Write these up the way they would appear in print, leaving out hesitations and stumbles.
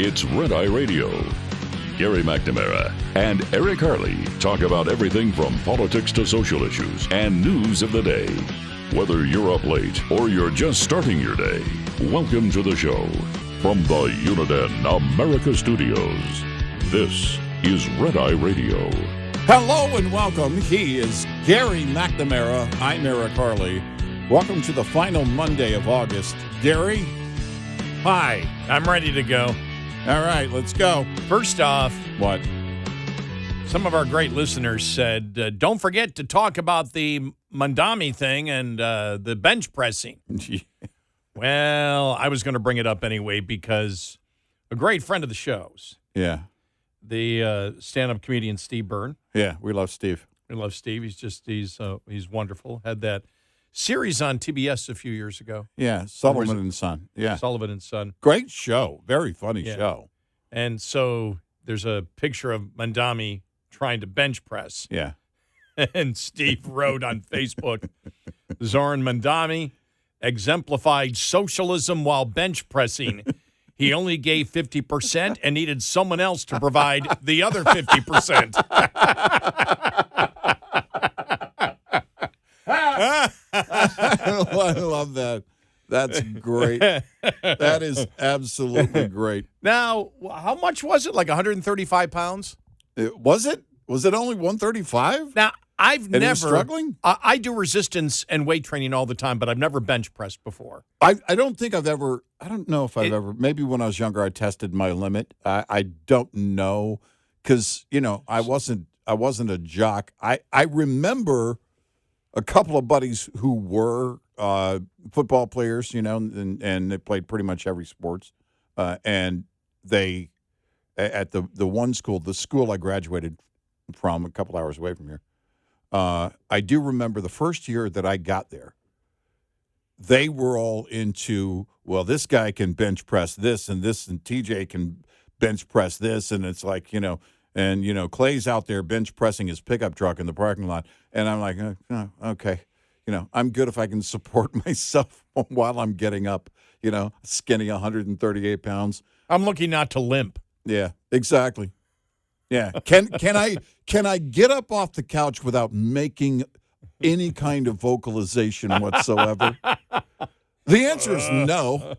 It's Red Eye Radio. Gary McNamara and Eric Harley talk about everything from politics to social issues and news of the day. Whether you're up late or you're just starting your day, welcome to the show. From the Uniden America Studios, this is Red Eye Radio. Hello and welcome. He is Gary McNamara. I'm Eric Harley. Welcome to the final Monday of August. Gary? Hi, I'm ready to go. All right, let's go. First off, What? some of our great listeners said, don't forget to talk about the Mamdani thing and the bench pressing. Well, I was going to bring it up anyway because a great friend of the show's, Yeah. the stand-up comedian Steve Byrne. Yeah, we love Steve. We love Steve. He's wonderful. Had that series on TBS a few years ago. Yeah, Sullivan and Son. Yeah. Sullivan and Son. Great show. Very funny Yeah. show. And so there's a picture of Mamdani trying to bench press. Yeah. And Steve wrote on Facebook, Zohran Mamdani exemplified socialism while bench pressing. He only gave 50% and needed someone else to provide the other 50%. I love that. That's great. That is absolutely great. Now, how much was it? Like 135 pounds? Was it? Was it only 135? Now, I've And he never was struggling? I do resistance and weight training all the time, but I've never bench pressed before. I don't think I've ever, I don't know if I've ever, maybe when I was younger I tested my limit. I don't know because, I wasn't a jock. I remember a couple of buddies who were football players, and they played pretty much every sports. And they, at the one school, the school I graduated from a couple hours away from here, I do remember the first year that I got there, they were all into, well, this guy can bench press this, and TJ can bench press this, and it's like, Clay's out there bench pressing his pickup truck in the parking lot, and I'm like, okay, I'm good if I can support myself while I'm getting up, skinny 138 pounds. I'm looking not to limp. Yeah, exactly. Yeah. Can I get up off the couch without making any kind of vocalization whatsoever? The answer is no.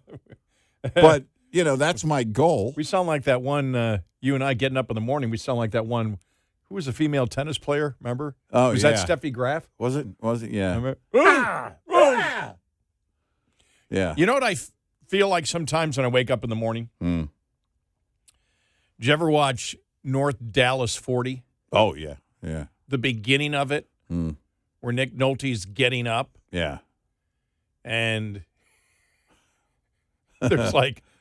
But, that's my goal. We sound like that one, you and I getting up in the morning, we sound like that one, who was a female tennis player, remember? Oh, was yeah. that Steffi Graf? Was it? Yeah. Remember? Yeah. You know what I feel like sometimes when I wake up in the morning? Mm. Did you ever watch North Dallas 40? Oh, yeah. Yeah. The beginning of it, where Nick Nolte's getting up, Yeah. and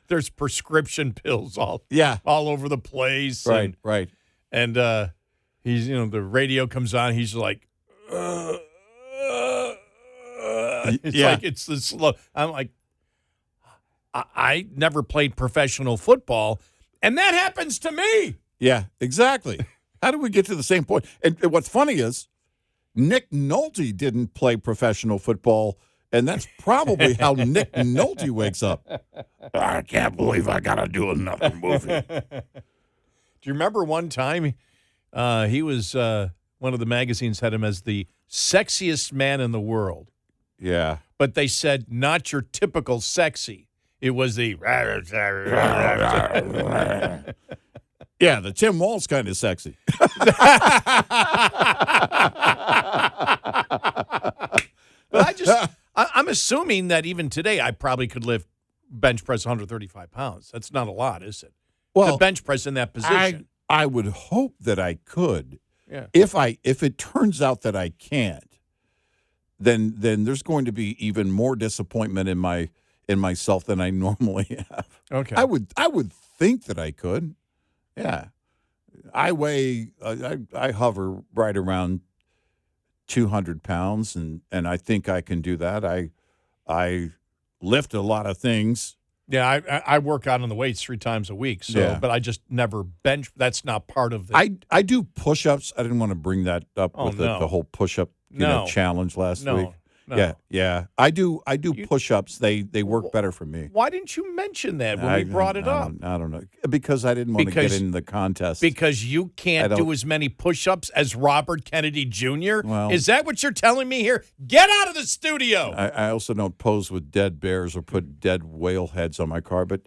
there's prescription pills all over the place. Right, right. And he's, the radio comes on. He's like, it's like it's the slow. I'm like, I never played professional football, and that happens to me. Yeah, exactly. How did we get to the same point? And what's funny is Nick Nolte didn't play professional football, and that's probably how Nick Nolte wakes up. I can't believe I got to do another movie. Do you remember one time he was one of the magazines had him as the sexiest man in the world? Yeah. But they said not your typical sexy. It was the Yeah, the Tim Walz kind of sexy. But I'm assuming that even today I probably could lift bench press 135 pounds. That's not a lot, is it? Well, to bench press in that position. I would hope that I could. Yeah. If it turns out that I can't, then there's going to be even more disappointment in myself than I normally have. Okay. I would think that I could. Yeah. I weigh I hover right around 200 pounds, and I think I can do that. I lift a lot of things. Yeah, I work out on the weights 3 times a week, but I just never bench. That's not part of the. I do push-ups. I didn't want to bring that up with the whole push-up challenge last week. Yeah. I do push-ups. They work better for me. Why didn't you mention that when we brought it up? I don't know. Because I didn't want to get in the contest. Because you can't do as many push-ups as Robert Kennedy Jr.? Well, is that what you're telling me here? Get out of the studio! I also don't pose with dead bears or put dead whale heads on my car, but,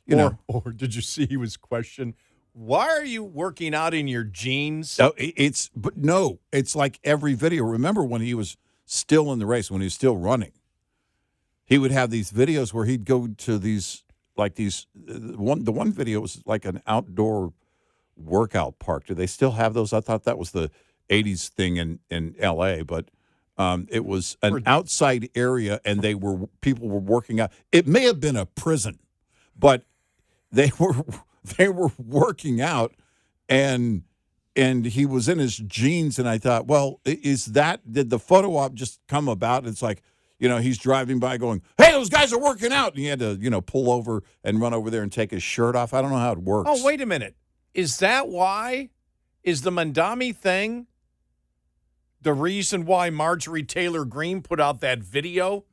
you know. Or did you see he was questioned, why are you working out in your jeans? No, it's like every video. Remember when he was still in the race, when he was still running, he would have these videos where he'd go to the one video was like an outdoor workout park. Do they still have those? I thought that was the 80s thing in LA, but it was an outside area and people were working out. It may have been a prison, but they were working out, and he was in his jeans, and I thought, well, did the photo op just come about? It's like, he's driving by going, hey, those guys are working out, and he had to, pull over and run over there and take his shirt off. I don't know how it works. Oh, wait a minute. Is that why? Is the Mamdani thing the reason why Marjorie Taylor Greene put out that video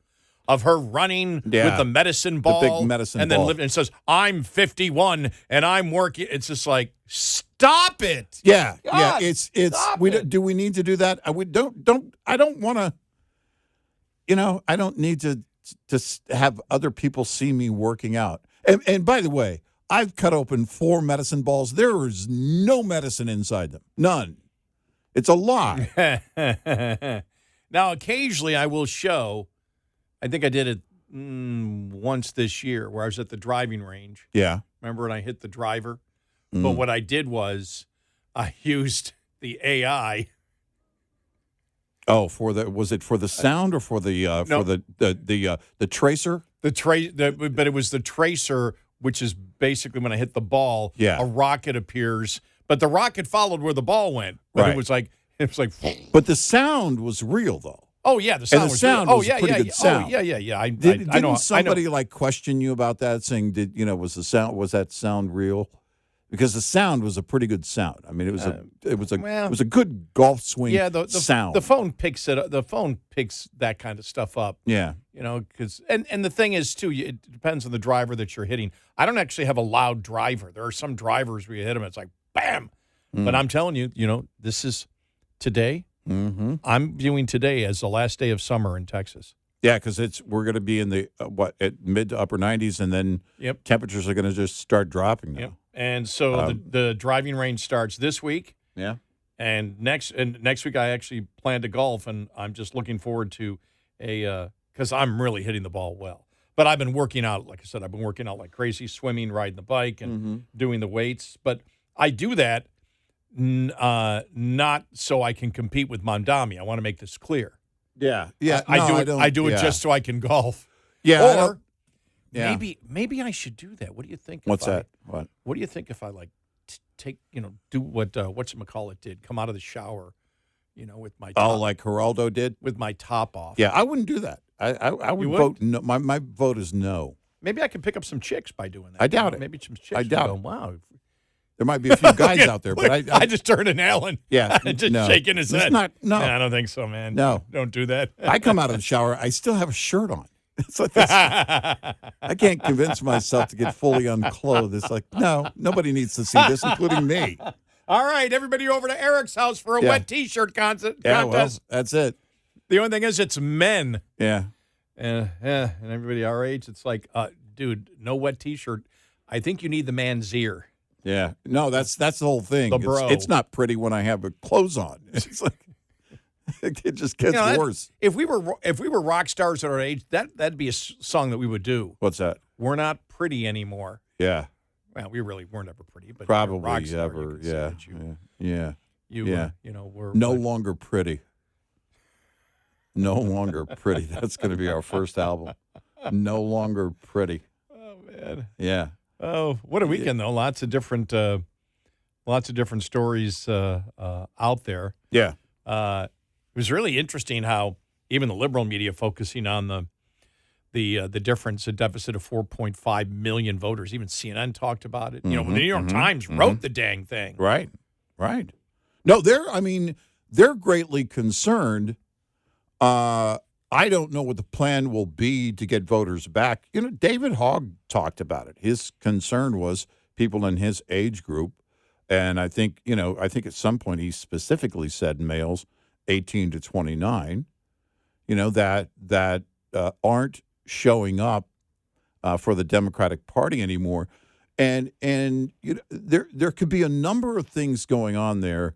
of her running with the medicine ball, the big medicine and ball, then living and says, "I'm 51 and I'm working." It's just like, stop it. Yeah, God, It's. Do we need to do that? I don't want to. I don't need to have other people see me working out. And by the way, I've cut open 4 medicine balls. There is no medicine inside them. None. It's a lie. Now, occasionally I will show. I think I did it once this year where I was at the driving range. Yeah. Remember when I hit the driver? But what I did was I used the AI. Oh, was it for the sound or for the the tracer? But it was the tracer, which is basically when I hit the ball, a rocket appears. But the rocket followed where the ball went. But right. it was like But the sound was real though. Oh yeah, the sound was real. Was a pretty good sound. Oh yeah. Didn't somebody like question you about that, saying, was that sound real? Because the sound was a pretty good sound. I mean, it was a good golf swing. Yeah, the sound. The phone picks it. The phone picks that kind of stuff up. Yeah, because and the thing is too, it depends on the driver that you're hitting. I don't actually have a loud driver. There are some drivers where you hit them, it's like bam. But I'm telling you, this is today. Mm-hmm. I'm viewing today as the last day of summer in Texas. Yeah, because we're going to be in the at mid to upper 90s, and then temperatures are going to just start dropping now. Yep. And so the driving range starts this week. Yeah. And next week I actually plan to golf, and I'm just looking forward to because I'm really hitting the ball well. But I've been working out, like I said, I've been working out like crazy, swimming, riding the bike, and doing the weights. But I do that not so I can compete with Mamdani. I want to make this clear. Yeah. I do it just so I can golf. Yeah. Or maybe I should do that. What do you think? What's that? What do you think if I take do what whatchamacallit did? Come out of the shower, with my top, like Geraldo did with my top off. Yeah, I wouldn't do that. I would vote no. My vote is no. Maybe I could pick up some chicks by doing that. I doubt it. Maybe some chicks. I doubt it. Wow. There might be a few guys out there, but I just turned an Alan. Yeah, just shaking his head. No, I don't think so, man. No, don't do that. I come out of the shower, I still have a shirt on. It's like this. I can't convince myself to get fully unclothed. It's like, no, nobody needs to see this, including me. All right, everybody over to Eric's house for a wet T-shirt contest. Yeah, well, that's it. The only thing is, it's men. Yeah. And everybody our age, it's like, dude, no wet T-shirt. I think you need the man's ear. Yeah. No, that's the whole thing. The bro. It's not pretty when I have clothes on. It's like it just gets worse. If we were rock stars at our age, that'd be a song that we would do. What's that? We're not pretty anymore. Yeah. Well, we really weren't ever pretty, but probably rock star, ever. Yeah. We're no longer pretty. No longer pretty. That's going to be our first album. No longer pretty. Oh man. Yeah. Oh, what a weekend though! Lots of different stories out there. Yeah. It was really interesting how even the liberal media focusing on the difference, a deficit of 4.5 million voters. Even CNN talked about it. The New York Times wrote the dang thing. Right. No, they're greatly concerned. I don't know what the plan will be to get voters back. David Hogg talked about it. His concern was people in his age group, and I think at some point he specifically said males 18 to 29, that aren't showing up for the Democratic Party anymore. And there could be a number of things going on there.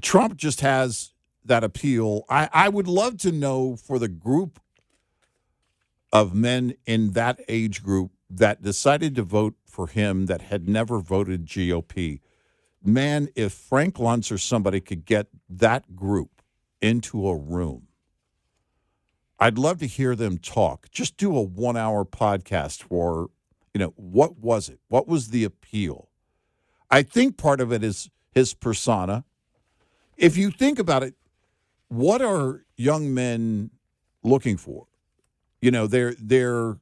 Trump just has that appeal. I would love to know for the group of men in that age group that decided to vote for him that had never voted GOP. Man, if Frank Luntz or somebody could get that group into a room, I'd love to hear them talk. Just do a 1-hour podcast for, what was it? What was the appeal? I think part of it is his persona. If you think about it, what are young men looking for? They're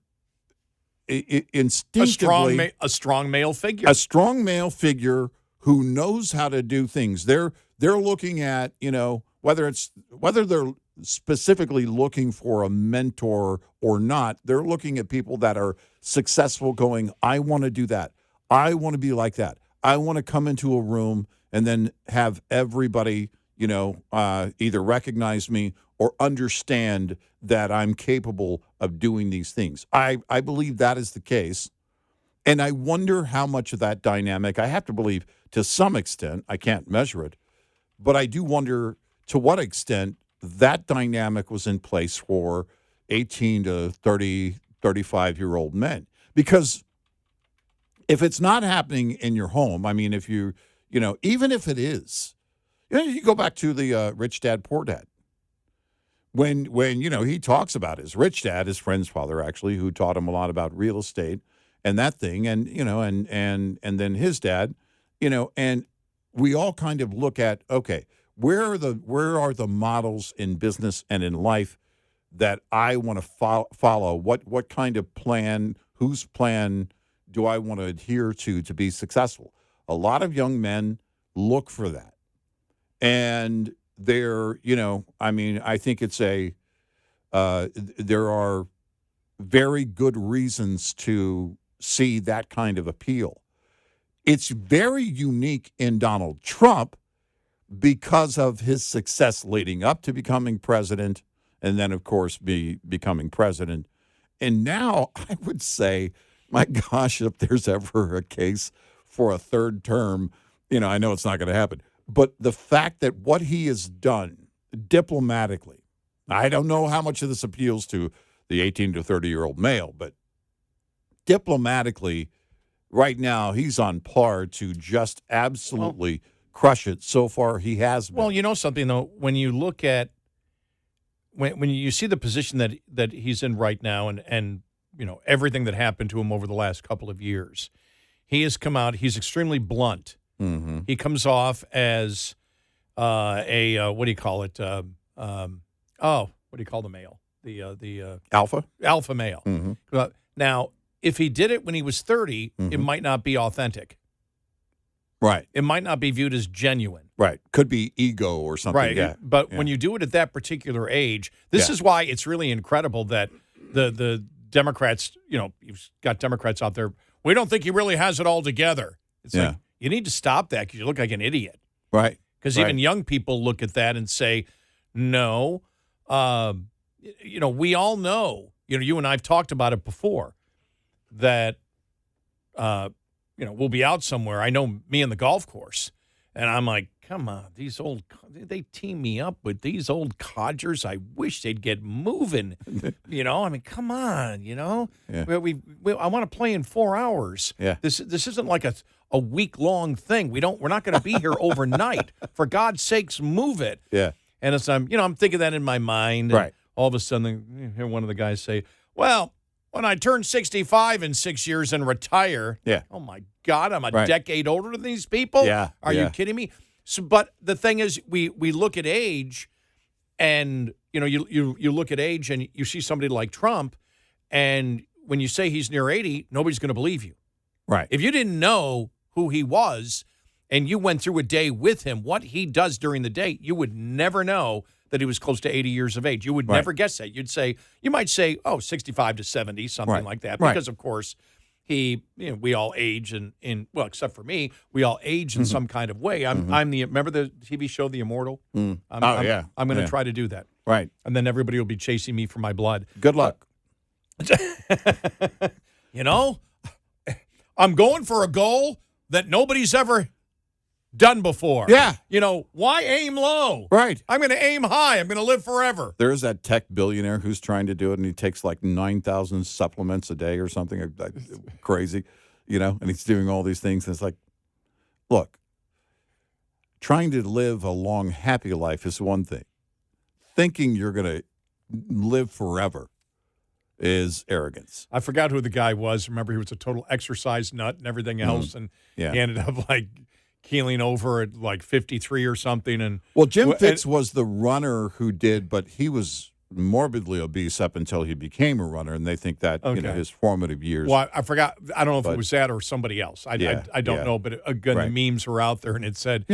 instinctively a strong male figure. A strong male figure who knows how to do things. They're looking at, whether they're specifically looking for a mentor or not, they're looking at people that are successful going, I want to do that. I want to be like that. I want to come into a room and then have everybody, either recognize me or understand that I'm capable of doing these things. I believe that is the case. And I wonder how much of that dynamic, I have to believe to some extent, I can't measure it, but I do wonder to what extent that dynamic was in place for 18 to 30, 35-year-old men. Because if it's not happening in your home, I mean, if you, even if it is, you go back to the Rich Dad, Poor Dad. When he talks about his rich dad, his friend's father, actually, who taught him a lot about real estate and that thing, and then his dad, and we all kind of look at, okay, where are the models in business and in life that I want to follow? What kind of plan, whose plan do I want to adhere to be successful? A lot of young men look for that. And they're, I think it's there are very good reasons to see that kind of appeal. It's very unique in Donald Trump because of his success leading up to becoming president and then, of course, becoming president. And now I would say, my gosh, if there's ever a case for a third term, I know it's not going to happen. But the fact that what he has done diplomatically, I don't know how much of this appeals to the 18 to 30-year-old male, but diplomatically, right now, he's on par to just absolutely crush it. So far, he has been. Well, you know something, though, when you look at, when you see the position that he's in right now and everything that happened to him over the last couple of years, he has come out, he's extremely blunt. Mm-hmm. He comes off as what do you call it? What do you call the male? The alpha? Alpha male. Mm-hmm. Now, if he did it when he was 30, it might not be authentic. Right. It might not be viewed as genuine. Right. Could be ego or something. Right. Yeah. But when you do it at that particular age, this is why it's really incredible that the Democrats, you've got Democrats out there, we don't think he really has it all together. It's like, you need to stop that because you look like an idiot. Right. Because even young people look at that and say, no, we all know, you and I have talked about it before, that, we'll be out somewhere. I know me and the golf course, and I'm like, come on, they team me up with these old codgers. I wish they'd get moving. Come on, Yeah. I want to play in 4 hours. Yeah. This isn't like a week-long thing. We're not going to be here overnight. For God's sakes, move it. Yeah. And it's I'm thinking that in my mind. Right. All of a sudden, you hear one of the guys say, well, when I turn 65 in 6 years and retire, oh, my God, I'm a decade older than these people? Yeah. Are you kidding me? So, but the thing is, we look at age, and, you look at age and you see somebody like Trump, and when you say he's near 80, nobody's going to believe you. Right. If you didn't know who he was and you went through a day with him, what he does during the day, you would never know that he was close to 80 years of age. You would never guess that. You might say, 65 to 70, something like that. Because, of course, we all age well, except for me, we all age in some kind of way. Remember the TV show The Immortal? I'm going to try to do that. Right. And then everybody will be chasing me for my blood. Good luck. I'm going for a goal that nobody's ever done before. Yeah. Why aim low? Right. I'm going to aim high. I'm going to live forever. There's that tech billionaire who's trying to do it, and he takes like 9,000 supplements a day or something crazy, and he's doing all these things. And it's like, look, trying to live a long, happy life is one thing. Thinking you're going to live forever is arrogance. I forgot who the guy was. Remember, he was a total exercise nut and everything else, and he ended up keeling over at 53 or something. Well, Jim Fitz was the runner who did, but he was morbidly obese up until he became a runner, and they think that his formative years. Well, I forgot. I don't know if it was that or somebody else. I don't know, but again, the memes were out there, and it said,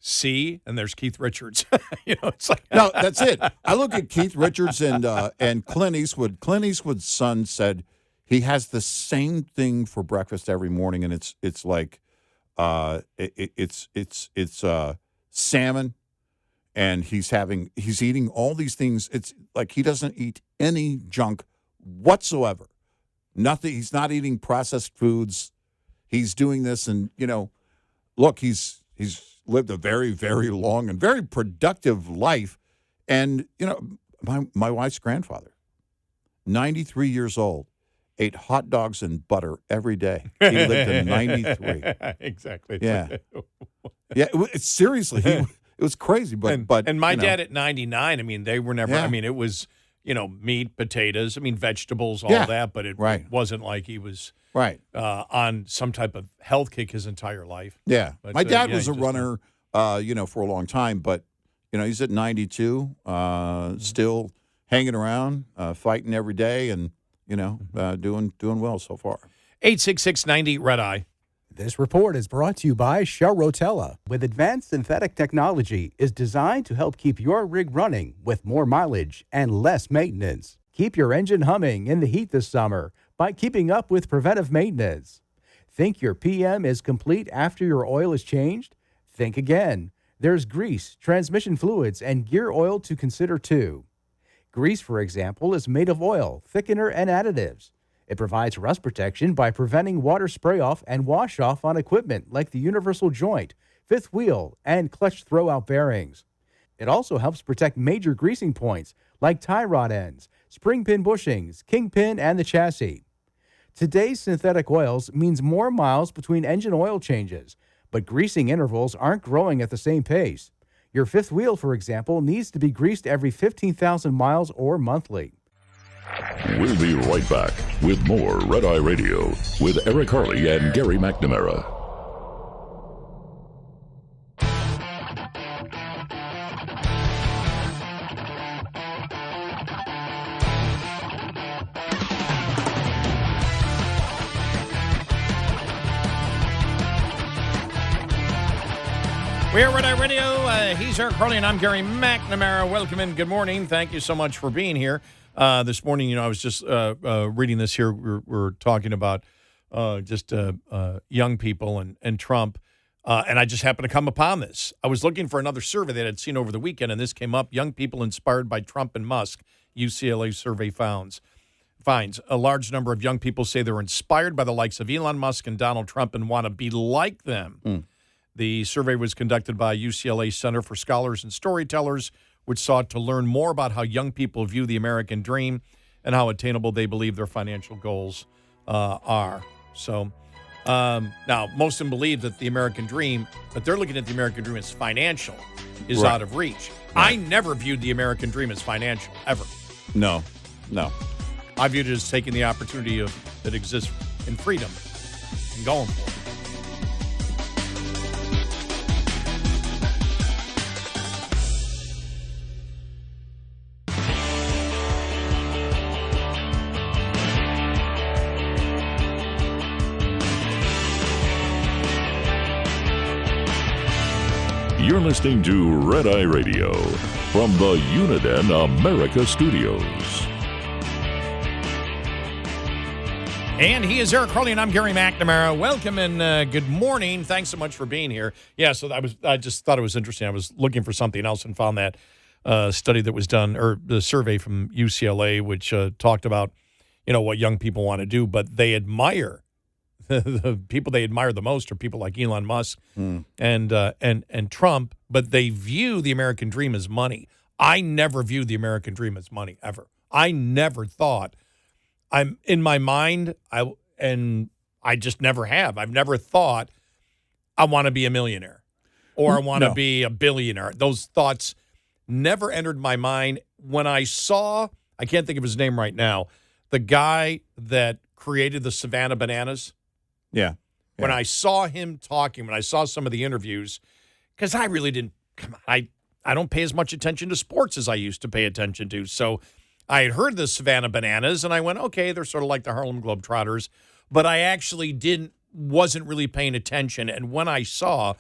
see, and there's Keith Richards. It's like no, that's it. I look at Keith Richards and Clint Eastwood. Clint Eastwood's son said he has the same thing for breakfast every morning, and it's like. It's salmon, and he's eating all these things. It's like he doesn't eat any junk whatsoever. Nothing. He's not eating processed foods. He's doing this, and look, he's lived a very, very long and very productive life. And my wife's grandfather, 93 years old. Ate hot dogs and butter every day. He lived in 93. Exactly. Yeah. Yeah. Seriously, it was crazy. But my dad at 99. I mean, they were never. Yeah. I mean, it was meat, potatoes. I mean, vegetables, all that. But it wasn't like he was on some type of health kick his entire life. Yeah. But, my dad was a runner, for a long time. But he's at 92, still hanging around, fighting every day, and. Doing well so far. 866-90-RED-EYE. This report is brought to you by Shell Rotella. With advanced synthetic technology, is designed to help keep your rig running with more mileage and less maintenance. Keep your engine humming in the heat this summer by keeping up with preventive maintenance. Think your PM is complete after your oil is changed? Think again. There's grease, transmission fluids, and gear oil to consider too. Grease, for example, is made of oil, thickener, and additives. It provides rust protection by preventing water spray-off and wash-off on equipment like the universal joint, fifth wheel, and clutch throwout bearings. It also helps protect major greasing points like tie rod ends, spring pin bushings, kingpin, and the chassis. Today's synthetic oils means more miles between engine oil changes, but greasing intervals aren't growing at the same pace. Your fifth wheel, for example, needs to be greased every 15,000 miles or monthly. We'll be right back with more Red Eye Radio with Eric Harley and Gary McNamara. We're Red Eye Radio. He's Eric Harley, and I'm Gary McNamara. Welcome in. Good morning. Thank you so much for being here. This morning, I was just reading this here. We're talking about just young people and Trump, and I just happened to come upon this. I was looking for another survey that I'd seen over the weekend, and this came up. Young people inspired by Trump and Musk, UCLA survey finds a large number of young people say they're inspired by the likes of Elon Musk and Donald Trump and want to be like them. The survey was conducted by UCLA Center for Scholars and Storytellers, which sought to learn more about how young people view the American dream and how attainable they believe their financial goals are. So now, most of them believe that the American dream, but they're looking at the American dream as financial, is out of reach. Right. I never viewed the American dream as financial, ever. No. I viewed it as taking the opportunity that exists in freedom and going for it. You're listening to Red Eye Radio from the Uniden America Studios. And he is Eric Harley, and I'm Gary McNamara. Welcome and good morning. Thanks so much for being here. Yeah, so I just thought it was interesting. I was looking for something else and found that study that was done, or the survey from UCLA, which talked about, what young people want to do, but they admire the people they admire the most are people like Elon Musk and Trump, but they view the American dream as money. I never viewed the American dream as money, ever. I never thought, I'm in my mind, I just never have. I've never thought I want to be a millionaire or I want to be a billionaire. Those thoughts never entered my mind. When I saw, I can't think of his name right now, the guy that created the Savannah Bananas. Yeah. When I saw him talking, when I saw some of the interviews, because I really didn't, I don't pay as much attention to sports as I used to pay attention to. So I had heard the Savannah Bananas, and I went, okay, they're sort of like the Harlem Globetrotters, but I actually wasn't really paying attention. And when I saw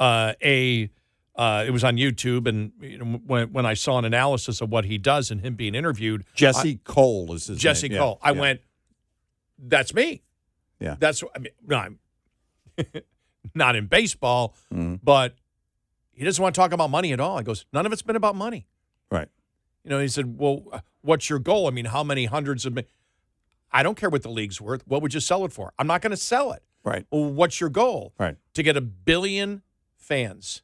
it was on YouTube, and when I saw an analysis of what he does and him being interviewed, Jesse Cole is his Jesse name. Cole. I went, that's me. Yeah. That's, no, I'm not in baseball, Mm-hmm. but he doesn't want to talk about money at all. He goes, none of it's been about money. Right. He said, well, what's your goal? I mean, how many hundreds of I don't care what the league's worth. What would you sell it for? I'm not going to sell it. Right. Well, what's your goal? Right. To get 1 billion fans.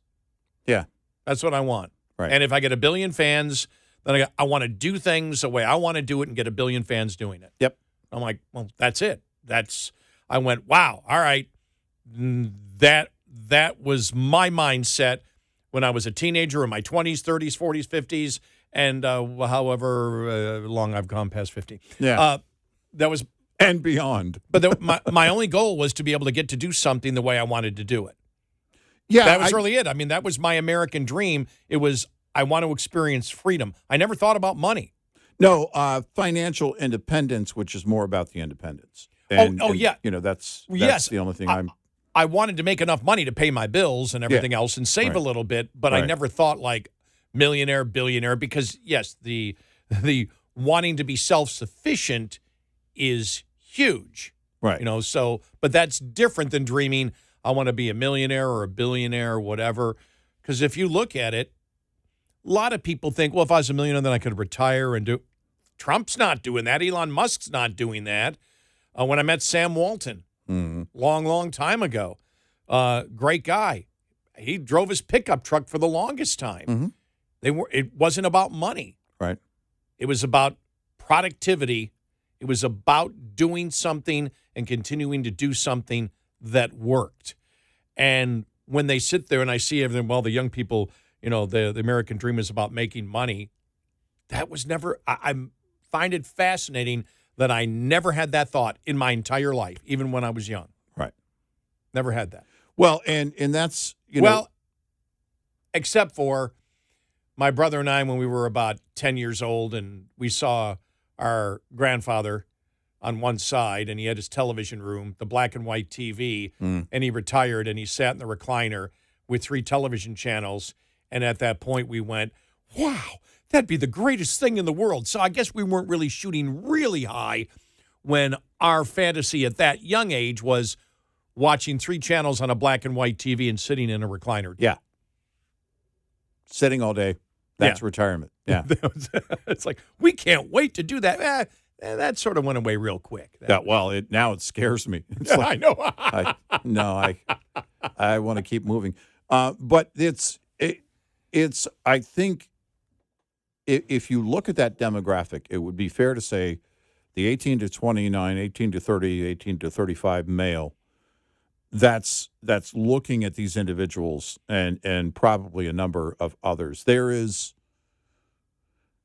Yeah. That's what I want. Right. And if I get 1 billion fans, then I want to do things the way I want to do it and get 1 billion fans doing it. Yep. I'm like, well, that's it. I went, wow, all right. That was my mindset when I was a teenager in my 20s, 30s, 40s, 50s, and however long I've gone past 50. Yeah. That was and beyond. But my only goal was to be able to get to do something the way I wanted to do it. Yeah. That was really it. I mean, that was my American dream. It was, I want to experience freedom. I never thought about money. No, financial independence, which is more about the independence. Yeah. That's yes, the only thing I wanted to make enough money to pay my bills and everything else and save a little bit, but I never thought like millionaire, billionaire, because yes, the wanting to be self-sufficient is huge. Right. But that's different than dreaming I want to be a millionaire or a billionaire or whatever. Because if you look at it, a lot of people think, well, if I was a millionaire, then I could retire and do. Trump's not doing that. Elon Musk's not doing that. When I met Sam Walton, long time ago, great guy. He drove his pickup truck for the longest time. Mm-hmm. It wasn't about money. Right. It was about productivity. It was about doing something and continuing to do something that worked. And when they sit there and I see everything, well, the young people, the American dream is about making money. That was never, I find it fascinating that I never had that thought in my entire life, even when I was young. Right. Never had that. Well, and that's, except for my brother and I, when we were about 10 years old, and we saw our grandfather on one side, and he had his television room, the black and white TV, and he retired, and he sat in the recliner with 3 television channels, and at that point we went, wow, that'd be the greatest thing in the world. So I guess we weren't really shooting really high when our fantasy at that young age was watching 3 channels on a black and white TV and sitting in a recliner. Yeah. Sitting all day. That's retirement. Yeah. It's like, we can't wait to do that. That sort of went away real quick. Now it scares me. It's I know. I want to keep moving. But it's I think if you look at that demographic, it would be fair to say the 18 to 29, 18 to 30, 18 to 35 male, that's looking at these individuals and probably a number of others. There's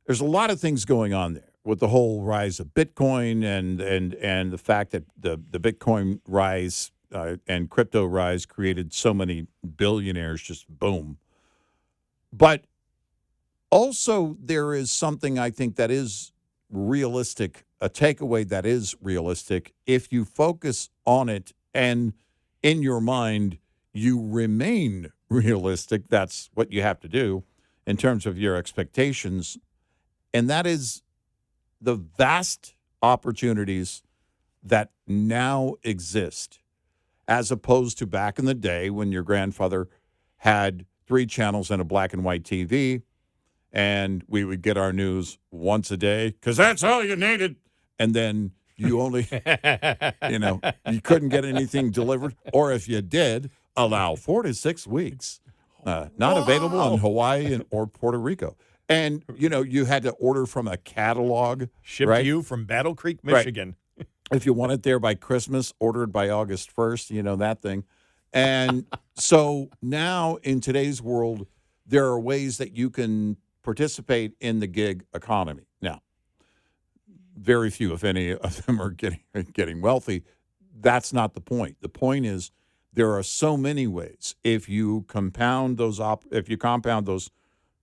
a lot of things going on there with the whole rise of Bitcoin and the fact that the Bitcoin rise and crypto rise created so many billionaires, just boom. But also there is something I think that is realistic, a takeaway that is realistic if you focus on it and in your mind you remain realistic. That's what you have to do in terms of your expectations. And that is the vast opportunities that now exist, as opposed to back in the day when your grandfather had 3 channels and a black and white TV, and we would get our news once a day because that's all you needed. And then you only, you couldn't get anything delivered. Or if you did, allow 4 to 6 weeks. Not available in Hawaii or Puerto Rico. And, you had to order from a catalog. Shipped to you from Battle Creek, Michigan. Right. If you want it there by Christmas, ordered by August 1st, that thing. And so now in today's world, there are ways that you can participate in the gig economy. Now, very few, if any, of them are getting wealthy. That's not the point. The point is there are so many ways. If you compound those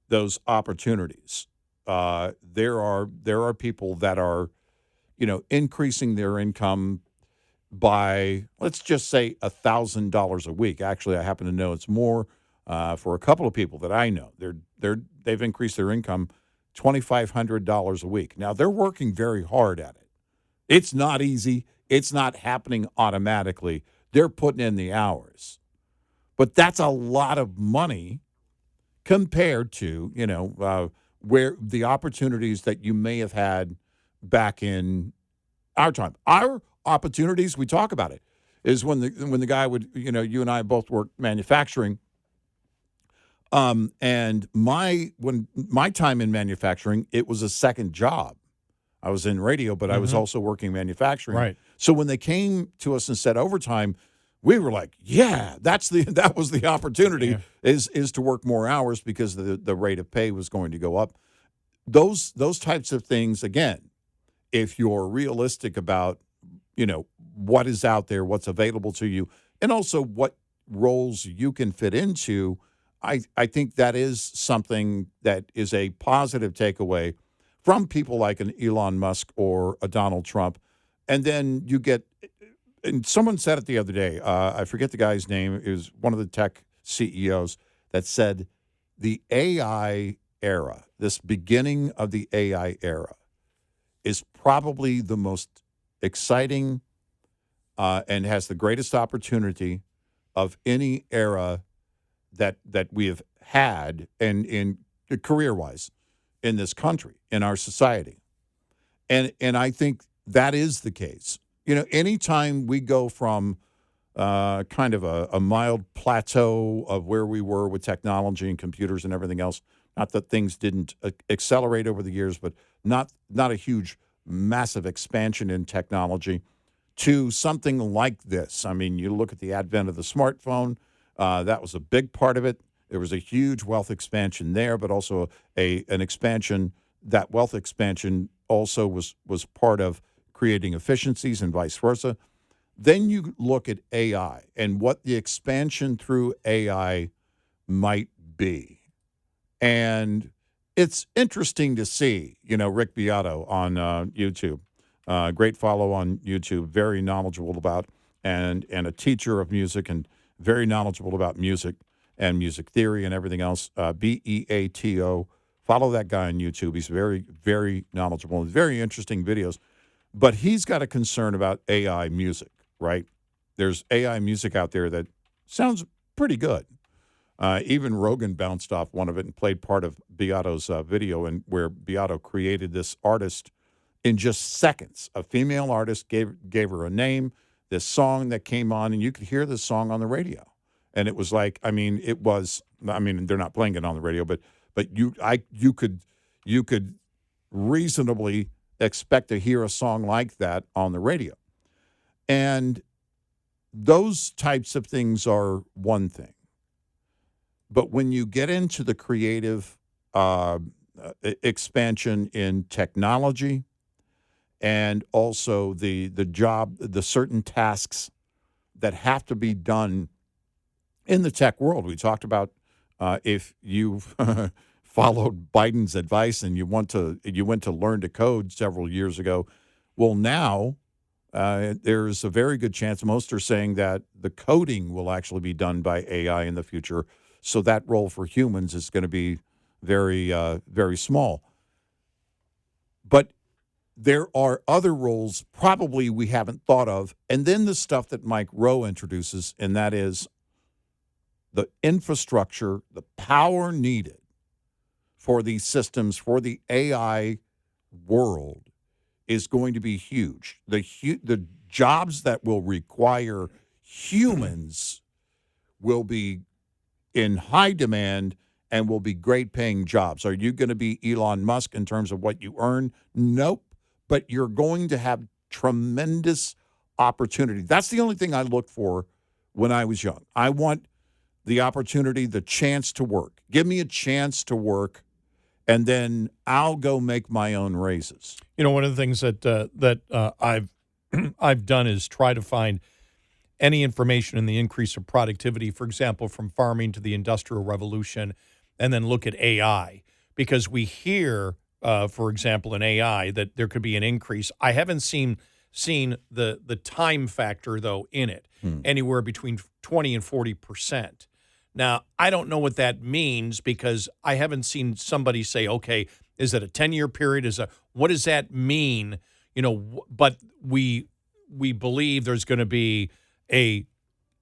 those opportunities, there are people that are, increasing their income by, let's just say, $1,000 a week. Actually, I happen to know it's more for a couple of people that I know. They've increased their income $2,500 a week. Now, they're working very hard at it. It's not easy. It's not happening automatically. They're putting in the hours. But that's a lot of money compared to, where the opportunities that you may have had back in our time. Our opportunities, we talk about it, is when the guy would, you and I both worked manufacturing. And when my time in manufacturing, it was a second job. I was in radio, but I was also working manufacturing. Right. So when they came to us and said overtime, we were like, yeah, that was the opportunity is to work more hours because the rate of pay was going to go up. Those types of things, again, if you're realistic about, what is out there, what's available to you, and also what roles you can fit into, I think that is something that is a positive takeaway from people like an Elon Musk or a Donald Trump. And then you get, and someone said it the other day, I forget the guy's name, it was one of the tech CEOs that said the AI era, this beginning of the AI era, is probably the most exciting and has the greatest opportunity of any era that we have had and in career-wise in this country, in our society. And I think that is the case. Anytime we go from kind of a mild plateau of where we were with technology and computers and everything else, not that things didn't accelerate over the years, but not a huge, massive expansion in technology, to something like this. I mean, you look at the advent of the smartphone, that was a big part of it. There was a huge wealth expansion there, but also an expansion. That wealth expansion also was part of creating efficiencies and vice versa. Then you look at AI and what the expansion through AI might be. And it's interesting to see, Rick Beato on YouTube, great follow on YouTube, very knowledgeable about and a teacher of music and very knowledgeable about music and music theory and everything else. Beato. Follow that guy on YouTube. He's very, very knowledgeable and very interesting videos. But he's got a concern about AI music, right? There's AI music out there that sounds pretty good. Even Rogan bounced off one of it and played part of Beato's video, and where Beato created this artist in just seconds. A female artist gave her a name, this song that came on, and you could hear this song on the radio. And it was like, they're not playing it on the radio, but you could reasonably expect to hear a song like that on the radio. And those types of things are one thing. But when you get into the creative expansion in technology and also the certain tasks that have to be done in the tech world, we talked about if you've followed Biden's advice and you went to learn to code several years ago. Well, now there's a very good chance, most are saying that the coding will actually be done by AI in the future. So that role for humans is going to be very, very small. But there are other roles probably we haven't thought of. And then the stuff that Mike Rowe introduces, and that is the infrastructure, the power needed for these systems, for the AI world is going to be huge. The jobs that will require humans will be in high demand and will be great paying jobs. Are you going to be Elon Musk in terms of what you earn? Nope. But you're going to have tremendous opportunity. That's the only thing I looked for when I was young. I want the opportunity, the chance to work. Give me a chance to work, and then I'll go make my own raises. You know, one of the things that I've done is try to find any information in the increase of productivity, for example, from farming to the Industrial Revolution, and then look at AI. Because we hear, for example, in AI that there could be an increase. I haven't seen the time factor, though, in it, anywhere between 20 and 40%. Now, I don't know what that means because I haven't seen somebody say, okay, is it a 10-year period? What does that mean? You know, but we believe there's going to be a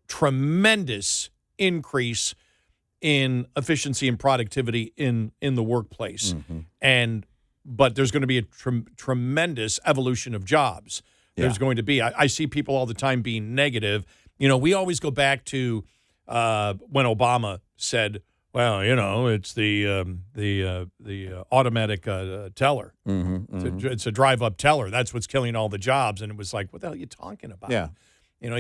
tremendous increase in efficiency and productivity in the workplace. But there's going to be a tremendous evolution of jobs. There's going to be. I see people all the time being negative. You know, we always go back to when Obama said, well, you know, it's the automatic teller. It's a drive-up teller. That's what's killing all the jobs. And it was like, what the hell are you talking about? Yeah. You know,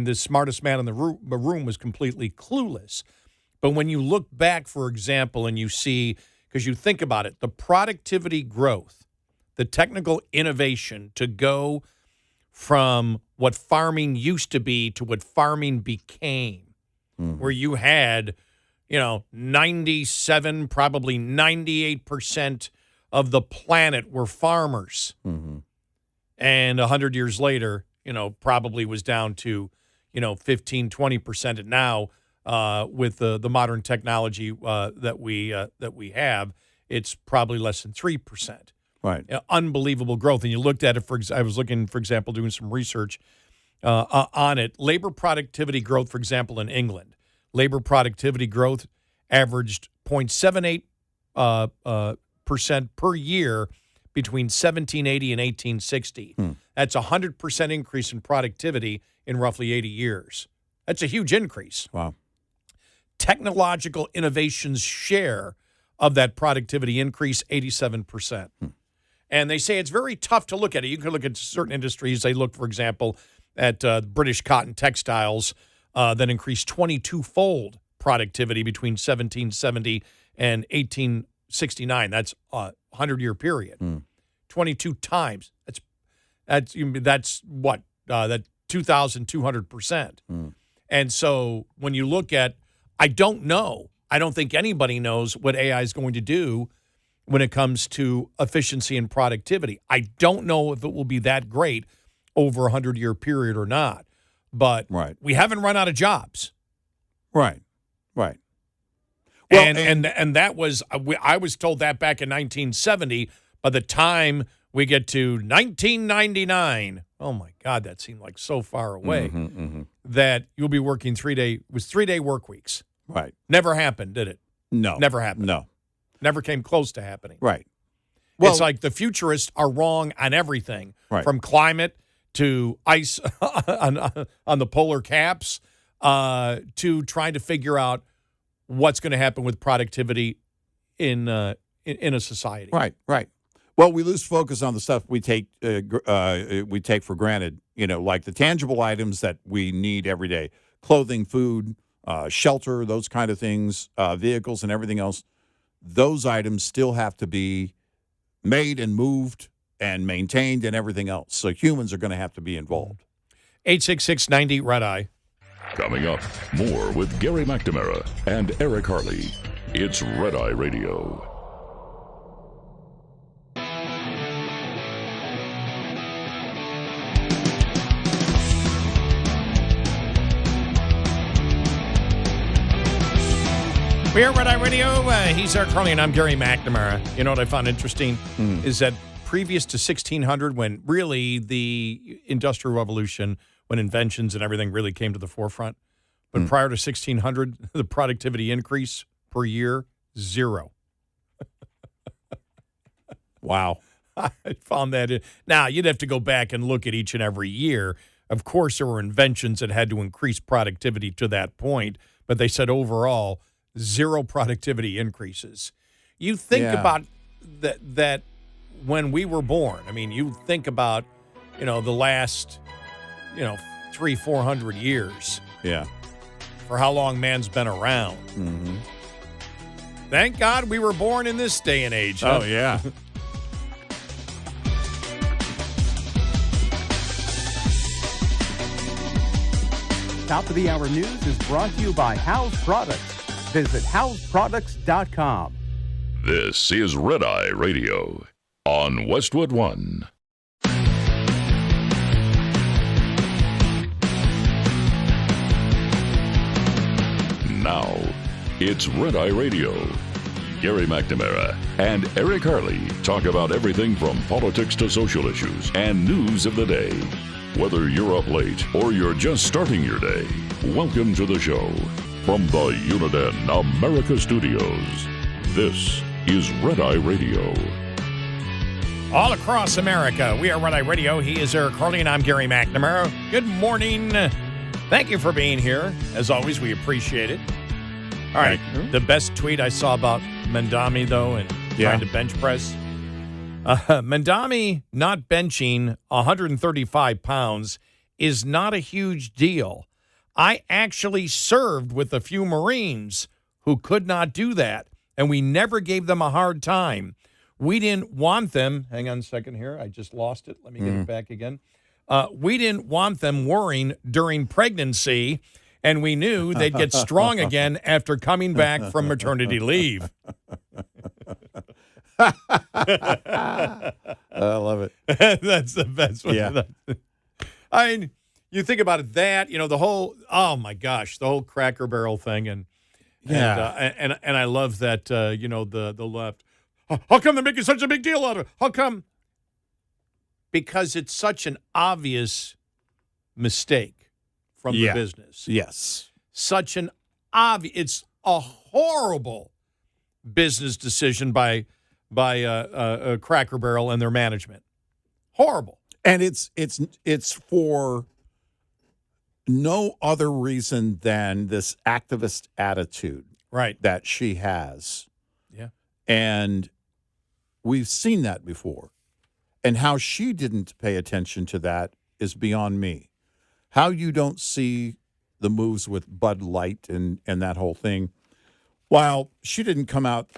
the smartest man in the room was completely clueless. But when you look back, for example, and you see, because you think about it, the productivity growth, the technical innovation to go from what farming used to be to what farming became, where you had, 97, probably 98% of the planet were farmers. And 100 years later, probably was down to, 15, 20%. And now, with the modern technology that we have, it's probably less than 3%. Right. Unbelievable growth. And you looked at it, I was looking, for example, doing some research on it. Labor productivity growth, for example, in England. Labor productivity growth averaged 0.78% per year between 1780 and 1860. That's a 100% increase in productivity in roughly 80 years. That's a huge increase. Wow. Technological innovation's share of that productivity increase, 87%. And they say it's very tough to look at it. You can look at certain industries. They look, for example, at British cotton textiles that increased 22-fold productivity between 1770 and 1869. That's a 100-year period. 22 times. That's what? That 2,200%. And so when you look at, I don't know. I don't think anybody knows what AI is going to do when it comes to efficiency and productivity. I don't know if it will be that great over a 100-year period or not. But we haven't run out of jobs. Right. Well, and that was, I was told that back in 1970. By the time we get to 1999, oh my God, that seemed like so far away, that you'll be working 3-day work weeks. Right. Never happened, did it? No. Never happened. No. Never came close to happening. Right. Well, it's like the futurists are wrong on everything, from climate to ice on the polar caps, to trying to figure out what's going to happen with productivity in a society. Right. Well, we lose focus on the stuff we take for granted. Like the tangible items that we need every day: clothing, food, shelter, those kind of things, vehicles, and everything else. Those items still have to be made and moved and maintained and everything else. So humans are going to have to be involved. 866-90 Red Eye. Coming up, more with Gary McNamara and Eric Harley. It's Red Eye Radio. We are Red Eye Radio. He's our Carly, and I'm Gary McNamara. You know what I found interesting is that previous to 1600, when really the Industrial Revolution, when inventions and everything really came to the forefront, but prior to 1600, the productivity increase per year, 0. Wow. I found that. Now, you'd have to go back and look at each and every year. Of course, there were inventions that had to increase productivity to that point, but they said overall, 0 productivity increases. You think about that when we were born. I mean, you think about, the last, 300-400 years. Yeah. For how long man's been around. Mm-hmm. Thank God we were born in this day and age. Huh? Oh, yeah. Top of the Hour News is brought to you by House Products. Visit houseproducts.com. This is Red Eye Radio on Westwood One. Now, it's Red Eye Radio. Gary McNamara and Eric Harley talk about everything from politics to social issues and news of the day. Whether you're up late or you're just starting your day, welcome to the show. From the Uniden America Studios, this is Red Eye Radio. All across America, we are Red Eye Radio. He is Eric Harley, and I'm Gary McNamara. Good morning. Thank you for being here. As always, we appreciate it. All right, the best tweet I saw about Mamdani, though, and trying to bench press. Mamdani not benching 135 pounds is not a huge deal. I actually served with a few Marines who could not do that, and we never gave them a hard time. We didn't want them. Hang on a second here. I just lost it. Let me get it back again. We didn't want them worrying during pregnancy, and we knew they'd get strong again after coming back from maternity leave. I love it. That's the best one. Yeah. I mean, you think about it, the whole, oh my gosh, the whole Cracker Barrel thing. And I love that, the left. How come they're making such a big deal out of it? How come? Because it's such an obvious mistake from the business. Yes. Such an it's a horrible business decision by Cracker Barrel and their management. Horrible. And it's for no other reason than this activist attitude that she has. Yeah. And we've seen that before. And how she didn't pay attention to that is beyond me. How you don't see the moves with Bud Light and that whole thing. While she didn't come out,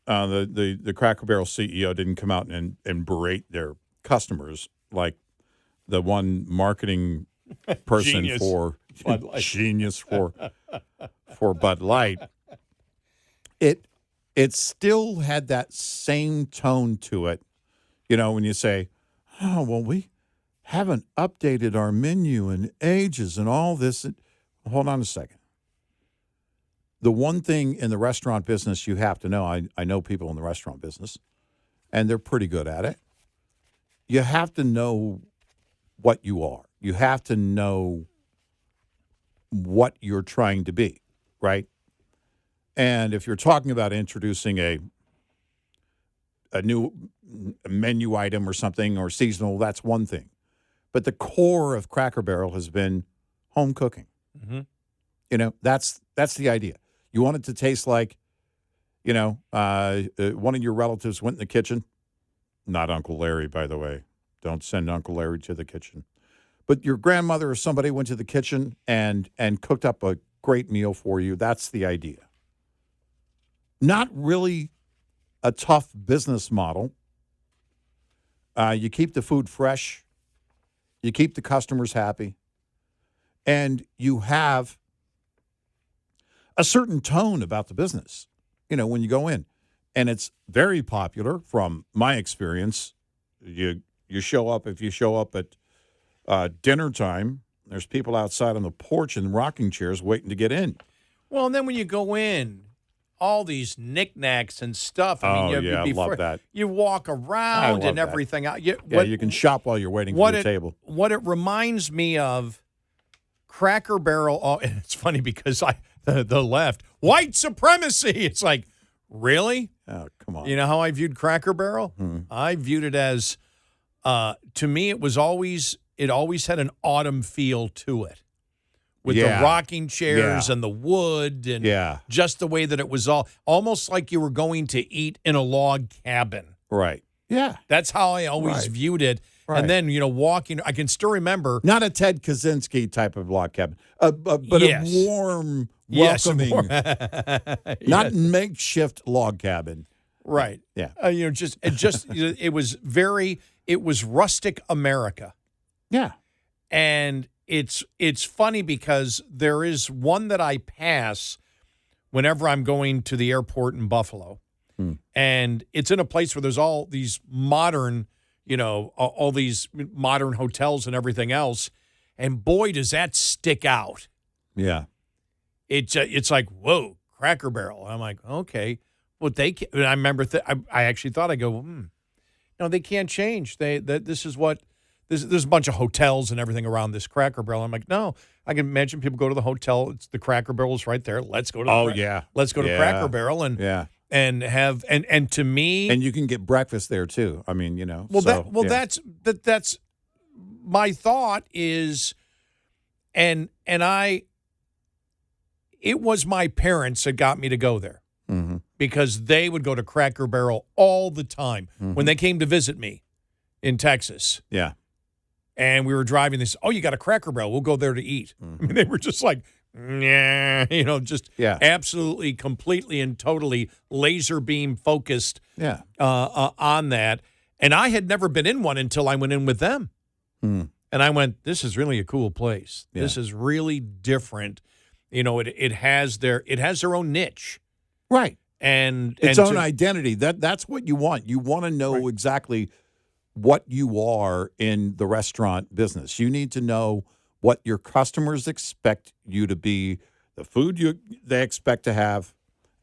the Cracker Barrel CEO didn't come out and berate their customers like the one marketing person Genius. for Bud Light. genius for Bud Light. It still had that same tone to it. When you say, oh, well, we haven't updated our menu in ages and all this. Hold on a second. The one thing in the restaurant business you have to know, I know people in the restaurant business, and they're pretty good at it. You have to know what you are. You have to know what you're trying to be, right? And if you're talking about introducing a new menu item or something or seasonal, that's one thing. But the core of Cracker Barrel has been home cooking. Mm-hmm. That's the idea. You want it to taste like, one of your relatives went in the kitchen. Not Uncle Larry, by the way. Don't send Uncle Larry to the kitchen. But your grandmother or somebody went to the kitchen and cooked up a great meal for you. That's the idea. Not really a tough business model. You keep the food fresh. You keep the customers happy. And you have a certain tone about the business, when you go in. And it's very popular from my experience. You show up, if you show up at dinner time, there's people outside on the porch in rocking chairs waiting to get in. Well, and then when you go in, all these knickknacks and stuff. I mean, I love that. You walk around love and that. everything. You can shop while you're waiting for your table. What it reminds me of, Cracker Barrel. Oh, and it's funny because the left, white supremacy. It's like, really? Oh, come on. You know how I viewed Cracker Barrel? I viewed it as, to me, it always had an autumn feel to it. With the rocking chairs and the wood and just the way that it was almost like you were going to eat in a log cabin. Right. Yeah. That's how I always viewed it. Right. And then, walking, I can still remember. Not a Ted Kaczynski type of log cabin, but a warm, welcoming, not makeshift log cabin. Right. Yeah. It was rustic America. Yeah. And it's funny because there is one that I pass whenever I'm going to the airport in Buffalo. And it's in a place where there's all these modern, all these modern hotels and everything else. And boy, does that stick out. Yeah. It's like, whoa, Cracker Barrel. I'm like, okay. Well, I remember I actually thought, I go, no, they can't change. This is what. There's a bunch of hotels and everything around this Cracker Barrel. I'm like, no, I can imagine people go to the hotel. It's the Cracker Barrel is right there. Let's go to let's go to Cracker Barrel and have and to me, and you can get breakfast there too. I mean, that's my thought is, and it was my parents that got me to go there because they would go to Cracker Barrel all the time when they came to visit me in Texas. Yeah. And we were driving this, you got a Cracker Barrel. We'll go there to eat. I mean, they were just like, absolutely, completely, and totally laser beam focused on that. And I had never been in one until I went in with them. And I went, this is really a cool place. Yeah. This is really different. It has their own niche. Right. And its own identity. That's what you want. You want to know exactly what you are in the restaurant business. You need to know what your customers expect you to be, the food they expect to have,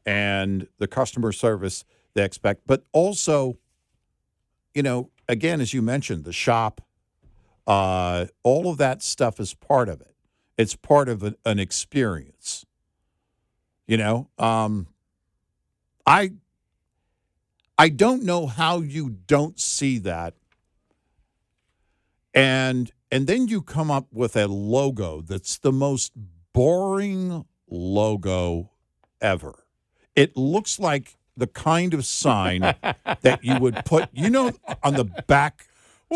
and the customer service they expect. But also, again, as you mentioned, the shop, all of that stuff is part of it. It's part of an experience. I don't know how you don't see that. And then you come up with a logo that's the most boring logo ever. It looks like the kind of sign that you would put, on the back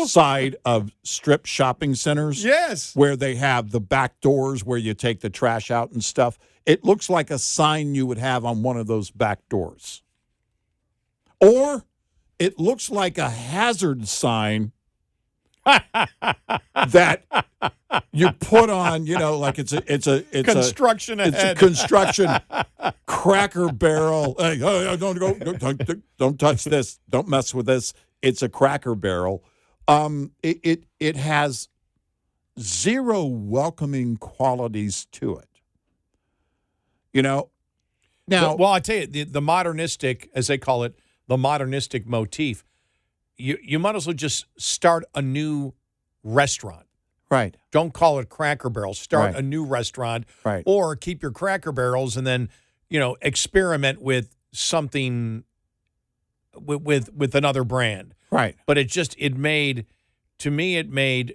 side of strip shopping centers. Yes. Where they have the back doors where you take the trash out and stuff. It looks like a sign you would have on one of those back doors. Or it looks like a hazard sign that you put on, like it's a construction ahead. It's a construction Cracker Barrel. Hey, don't touch this. Don't mess with this. It's a Cracker Barrel. It has zero welcoming qualities to it. Now, well, I tell you, the modernistic, as they call it, the modernistic motif. You might as well just start a new restaurant. Right. Don't call it Cracker Barrel. Start a new restaurant. Right. Or keep your Cracker Barrels and then, experiment with something with another brand. Right. But it made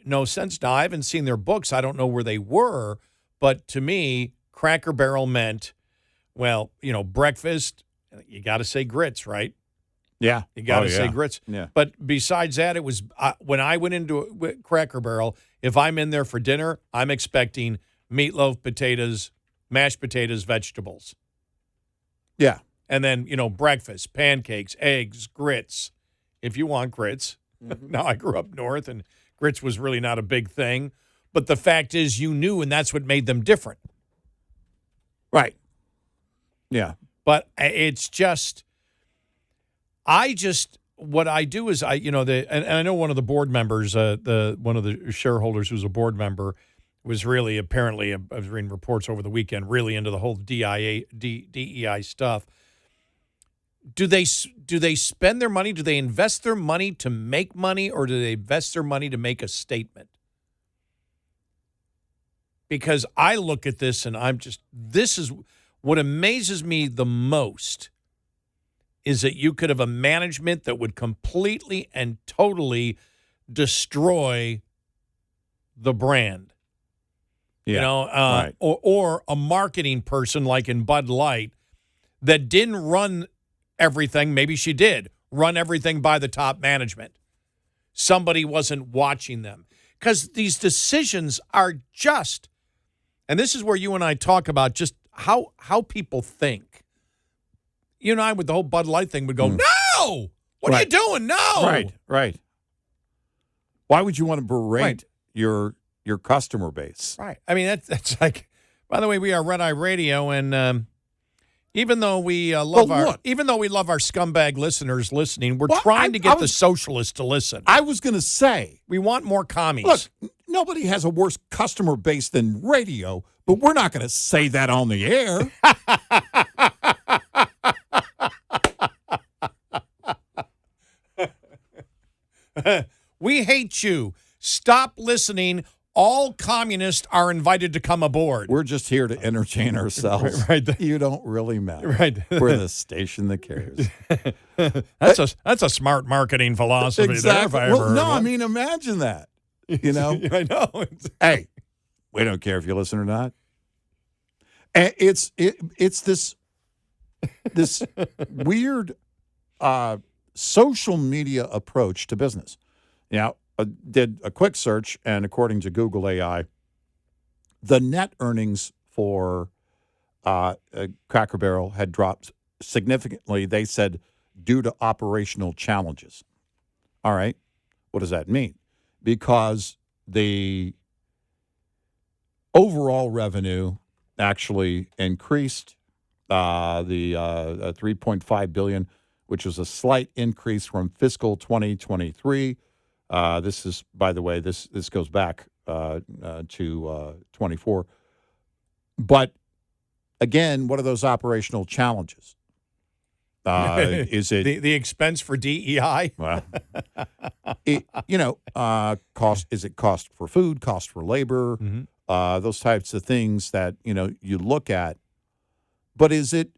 no sense. Now, I haven't seen their books. I don't know where they were. But to me, Cracker Barrel meant, breakfast, you got to say grits, right? Yeah. You got to say grits. Yeah. But besides that, it was when I went into Cracker Barrel, if I'm in there for dinner, I'm expecting meatloaf, potatoes, mashed potatoes, vegetables. Yeah. And then, breakfast, pancakes, eggs, grits, if you want grits. Mm-hmm. Now, I grew up north, and grits was really not a big thing. But the fact is, you knew, and that's what made them different. Right. Yeah. But it's just... what I do is and I know one of the board members, one of the shareholders who's a board member was really apparently, I was reading reports over the weekend, really into the whole DEI stuff. Do they spend their money? Do they invest their money to make money, or do they invest their money to make a statement? Because I look at this and this is what amazes me the most is that you could have a management that would completely and totally destroy the brand. Yeah, right. Or a marketing person like in Bud Light that didn't run everything. Maybe she did run everything by the top management. Somebody wasn't watching them. Because these decisions are just, and this is where you and I talk about just how people think. You and I, with the whole Bud Light thing, would go, no! What are you doing? No! Right. Why would you want to berate your customer base? Right. I mean, that's like, by the way, we are Red Eye Radio, and even though we love our scumbag listeners listening, we're trying to get the socialists to listen. I was going to say, we want more commies. Look, nobody has a worse customer base than radio, but we're not going to say that on the air. We hate you. Stop listening. All communists are invited to come aboard. We're just here to entertain ourselves. Right. You don't really matter. Right. We're the station that cares. That's a smart marketing philosophy. Exactly. There, if I ever heard no, one. I mean, imagine that. You know? I know. Hey, we don't care if you listen or not. And it's this weird social media approach to business. Now, did a quick search, and according to Google AI, the net earnings for Cracker Barrel had dropped significantly, they said, due to operational challenges. All right. What does that mean? Because the overall revenue actually increased, the $3.5 billion, which was a slight increase from fiscal 2023. This is, by the way, this goes back to 24. But again, what are those operational challenges? Is it the expense for DEI? Well, cost? Is it cost for food, cost for labor? Mm-hmm. Those types of things that you look at. But is it?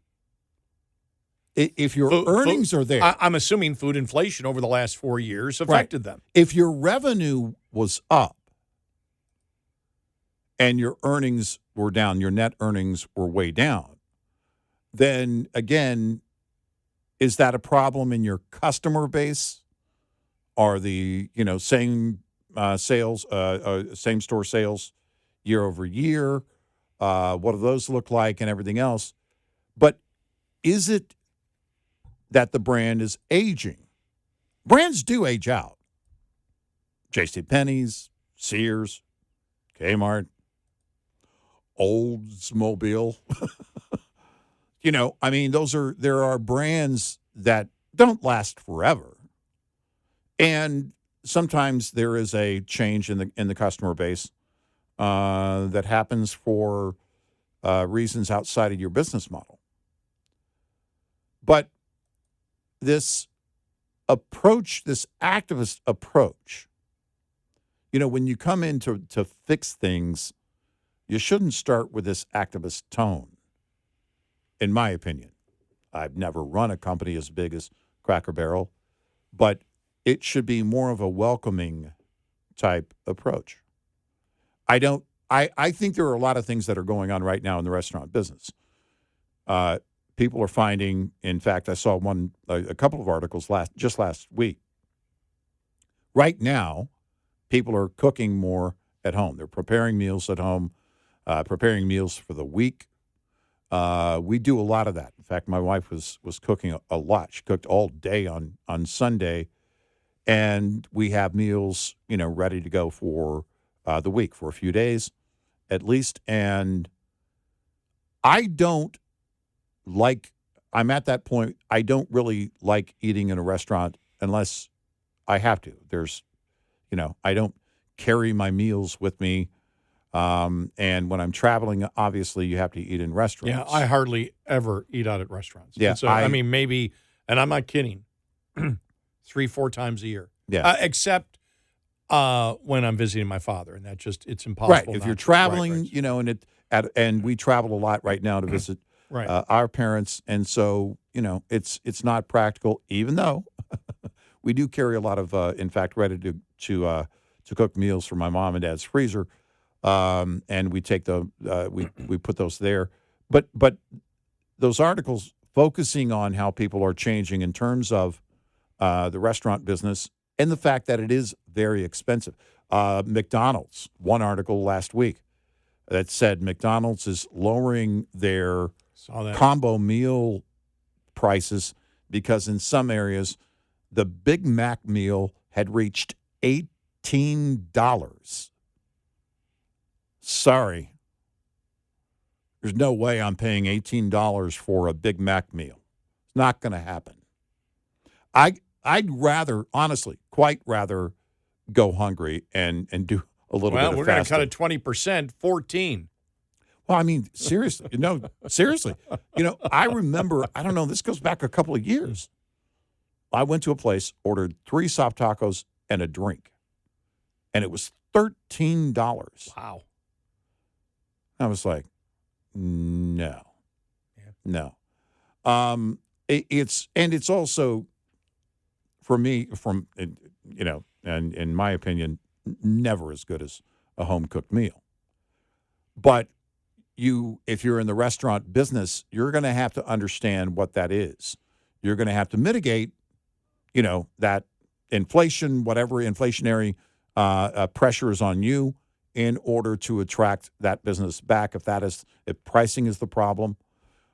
If your earnings are there, I'm assuming food inflation over the last 4 years affected them. If your revenue was up and your earnings were down, your net earnings were way down, then again, is that a problem in your customer base? Are the same sales, same store sales year over year? What do those look like and everything else? But is it that the brand is aging? Brands do age out. JCPenney's, Sears, Kmart, Oldsmobile. There are brands that don't last forever. And sometimes there is a change in the customer base that happens for reasons outside of your business model. But this approach, this activist approach, when you come in to fix things, you shouldn't start with this activist tone, in my opinion. I've never run a company as big as Cracker Barrel, but it should be more of a welcoming type approach. I think there are a lot of things that are going on right now in the restaurant business. People are finding, in fact, I saw a couple of articles last week. Right now, people are cooking more at home. They're preparing meals at home, preparing meals for the week. We do a lot of that. In fact, my wife was cooking a lot. She cooked all day on Sunday, and we have meals, ready to go for the week, for a few days at least. And I'm at that point, I don't really like eating in a restaurant unless I have to. I don't carry my meals with me. And when I'm traveling, obviously you have to eat in restaurants. Yeah, I hardly ever eat out at restaurants. Yeah, so maybe And I'm not kidding. 3-4 times a year. Yeah. Except when I'm visiting my father, and it's impossible. Right. If not you're to. traveling, Right. And we travel a lot right now to visit Right. our parents, and so it's not practical. Even though we do carry a lot of, in fact, ready to cook meals for my mom and dad's freezer, and we take we put those there. But those articles focusing on how people are changing in terms of the restaurant business and the fact that it is very expensive. McDonald's, one article last week that said McDonald's is lowering their combo meal prices because in some areas the Big Mac meal had reached $18. Sorry. There's no way I'm paying $18 for a Big Mac meal. It's not going to happen. I'd rather, honestly, quite rather go hungry and do a little bit of fasting. Well, we're going to cut it 20%, 14. Well, I mean, seriously, seriously. I remember, I don't know, this goes back a couple of years. I went to a place, ordered 3 soft tacos and a drink, and it was $13. Wow. I was like, no. No. It's also, for me, and in my opinion, never as good as a home-cooked meal. But if you're in the restaurant business, you're going to have to understand what that is. You're going to have to mitigate, that inflation, whatever inflationary pressure is on you in order to attract that business back if pricing is the problem.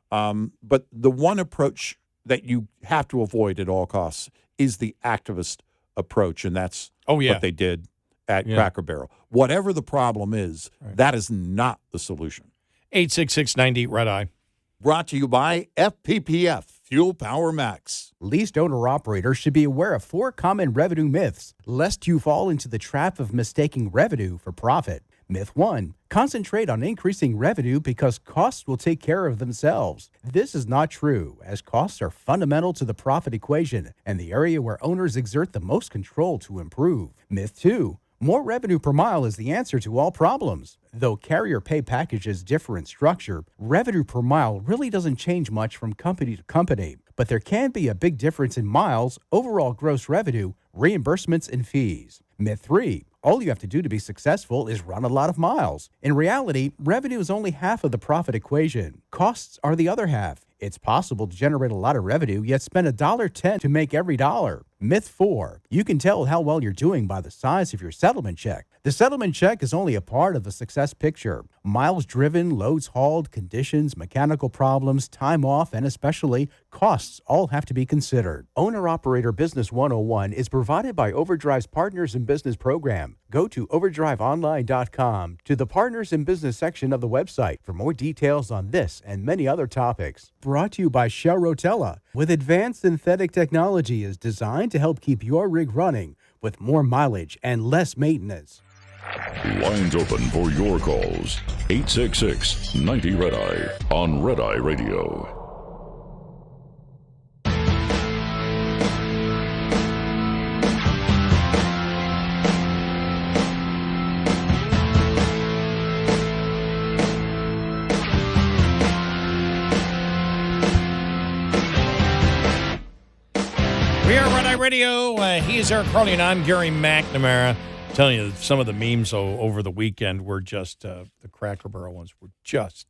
But the one approach that you have to avoid at all costs is the activist approach, and that's what they did at Cracker Barrel. Whatever the problem is, that is not the solution. 866-90-RED-EYE. Brought to you by FPPF, Fuel Power Max. Leased owner-operators should be aware of 4 common revenue myths, lest you fall into the trap of mistaking revenue for profit. Myth 1, concentrate on increasing revenue because costs will take care of themselves. This is not true, as costs are fundamental to the profit equation and the area where owners exert the most control to improve. Myth 2, more revenue per mile is the answer to all problems. Though carrier pay packages differ in structure, revenue per mile really doesn't change much from company to company. But there can be a big difference in miles, overall gross revenue, reimbursements, and fees. Myth 3, all you have to do to be successful is run a lot of miles. In reality, revenue is only half of the profit equation. Costs are the other half. It's possible to generate a lot of revenue, yet spend $1.10 to make every dollar. Myth 4, you can tell how well you're doing by the size of your settlement check. The settlement check is only a part of the success picture. Miles driven, loads hauled, conditions, mechanical problems, time off, and especially costs all have to be considered. Owner-Operator Business 101 is provided by Overdrive's Partners in Business program. Go to overdriveonline.com to the Partners in Business section of the website for more details on this and many other topics. Brought to you by Shell Rotella, with advanced synthetic technology is designed to help keep your rig running with more mileage and less maintenance. Lines open for your calls. 866-90-RED-EYE on Red Eye Radio. We are Red Eye Radio. He is Eric Harley, and I'm Gary McNamara. I'm telling you, some of the memes over the weekend were just, the Cracker Barrel ones were just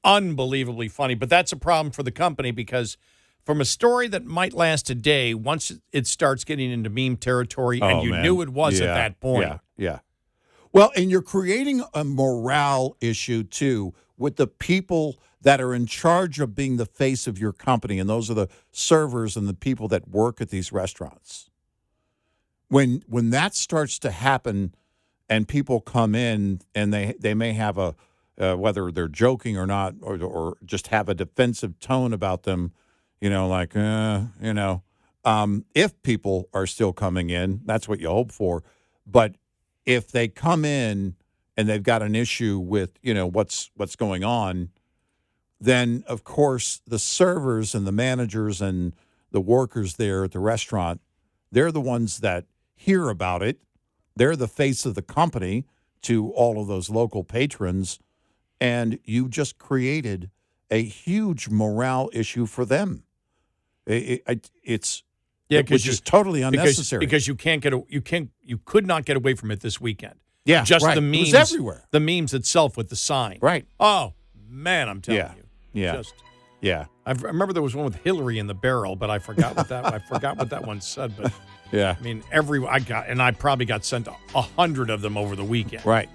unbelievably funny. But that's a problem for the company because from a story that might last a day, once it starts getting into meme territory, and you knew it was at that point. Yeah. Well, and you're creating a morale issue, too, with the people that are in charge of being the face of your company, and those are the servers and the people that work at these restaurants. When that starts to happen and people come in and they may have a, whether they're joking or not, or just have a defensive tone about them, if people are still coming in, that's what you hope for. But if they come in and they've got an issue with, what's going on, then, of course, the servers and the managers and the workers there at the restaurant, they're the ones that hear about it. They're the face of the company to all of those local patrons, and you just created a huge morale issue for them. It's which is totally unnecessary because you could not get away from it this weekend. Yeah, just right. the memes It was everywhere. The memes itself with the sign. Right. Oh man, I'm telling you. Yeah. Yeah. I remember there was one with Hillary in the barrel, but I forgot what that one said. But yeah, I mean, I probably got sent 100 of them over the weekend. Right.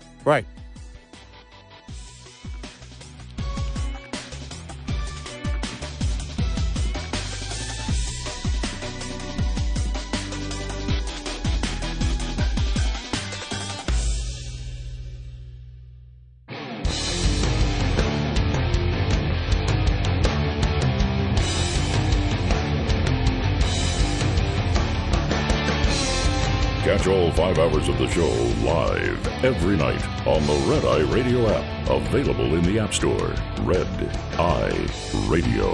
Catch all 5 hours of the show live every night on the Red Eye Radio app. Available in the App Store. Red Eye Radio.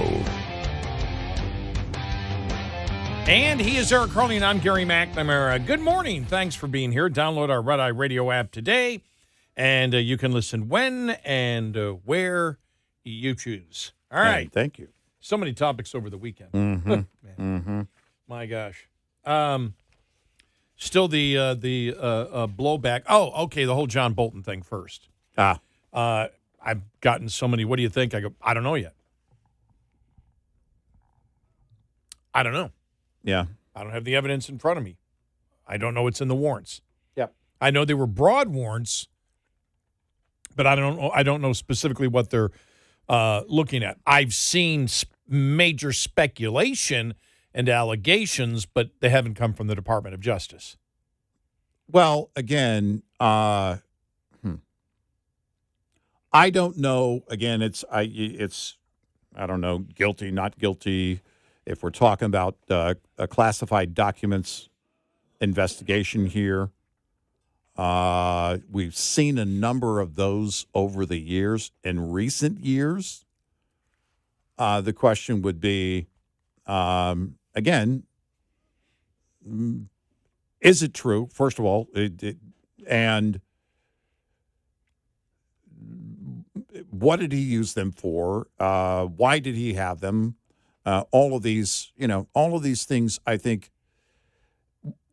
And he is Eric Harley, and I'm Gary McNamara. Good morning. Thanks for being here. Download our Red Eye Radio app today, and you can listen when and where you choose. All right. Man, thank you. So many topics over the weekend. My gosh. Still the blowback. Oh, okay, the whole John Bolton thing first. I've gotten so many. What do you think? I go, I don't know yet. I don't know. Yeah. I don't have the evidence in front of me. I don't know what's in the warrants. Yep. I know they were broad warrants, but I don't know specifically what they're looking at. I've seen major speculation and allegations, but they haven't come from the Department of Justice. Well, again, I don't know. Again, it's I don't know, guilty, not guilty. If we're talking about a classified documents investigation here, we've seen a number of those over the years. In recent years, the question would be, again, is it true? First of all, and what did he use them for? Why did he have them? All of these things. I think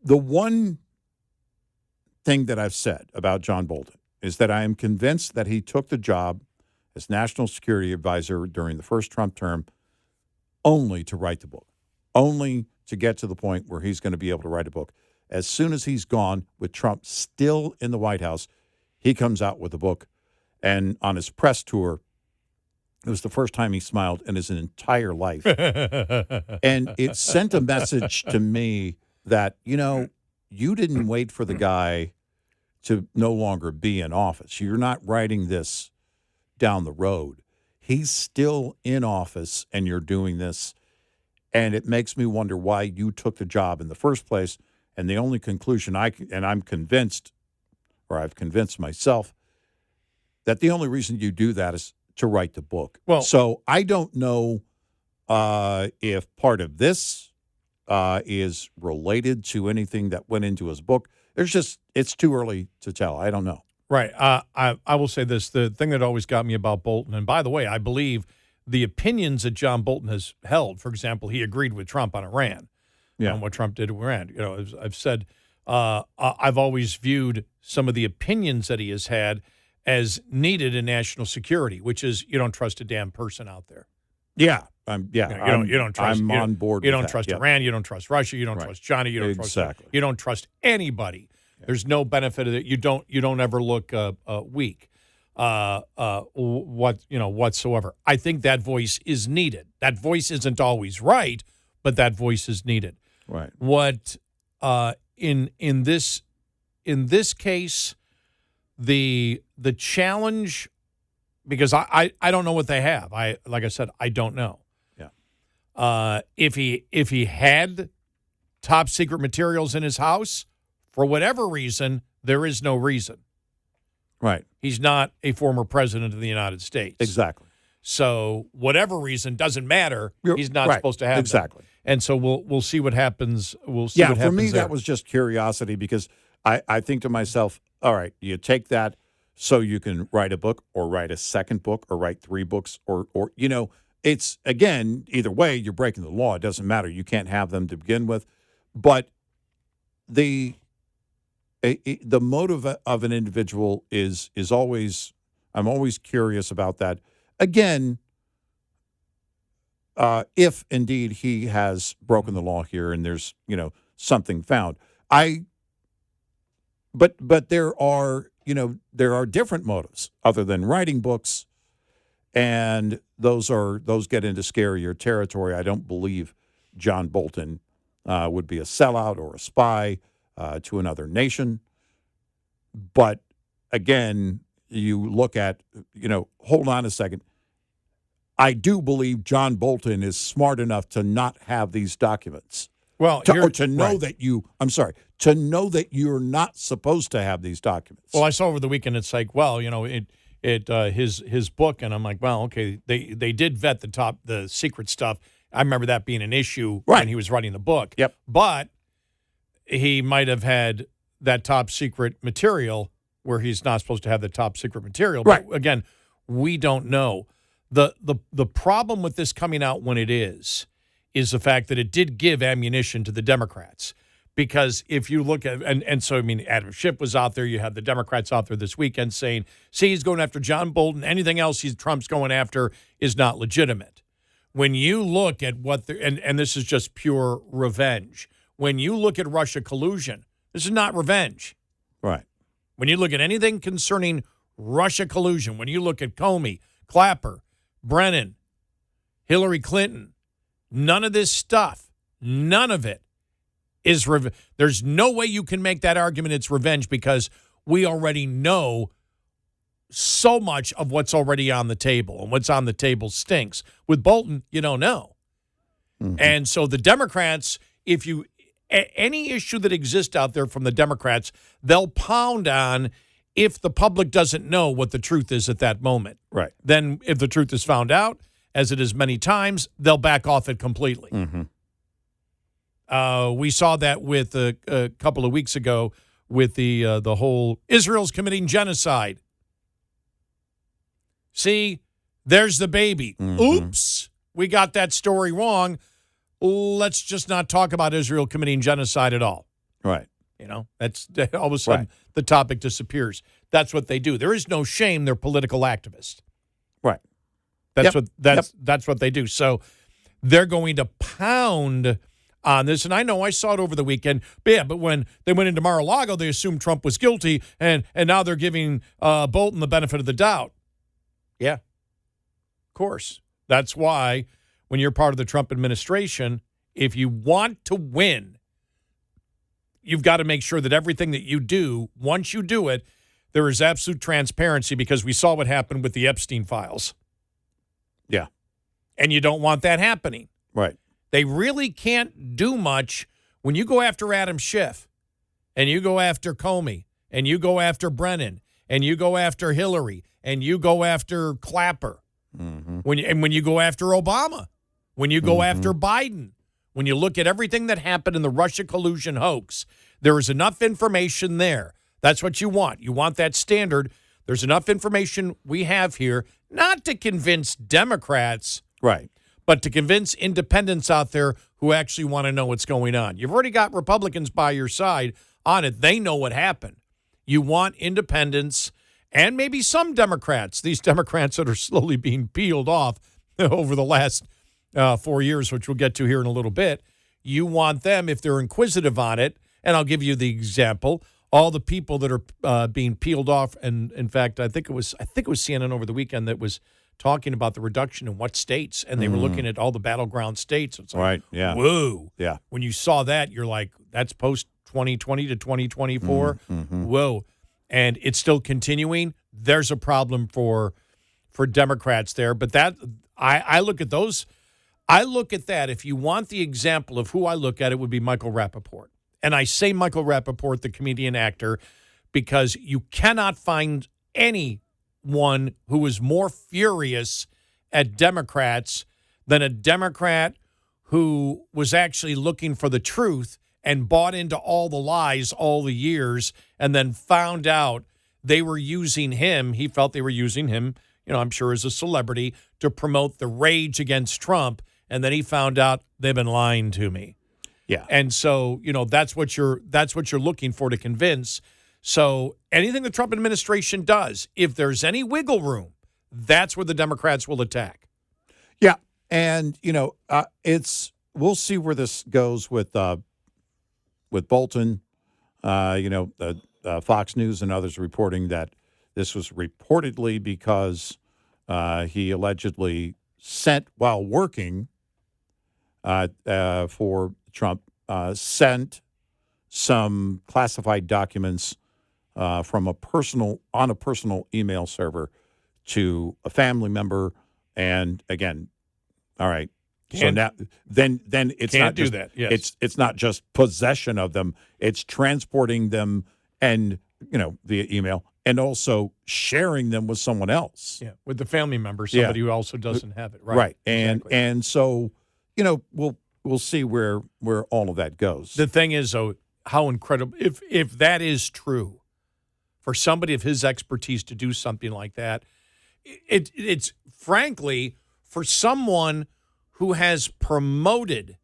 the one thing that I've said about John Bolton is that I am convinced that he took the job as National Security Advisor during the first Trump term only to write the book, only to get to the point where he's going to be able to write a book. As soon as he's gone, with Trump still in the White House, he comes out with a book. And on his press tour, it was the first time he smiled in his entire life. And it sent a message to me that, you didn't wait for the guy to no longer be in office. You're not writing this down the road. He's still in office, and you're doing this. And it makes me wonder why you took the job in the first place. And the only conclusion I'm convinced, or I've convinced myself, that the only reason you do that is to write the book. Well, so I don't know if part of this is related to anything that went into his book. It's too early to tell. I don't know. Right. I will say this. The thing that always got me about Bolton, and by the way, I believe the opinions that John Bolton has held, for example, he agreed with Trump on Iran, on what Trump did to Iran. As I've said, I've always viewed some of the opinions that he has had as needed in national security, which is you don't trust a damn person out there. Yeah. You don't trust. I'm on board. You don't trust Iran. You don't trust Russia. You don't trust China. You don't trust anybody. Yeah. There's no benefit of it. You don't ever look weak. Whatsoever. I think that voice is needed. That voice isn't always right, but that voice is needed. Right. What in this case, the challenge, because I don't know what they have. Like I said, I don't know. Yeah. If he had top secret materials in his house, for whatever reason, there is no reason. Right. He's not a former president of the United States. Exactly. So whatever reason doesn't matter. He's not supposed to have exactly. them. And so we'll see what happens. We'll see what happens. For me, there. that was just curiosity because I think to myself, all right, you take that so you can write a book or write a second book or write 3 books or it's, again, either way, you're breaking the law. It doesn't matter. You can't have them to begin with. But the motive of an individual is always, I'm always curious about that. Again, if indeed he has broken the law here and there's, something found. But there are different motives other than writing books, and those get into scarier territory. I don't believe John Bolton would be a sellout or a spy to another nation. But again, you look at, hold on a second. I do believe John Bolton is smart enough to not have these documents. Well, to know that you're not supposed to have these documents. Well, I saw over the weekend, it's like, well, his book, and I'm like, well, okay, they did vet the secret stuff. I remember that being an issue when he was writing the book. Yep. But he might have had that top secret material where he's not supposed to have the top secret material. Right. But again, we don't know. The problem with this coming out when it is the fact that it did give ammunition to the Democrats. Because if you look at, and so, I mean, Adam Schiff was out there. You had the Democrats out there this weekend saying, see, he's going after John Bolton. Anything else Trump's going after is not legitimate. When you look at and this is just pure revenge. When you look at Russia collusion, this is not revenge. Right. When you look at anything concerning Russia collusion, when you look at Comey, Clapper, Brennan, Hillary Clinton, none of this stuff, none of it is there's no way you can make that argument it's revenge because we already know so much of what's already on the table, and what's on the table stinks. With Bolton, you don't know. Mm-hmm. And so the Democrats, any issue that exists out there from the Democrats, they'll pound on if the public doesn't know what the truth is at that moment. Right. Then if the truth is found out, as it is many times, they'll back off it completely. Mm-hmm. We saw that with a couple of weeks ago with the whole Israel's committing genocide. See, there's the baby. Mm-hmm. Oops, we got that story wrong. Let's just not talk about Israel committing genocide at all. Right. That's all of a sudden the topic disappears. That's what they do. There is no shame. They're political activists. Right. That's what they do. So they're going to pound on this. And I know I saw it over the weekend. But when they went into Mar-a-Lago, they assumed Trump was guilty, and now they're giving Bolton the benefit of the doubt. Yeah, of course. That's why when you're part of the Trump administration, if you want to win, you've got to make sure that everything that you do, once you do it, there is absolute transparency, because we saw what happened with the Epstein files. Yeah. And you don't want that happening. Right. They really can't do much when you go after Adam Schiff, and you go after Comey, and you go after Brennan, and you go after Hillary, and you go after Clapper. Mm-hmm. When you go after Obama, when you go after Biden, when you look at everything that happened in the Russia collusion hoax, there is enough information there. That's what you want. You want that standard. There's enough information we have here, not to convince Democrats, right, but to convince independents out there who actually want to know what's going on. You've already got Republicans by your side on it. They know what happened. You want independents and maybe some Democrats, these Democrats that are slowly being peeled off over the last 4 years, which we'll get to here in a little bit. You want them, if they're inquisitive on it, and I'll give you the example, all the people that are being peeled off, and in fact, I think it was CNN over the weekend that was talking about the reduction in what states, and they were looking at all the battleground states. It's like, right, yeah. Whoa. Yeah. When you saw that, you're like, that's post-2020 to 2024. Whoa. And it's still continuing. There's a problem for Democrats there. But that I look at those. I look at that. If you want the example of who I look at, it would be Michael Rappaport. And I say Michael Rappaport, the comedian actor, because you cannot find anyone who is more furious at Democrats than a Democrat who was actually looking for the truth and bought into all the lies all the years and then found out they were using him. He felt they were using him, I'm sure as a celebrity, to promote the rage against Trump. And then he found out they've been lying to me. Yeah. And so, that's what you're looking for to convince. So anything the Trump administration does, if there's any wiggle room, that's where the Democrats will attack. Yeah. And, we'll see where this goes with Bolton. Fox News and others reporting that this was reportedly because he allegedly sent, while working for Trump, sent some classified documents from a personal email server to a family member. And again, all right. So now, then it's can't not do just, that. Yes. It's not just possession of them; it's transporting them and via email, and also sharing them with someone else. Yeah, with the family member, somebody who also doesn't have it. Right. Right. Exactly. And so we'll see where all of that goes. The thing is, though, how incredible if that is true, for somebody of his expertise to do something like that, it's frankly for someone who has promoted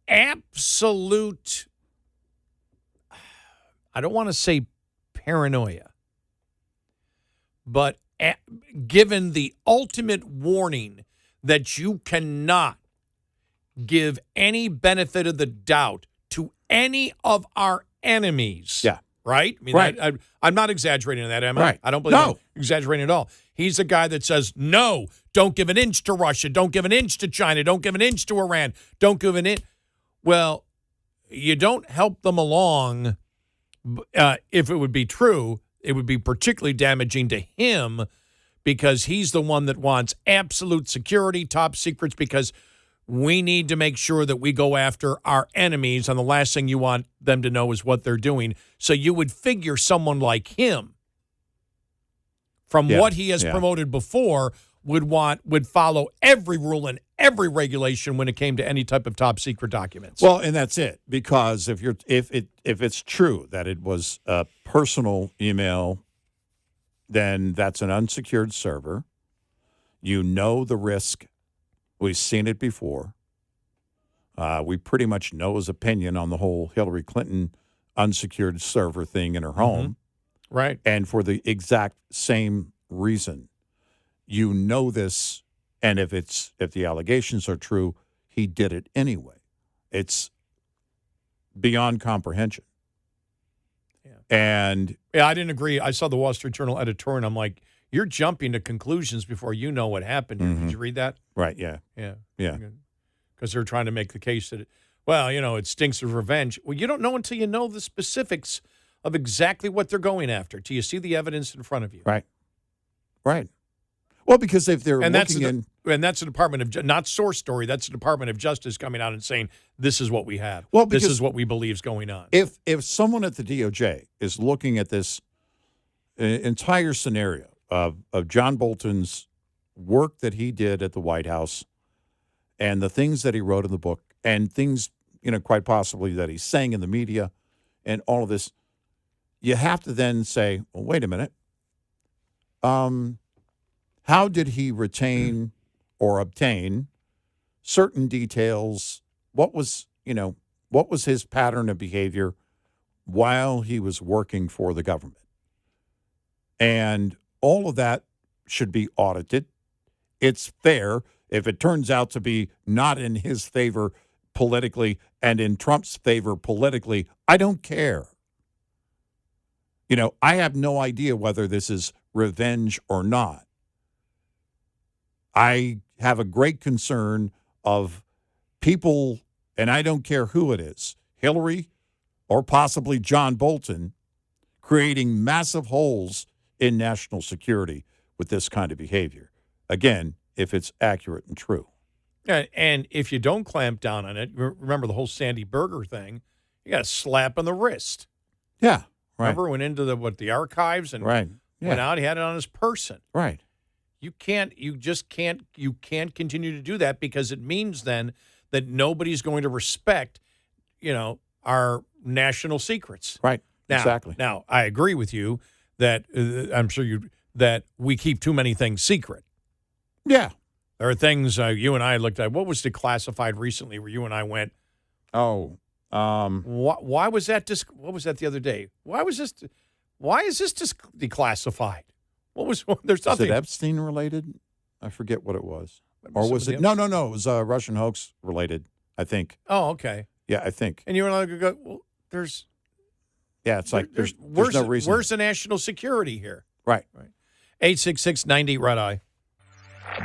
absolute, I don't want to say paranoia, but given the ultimate warning that you cannot give any benefit of the doubt to any of our enemies. Yeah. Right? I mean, right. I'm not exaggerating on that, am I? Right. I don't believe I'm exaggerating at all. He's a guy that says, no, don't give an inch to Russia. Don't give an inch to China. Don't give an inch to Iran. Don't give an inch. Well, you don't help them along. If it would be true, it would be particularly damaging to him because he's the one that wants absolute security, top secrets, because we need to make sure that we go after our enemies, and the last thing you want them to know is what they're doing. So you would figure someone like him, from what he has promoted before, would follow every rule and every regulation when it came to any type of top secret documents. Well, and that's it, because if it's true that it was a personal email, then that's an unsecured server. You know the risk. We've seen it before. We pretty much know his opinion on the whole Hillary Clinton unsecured server thing in her home. Right. And for the exact same reason. You know this, and if the allegations are true, he did it anyway. It's beyond comprehension. Yeah. And I didn't agree. I saw the Wall Street Journal editorial, and I'm like, you're jumping to conclusions before you know what happened here. Did you read that? Right, yeah. Yeah. Yeah. Because they're trying to make the case that, it stinks of revenge. Well, you don't know until you know the specifics of exactly what they're going after, till you see the evidence in front of you. Right. Right. Well, because if they're and looking that's the Department of not Source Story, that's the Department of Justice coming out and saying, this is what we have. Well, this is what we believe is going on. If someone at the DOJ is looking at this entire scenario of John Bolton's work that he did at the White House and the things that he wrote in the book and things, quite possibly that he's saying in the media and all of this, you have to then say, well, wait a minute. How did he retain or obtain certain details? What was his pattern of behavior while he was working for the government? And all of that should be audited. It's fair. If it turns out to be not in his favor politically and in Trump's favor politically, I don't care. I have no idea whether this is revenge or not. I have a great concern of people, and I don't care who it is, Hillary or possibly John Bolton, creating massive holes in national security with this kind of behavior. Again, if it's accurate and true. And if you don't clamp down on it, remember the whole Sandy Berger thing, you got a slap on the wrist. Yeah, right. Remember, went into the archives and right. went out, he had it on his person. Right. You just can't continue to do that, because it means then that nobody's going to respect, our national secrets. Right. Now, Exactly. Now, I agree with you that I'm sure that we keep too many things secret. Yeah. There are things you and I looked at. What was declassified recently where you and I went, Oh. why was that? What was that the other day? Why is this declassified? What was? There's Is nothing. it Epstein related? I forget what it was. Or was it? Somebody No. It was Russian hoax related, I think. Oh, okay. Yeah, I think. And you and I go, well, there's. Yeah, it's like there's where's no reason. Where's the national security here? Right. 866-90 Red Eye.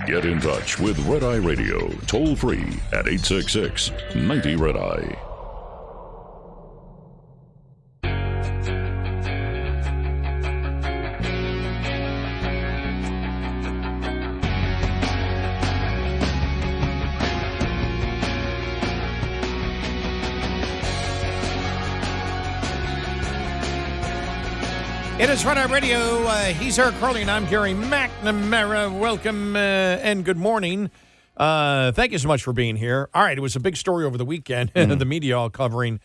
Get in touch with Red Eye Radio, toll free at 866-90 Red Eye. It is Red Eye Radio. He's Eric Harley, and I'm Gary McNamara. Welcome and good morning. Thank you so much for being here. All right, it was a big story over the weekend. The media all covering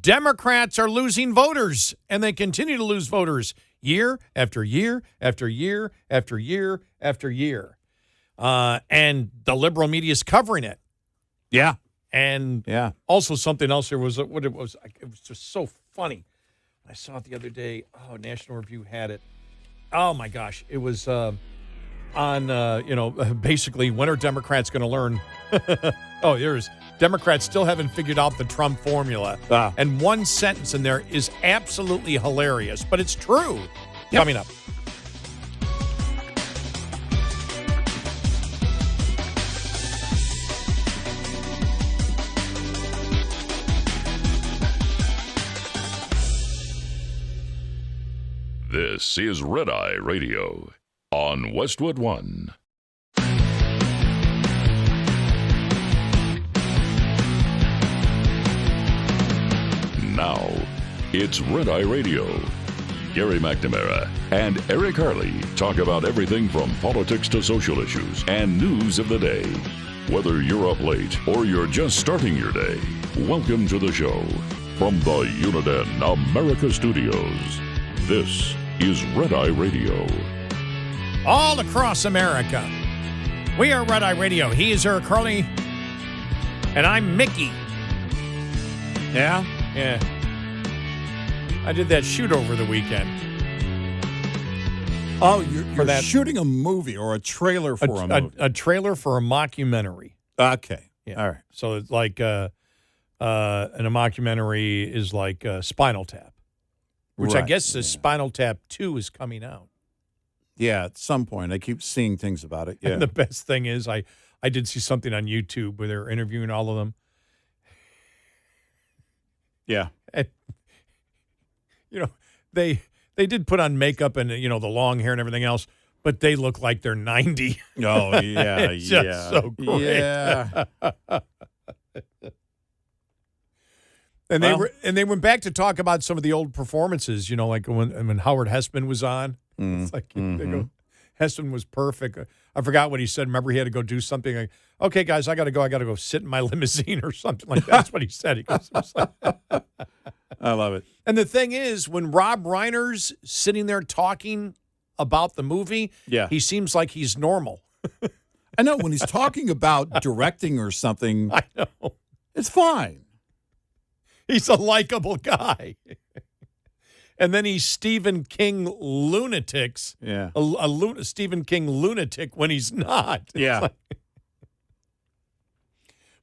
Democrats are losing voters, and they continue to lose voters year after year after year after year after year. And the liberal media is covering it. Yeah. And also something else here was what it was. It was just so funny. I saw it the other day. Oh, National Review had it. Oh, my gosh. It was on, basically, when are Democrats going to learn? Oh, there's Democrats still haven't figured out the Trump formula. And one sentence in there is absolutely hilarious, but it's true. Yep. Coming up. This is Red Eye Radio on Westwood One. Now, it's Red Eye Radio. Gary McNamara and Eric Harley talk about everything from politics to social issues and news of the day. Whether you're up late or you're just starting your day, welcome to the show. From the Uniden America Studios, this is Red Eye Radio. All across America, we are Red Eye Radio. He is Eric Harley, and I'm Mickey. Yeah? Yeah. I did that shoot over the weekend. Oh, you're shooting a movie or a trailer for a movie? A trailer for a mockumentary. Okay. Yeah. All right. So it's like, and a mockumentary is like Spinal Tap, which I guess the Spinal Tap 2 is coming out. Yeah, at some point. I keep seeing things about it. Yeah. And the best thing is I did see something on YouTube where they're interviewing all of them. Yeah. And, they did put on makeup and, the long hair and everything else, but they look like they're 90. Oh, yeah, it's just so great. Yeah. And they went back to talk about some of the old performances, like when Howard Hessman was on. It's like they go, Hessman was perfect. I forgot what he said. Remember, he had to go do something like, okay, guys, I got to go sit in my limousine or something like that. That's what he said. He goes, I love it. And the thing is, when Rob Reiner's sitting there talking about the movie, he seems like he's normal. I know. When he's talking about directing or something, I know. It's fine. He's a likable guy. And then he's Stephen King lunatics. Yeah. A Stephen King lunatic when he's not. Yeah.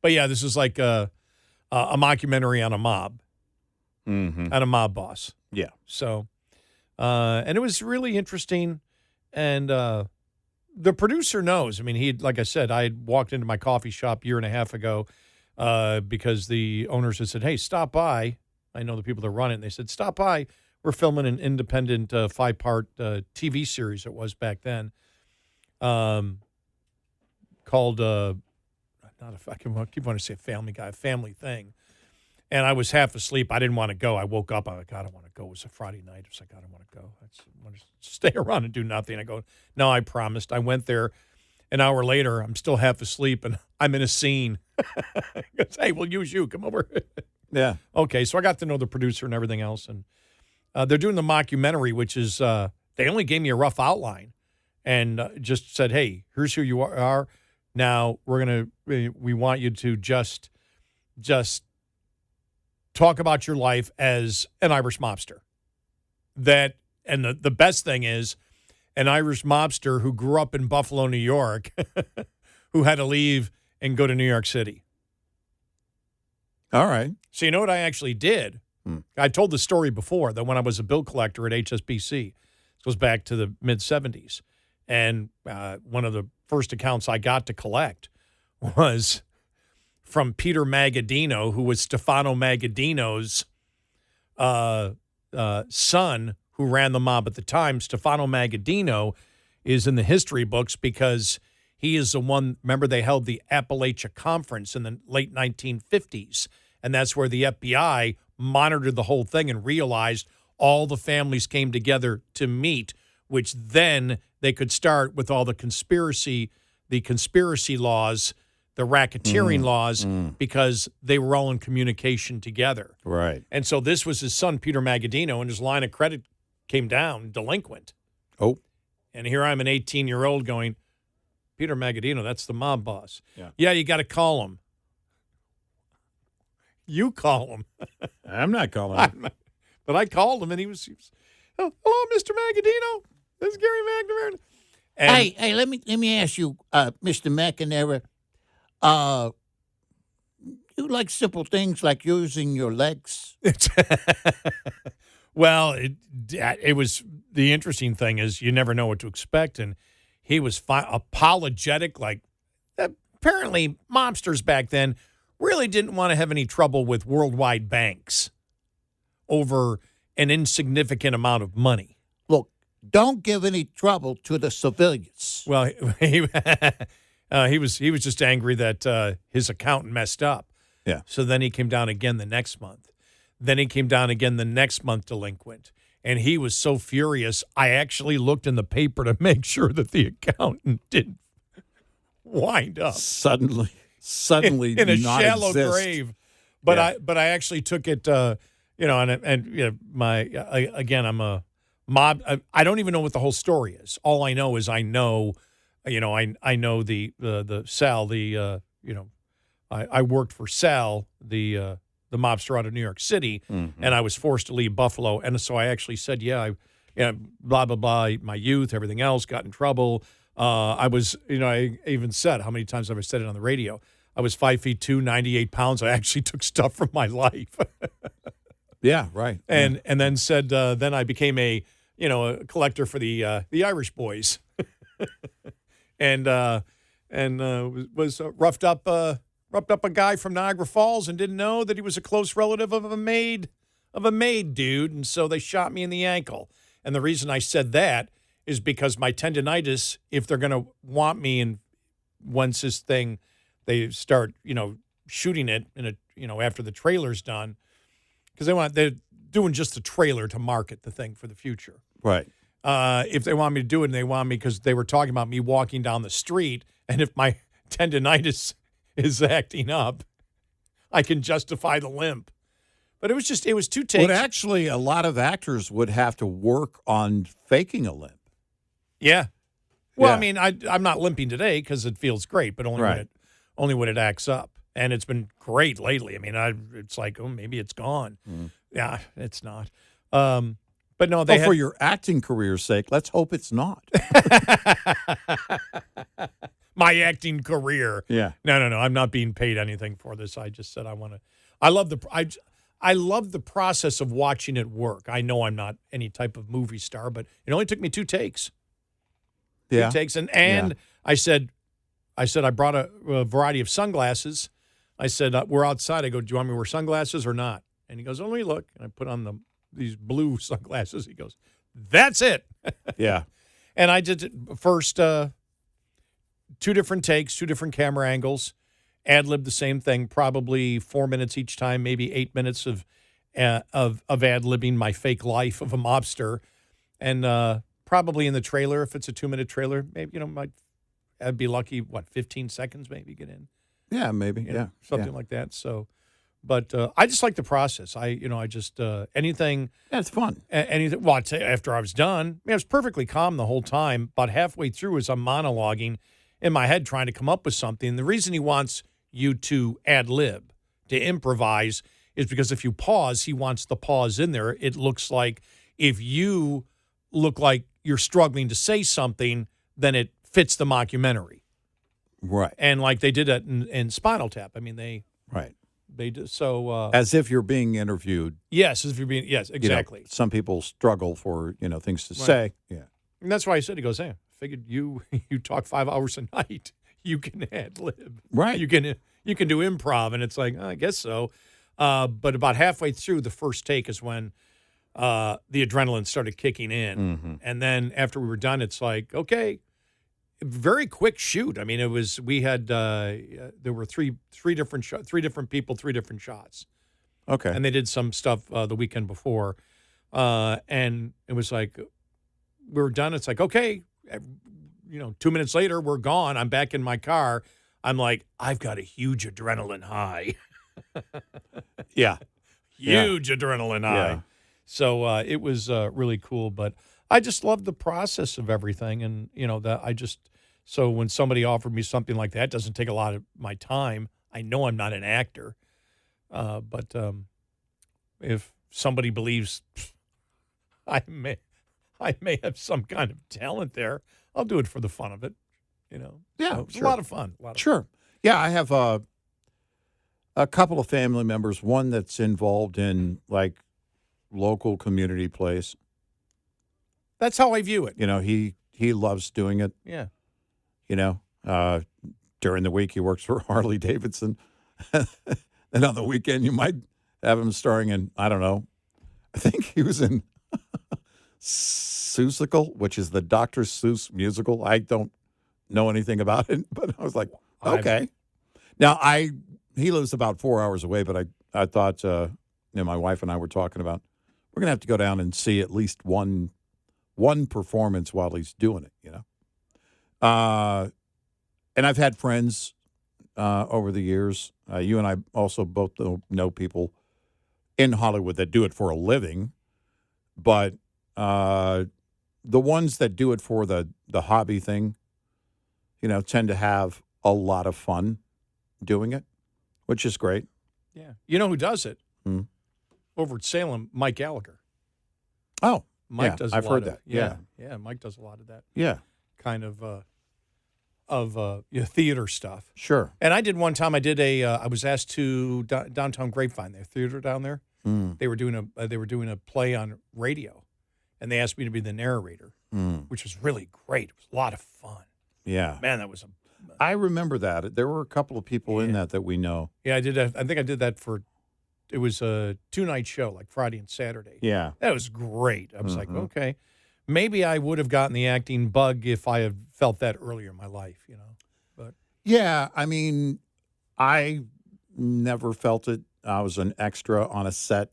But yeah, this is like a mockumentary on a mob. Mm-hmm. On a mob boss. Yeah. So, and it was really interesting. And the producer knows. I mean, like I said, I had walked into my coffee shop a year and a half ago because the owners had said, hey, stop by. I know the people that run it. And they said, stop by. We're filming an independent 5-part TV series, it was back then, called, I keep wanting to say Family Guy, Family Thing. And I was half asleep. I didn't want to go. I woke up. I'm like, I don't want to go. It was a Friday night. I was like, I don't want to go. I want to stay around and do nothing. I go, no, I promised. I went there. An hour later, I'm still half asleep, and I'm in a scene. He goes, hey, we'll use you. Come over. Yeah. Okay, so I got to know the producer and everything else. And they're doing the mockumentary, which is they only gave me a rough outline and just said, hey, here's who you are. Now, we want you to just talk about your life as an Irish mobster. And the best thing is an Irish mobster who grew up in Buffalo, New York, who had to leave and go to New York City. All right. So you know what I actually did? I told the story before that when I was a bill collector at HSBC, this goes back to the mid-'70s, and one of the first accounts I got to collect was from Peter Magaddino, who was Stefano Magaddino's son, who ran the mob at the time. Stefano Magaddino is in the history books because he is the one, remember they held the Appalachia Conference in the late 1950s, and that's where the FBI monitored the whole thing and realized all the families came together to meet, which then they could start with all the conspiracy laws, the racketeering laws, because they were all in communication together. Right. And so this was his son, Peter Magaddino, and his line of credit came down, delinquent. Oh. And here I'm an 18-year-old going, Peter Magaddino, that's the mob boss. Yeah, you got to call him. You call him. I'm not calling him. But I called him, and he was oh, hello, Mr. Magaddino. This is Gary McNamara. And Hey, let me ask you, Mr. McNamara, you like simple things like using your legs? Well, it was the interesting thing is you never know what to expect, and he was apologetic. Like apparently, mobsters back then really didn't want to have any trouble with worldwide banks over an insignificant amount of money. Look, don't give any trouble to the civilians. Well, he was just angry that his accountant messed up. Yeah. So then he came down again the next month. Then he came down again the next month delinquent. And he was so furious, I actually looked in the paper to make sure that the accountant didn't wind up. Suddenly in a not shallow exist. grave. But I actually took it, I'm a mob. I don't even know what the whole story is. All I know is I know the Sal, I worked for Sal, the mobster out of New York City, and I was forced to leave Buffalo. And so I actually said, blah, blah, blah, my youth, everything else, got in trouble. I was, I even said, how many times have I said it on the radio? I was 5'2", 98 pounds. I actually took stuff from my life. Yeah, right. And then said, then I became a collector for the Irish boys. and was roughed up a guy from Niagara Falls and didn't know that he was a close relative of a maid dude, and so they shot me in the ankle. And the reason I said that is because my tendinitis, if they're going to want me, and once this thing, they start, shooting it in after the trailer's done, because they're doing just the trailer to market the thing for the future. Right. If they want me to do it, and they want me because they were talking about me walking down the street, and if my tendinitis is acting up, I can justify the limp. But it was two takes. But actually, a lot of actors would have to work on faking a limp. Yeah. Well, Yeah. I mean, I'm not limping today because it feels great, but only when it acts up. And it's been great lately. I mean, it's like, oh, maybe it's gone. Yeah, it's not. But no, for your acting career's sake, let's hope it's not. My acting career. Yeah. No. I'm not being paid anything for this. I just said I want to. I love the process of watching it work. I know I'm not any type of movie star, but it only took me 2 takes. Yeah. 2 takes, and I said I brought a variety of sunglasses. I said we're outside. I go, do you want me to wear sunglasses or not? And he goes, oh, let me look. And I put on these blue sunglasses. He goes, that's it. Yeah. And I did first 2 different takes, 2 different camera angles, ad-lib the same thing, probably 4 minutes each time, maybe 8 minutes of ad-libbing my fake life of a mobster. And probably in the trailer, if it's a 2-minute trailer, maybe, I'd be lucky, 15 seconds maybe get in. Yeah, maybe. Something like that. So, but I just like the process. I just anything. Yeah, it's fun. Anything. Well, I'd say after I was done, I was perfectly calm the whole time. About halfway through, as I'm monologuing in my head, trying to come up with something. The reason he wants you to ad lib, to improvise, is because if you pause, he wants the pause in there. It looks like if you look like you're struggling to say something, then it fits the mockumentary. Right. And like they did that in Spinal Tap. I mean, they did so. As if you're being interviewed. Yes, as if you're being. Yes, exactly. Some people struggle for things to say. Yeah. And that's why he said, he goes, hey, I figured you talk 5 hours a night. You can ad lib. Right. You can do improv. And it's like, I guess so. But about halfway through the first take is when the adrenaline started kicking in. Mm-hmm. And then after we were done, it's like, okay, very quick shoot. I mean, we had there were three different people, 3 different shots. Okay. And they did some stuff the weekend before. And it was like, we were done. It's like, okay, 2 minutes later, we're gone. I'm back in my car. I'm like, I've got a huge adrenaline high. Yeah. Huge adrenaline high. Yeah. So it was really cool. But I just loved the process of everything. And, so when somebody offered me something like that, it doesn't take a lot of my time. I know I'm not an actor. But if somebody believes I may have some kind of talent there, I'll do it for the fun of it. Yeah, So it's sure. a lot of fun. Sure. Yeah, I have a couple of family members, one that's involved in like local community plays. That's how I view it. He loves doing it. Yeah. During the week he works for Harley Davidson. And on the weekend you might have him starring in, I don't know, I think he was in Seussical, which is the Dr. Seuss musical. I don't know anything about it, but I was like, okay. Now, he lives about 4 hours away, but I thought, my wife and I were talking about, we're going to have to go down and see at least one performance while he's doing it, And I've had friends over the years. You and I also both know people in Hollywood that do it for a living, but the ones that do it for the hobby thing, tend to have a lot of fun doing it, which is great. Yeah. You know who does it? Hmm. Over at Salem, Mike Gallagher. Oh, Mike does. I've heard that. Yeah, Mike does a lot of that. Yeah, kind of theater stuff. Sure. And I did one time. I was asked to downtown Grapevine, their theater down there. Mm. They were doing a play on radio, and they asked me to be the narrator, which was really great. It was a lot of fun. Yeah, man, that was I remember that. There were a couple of people in that we know. Yeah, I did. I think I did that for. It was a 2-night show, like Friday and Saturday. Yeah, that was great. I was like, okay, maybe I would have gotten the acting bug if I had felt that earlier in my life, But yeah, I mean, I never felt it. I was an extra on a set,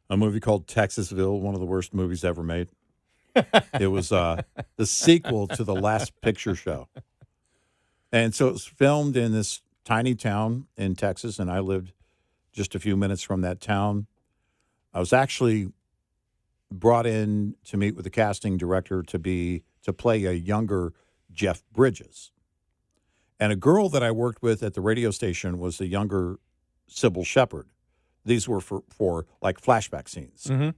a movie called Texasville, one of the worst movies ever made. It was the sequel to The Last Picture Show. And so it was filmed in this tiny town in Texas, and I lived just a few minutes from that town. I was actually brought in to meet with the casting director to play a younger Jeff Bridges. And a girl that I worked with at the radio station was the younger Sybil Shepherd. These were for like flashback scenes. Mm-hmm.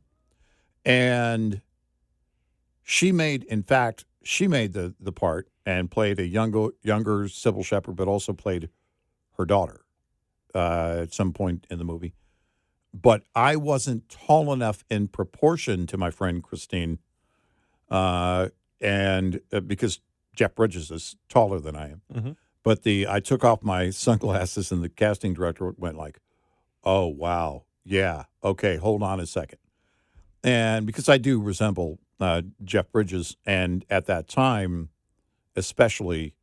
And she made the part and played a younger Sybil Shepherd, but also played her daughter at some point in the movie. But I wasn't tall enough in proportion to my friend Christine, and because Jeff Bridges is taller than I am. Mm-hmm. But I took off my sunglasses, and the casting director went like, "Oh, wow. Yeah. Okay, hold on a second." And because I do resemble Jeff Bridges, and at that time, especially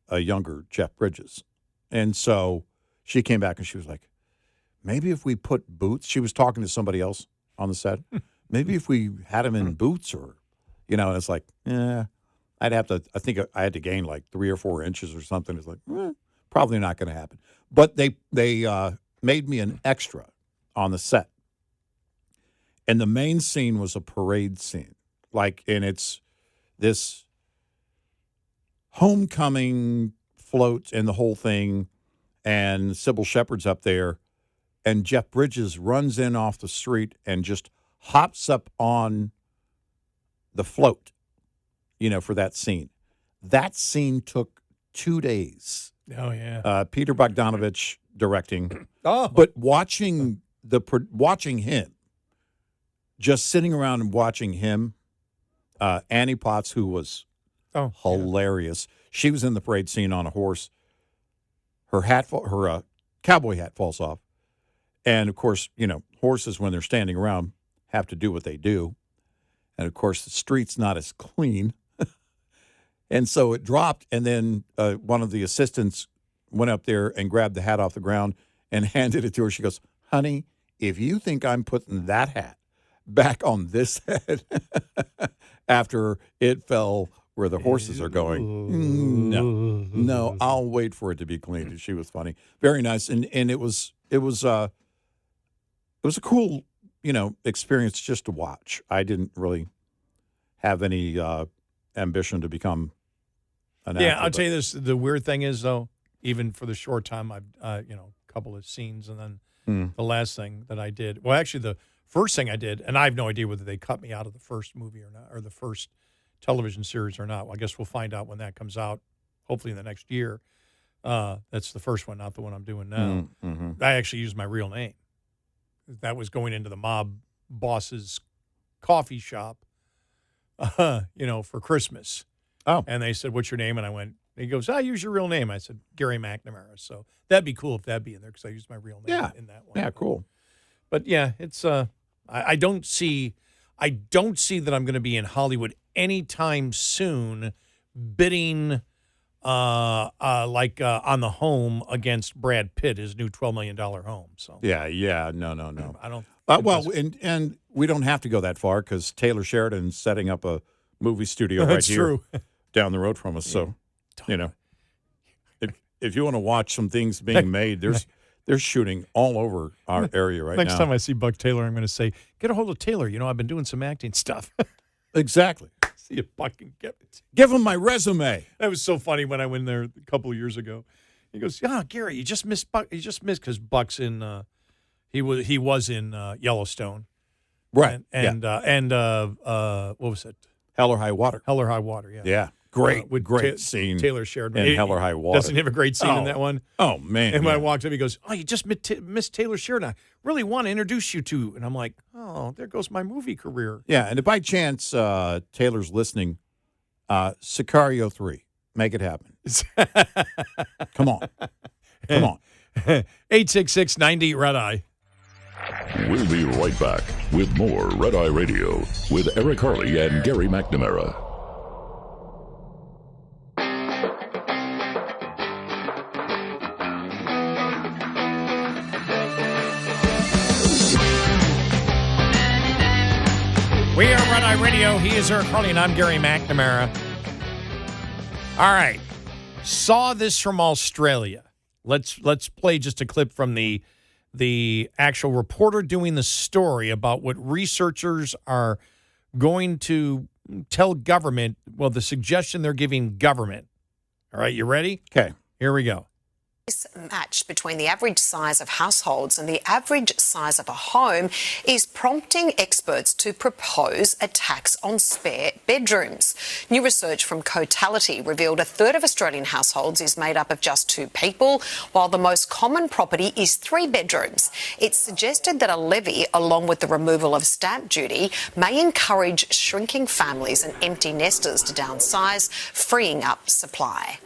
a younger Jeff Bridges. And so she came back and she was like, maybe if we put boots, she was talking to somebody else on the set. Maybe if we had him in boots or, and it's like, I think I had to gain like 3 or 4 inches or something. It's like, probably not going to happen. But they made me an extra on the set. And the main scene was a parade scene. And it's this homecoming float and the whole thing. And Sybil Shepherd's up there. And Jeff Bridges runs in off the street and just hops up on the float, for that scene. That scene took 2 days. Oh, yeah. Peter Bogdanovich directing. Oh. But watching him, just sitting around and watching him, Annie Potts, who was hilarious. Yeah. She was in the parade scene on a horse. Her cowboy hat falls off. And, of course, horses, when they're standing around, have to do what they do. And, of course, the street's not as clean. And so it dropped, and then one of the assistants went up there and grabbed the hat off the ground and handed it to her. She goes, honey, if you think I'm putting that hat back on this head after it fell where the horses are going, no, I'll wait for it to be cleaned. She was funny. Very nice. And it was a cool, experience just to watch. I didn't really have any ambition to become an actor. Yeah, I'll tell you this. The weird thing is, though, even for the short time, I've, a couple of scenes, and then the last thing that I did, well, actually, the first thing I did, and I have no idea whether they cut me out of the first movie or not, or the first television series or not. Well, I guess we'll find out when that comes out, hopefully in the next year. That's the first one, not the one I'm doing now. Mm-hmm. I actually used my real name. That was going into the mob boss's coffee shop, for Christmas. Oh. And they said, what's your name? And I went, he goes, I use your real name. I said, Gary McNamara. So that'd be cool if that'd be in there because I used my real name in that one. Yeah, cool. But yeah, it's I don't see that I'm going to be in Hollywood anytime soon bidding on the home against Brad Pitt, his new $12 million home. So yeah, no. I don't. And we don't have to go that far because Taylor Sheridan's setting up a movie studio right here down the road from us. So, if you want to watch some things being made, they're shooting all over our area right now. Next time I see Buck Taylor, I'm going to say, get a hold of Taylor. I've been doing some acting stuff. Exactly. See if Buck can get it. Give him my resume. That was so funny when I went there a couple of years ago. He goes, Gary, you just missed Buck. You just missed because Buck's in. He was in Yellowstone. Right. And what was it? Hell or High Water. Hell or High Water, yeah. Yeah. Great scene. Taylor Sheridan. In Hell or High Water. Doesn't he have a great scene in that one? Oh, man. And when I walked up, he goes, you just missed Taylor Sheridan. I really want to introduce you to. And I'm like, there goes my movie career. Yeah, and if by chance Taylor's listening, Sicario 3, make it happen. Come on. 866-90-RED-EYE. We'll be right back with more Red Eye Radio with Eric Harley and Gary McNamara. We are Red Eye Radio. He is Eric Harley, and I'm Gary McNamara. All right. Saw this from Australia. Let's play just a clip from the actual reporter doing the story about what researchers are going to tell government, the suggestion they're giving government. All right, you ready? Okay. Here we go. This match between the average size of households and the average size of a home is prompting experts to propose a tax on spare bedrooms. New research from Cotality revealed a third of Australian households is made up of just 2 people, while the most common property is 3 bedrooms. It's suggested that a levy, along with the removal of stamp duty, may encourage shrinking families and empty nesters to downsize, freeing up supply.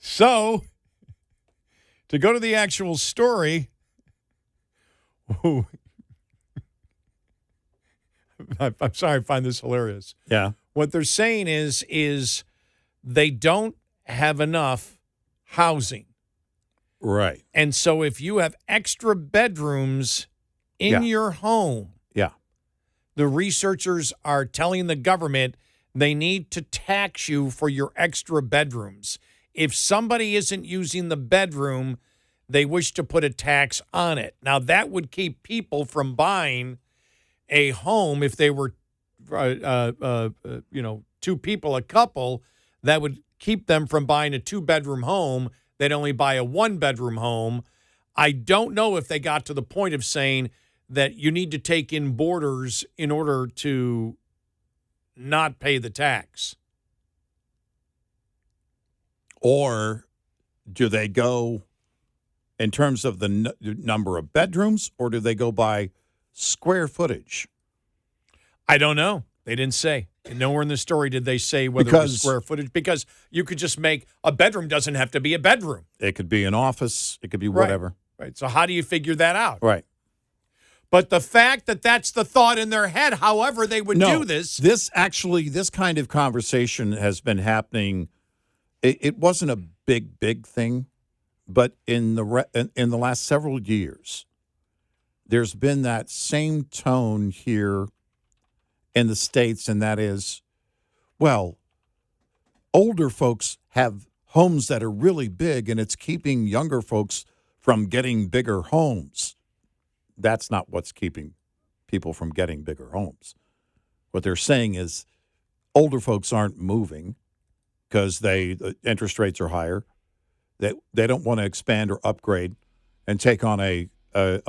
So, to go to the actual story, I'm sorry, I find this hilarious. Yeah. What they're saying is they don't have enough housing. Right. And so if you have extra bedrooms in your home, the researchers are telling the government they need to tax you for your extra bedrooms. If somebody isn't using the bedroom, they wish to put a tax on it. Now, that would keep people from buying a home if they were, two people, a couple. That would keep them from buying a 2-bedroom home. They'd only buy a 1-bedroom home. I don't know if they got to the point of saying that you need to take in boarders in order to not pay the tax. Or do they go in terms of the number of bedrooms, or do they go by square footage? I don't know. They didn't say. Nowhere in the story did they say whether it was square footage, because you could just make a bedroom doesn't have to be a bedroom. It could be an office. It could be whatever. Right. So how do you figure that out? Right. But the fact that that's the thought in their head, however they would do this. This kind of conversation has been happening. It wasn't a big thing, but in the last several years, there's been that same tone here in the States, and that is, well, older folks have homes that are really big, and it's keeping younger folks from getting bigger homes. That's not what's keeping people from getting bigger homes. What they're saying is older folks aren't moving because the interest rates are higher. They don't want to expand or upgrade and take on a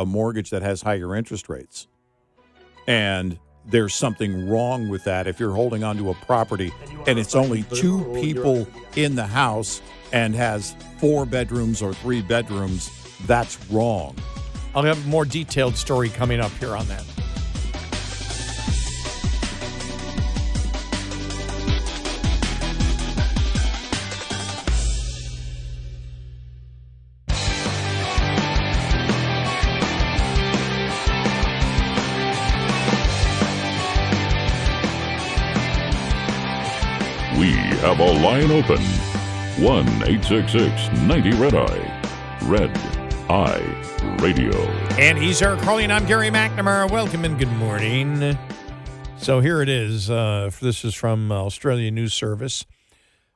mortgage that has higher interest rates. And there's something wrong with that. If you're holding onto a property and it's only 2 people in the house and has 4 bedrooms or 3 bedrooms, that's wrong. I'll have a more detailed story coming up here on that. We have a line open. 1-866-90-RED-EYE. Red Eye Radio. And he's Eric Harley, and I'm Gary McNamara. Welcome and good morning. So here it is. This is from Australian News Service,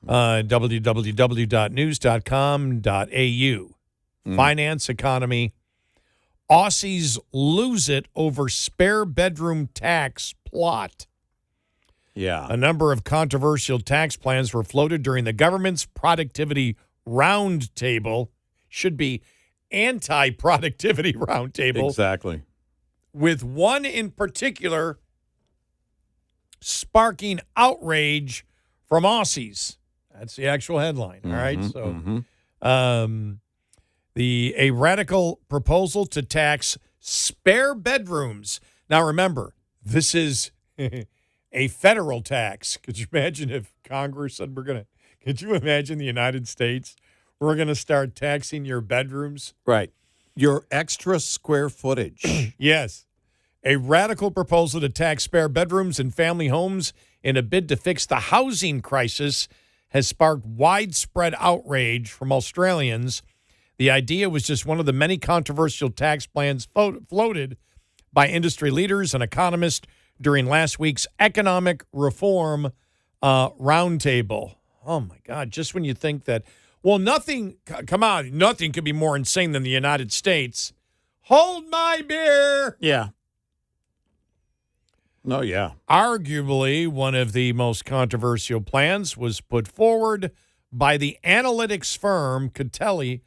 www.news.com.au. Finance, economy. Aussies lose it over spare bedroom tax plot. Yeah. A number of controversial tax plans were floated during the government's productivity roundtable. Should be anti-productivity roundtable. Exactly. With one in particular sparking outrage from Aussies. That's the actual headline. All right. So a radical proposal to tax spare bedrooms. Now remember, this is a federal tax. Could you imagine if Congress said could you imagine the United States? We're going to start taxing your bedrooms. Right. Your extra square footage. Yes. A radical proposal to tax spare bedrooms in family homes in a bid to fix the housing crisis has sparked widespread outrage from Australians. The idea was just one of the many controversial tax plans floated by industry leaders and economists during last week's economic reform roundtable. Oh, my God. Just when you think that, well, nothing could be more insane than the United States. Hold my beer. Yeah. No, yeah. Arguably, one of the most controversial plans was put forward by the analytics firm Cotelli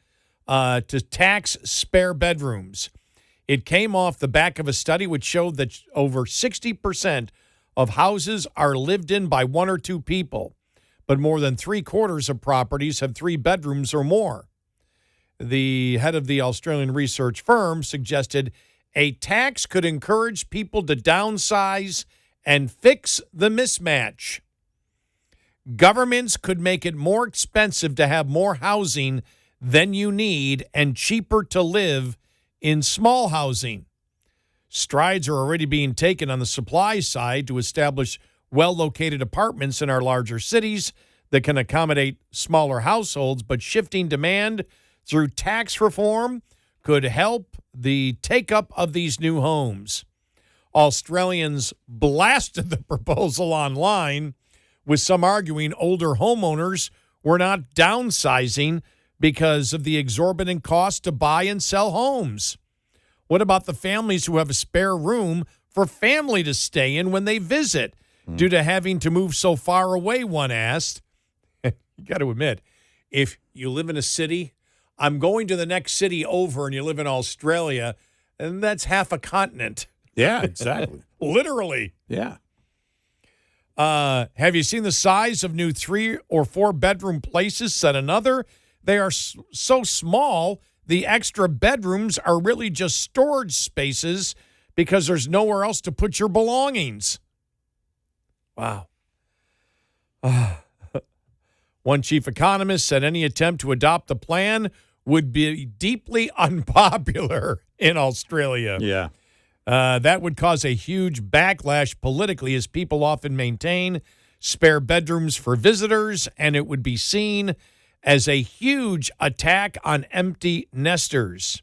to tax spare bedrooms. It came off the back of a study which showed that over 60% of houses are lived in by 1 or 2 people, but more than 3/4 of properties have 3 bedrooms or more. The head of the Australian research firm suggested a tax could encourage people to downsize and fix the mismatch. Governments could make it more expensive to have more housing than you need and cheaper to live in small housing. Strides are already being taken on the supply side to establish well-located apartments in our larger cities. that can accommodate smaller households, but shifting demand through tax reform could help the take-up of these new homes. Australians blasted the proposal online, with some arguing older homeowners were not downsizing because of the exorbitant cost to buy and sell homes. What about the families who have a spare room for family to stay in when they visit due to having to move so far away, one asked. You got to admit, if you live in a city, I'm going to the next city over, and you live in Australia, and that's half a continent. Yeah, exactly. Literally. Yeah. Have you seen the size of new 3 or 4 bedroom places? Said another. They are so small, the extra bedrooms are really just storage spaces because there's nowhere else to put your belongings. Wow. One chief economist said any attempt to adopt the plan would be deeply unpopular in Australia. Yeah. That would cause a huge backlash politically, as people often maintain spare bedrooms for visitors, and it would be seen as a huge attack on empty nesters.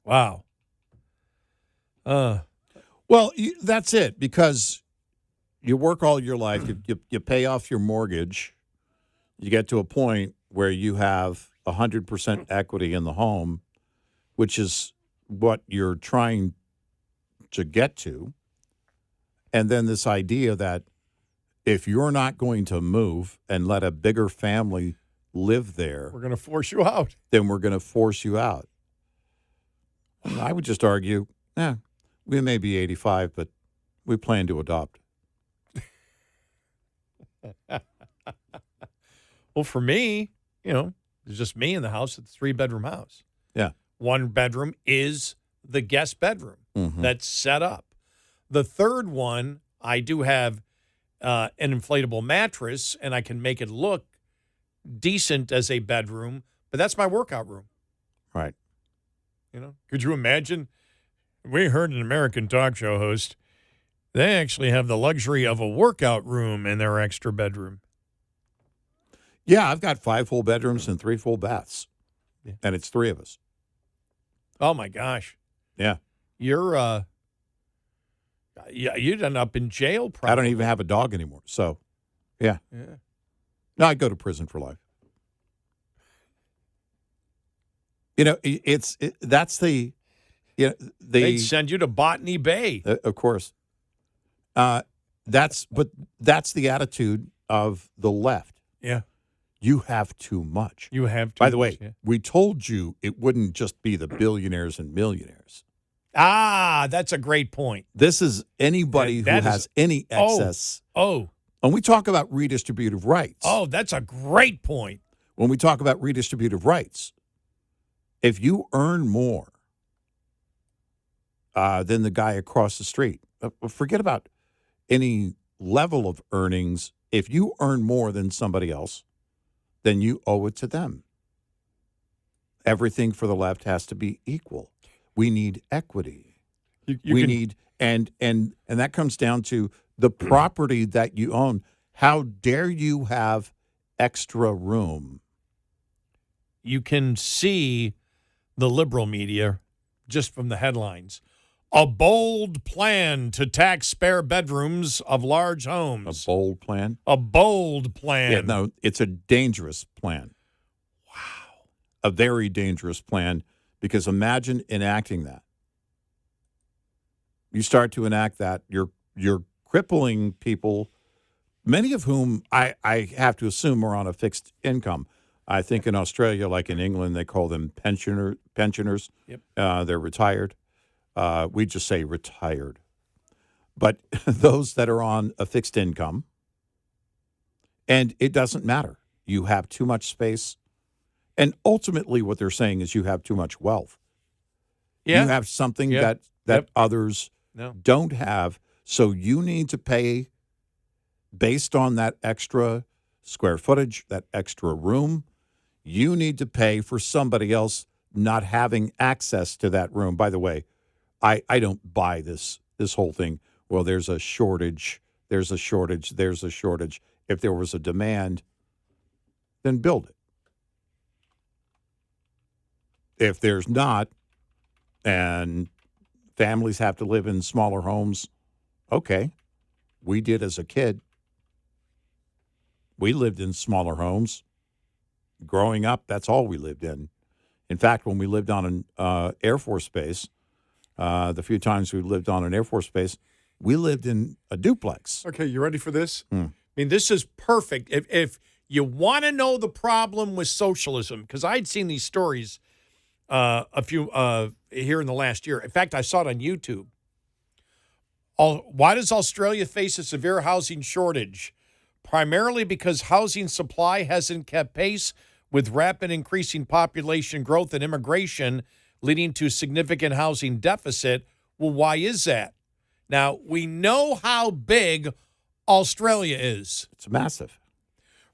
Wow. Well, that's it, because you work all your life, you pay off your mortgage, you get to a point where you have 100% equity in the home, which is what you're trying to get to. And then this idea that if you're not going to move and let a bigger family live there, We're going to force you out. then we're going to force you out. And I would just argue, we may be 85, but we plan to adopt. Well, for me, it's just me in the house. It's a 3-bedroom house. Yeah. 1 bedroom is the guest bedroom that's set up. The third one, I do have an inflatable mattress, and I can make it look decent as a bedroom, but that's my workout room. Right. Could you imagine? We heard an American talk show host, they actually have the luxury of a workout room in their extra bedroom. Yeah, I've got 5 full bedrooms and 3 full baths, and it's 3 of us. Oh, my gosh. Yeah. You'd end up in jail probably. I don't even have a dog anymore, so, yeah. No, I go to prison for life. That's the They'd send you to Botany Bay. Of course. That's the attitude of the left. Yeah. You have too much. You have too By the much, way, we told you it wouldn't just be the billionaires and millionaires. Ah, that's a great point. This is anybody who has any excess. Oh. And we talk about redistributive rights. Oh, that's a great point. When we talk about redistributive rights, if you earn more than the guy across the street, forget about any level of earnings. If you earn more than somebody else, then you owe it to them. Everything for the left has to be equal. We need equity. Need and that comes down to the property that you own. How dare you have extra room? You can see the liberal media just from the headlines. A bold plan to tax spare bedrooms of large homes. A bold plan? A bold plan. Yeah, no, it's a dangerous plan. Wow. A very dangerous plan, because imagine enacting that. You start to enact that, you're crippling people, many of whom I have to assume are on a fixed income. I think in Australia, like in England, they call them pensioners. Yep. They're retired. We just say retired. But those that are on a fixed income, and it doesn't matter. You have too much space. And ultimately what they're saying is you have too much wealth. Yeah. You have something that others don't have. So you need to pay based on that extra square footage, that extra room. You need to pay for somebody else not having access to that room. By the way, I don't buy this whole thing. Well, there's a shortage. If there was a demand, then build it. If there's not, and families have to live in smaller homes, okay. We did as a kid. We lived in smaller homes. Growing up, that's all we lived in. In fact, when we lived on an Air Force base, the few times we lived on an Air Force base, we lived in a duplex. Okay, you ready for this? I mean, this is perfect. If you want to know the problem with socialism, because I'd seen these stories a few here in the last year. In fact, I saw it on YouTube. Why does Australia face a severe housing shortage? Primarily because housing supply hasn't kept pace with rapid increasing population growth and immigration, leading to significant housing deficit. Well, why is that? Now, we know how big Australia is. It's massive.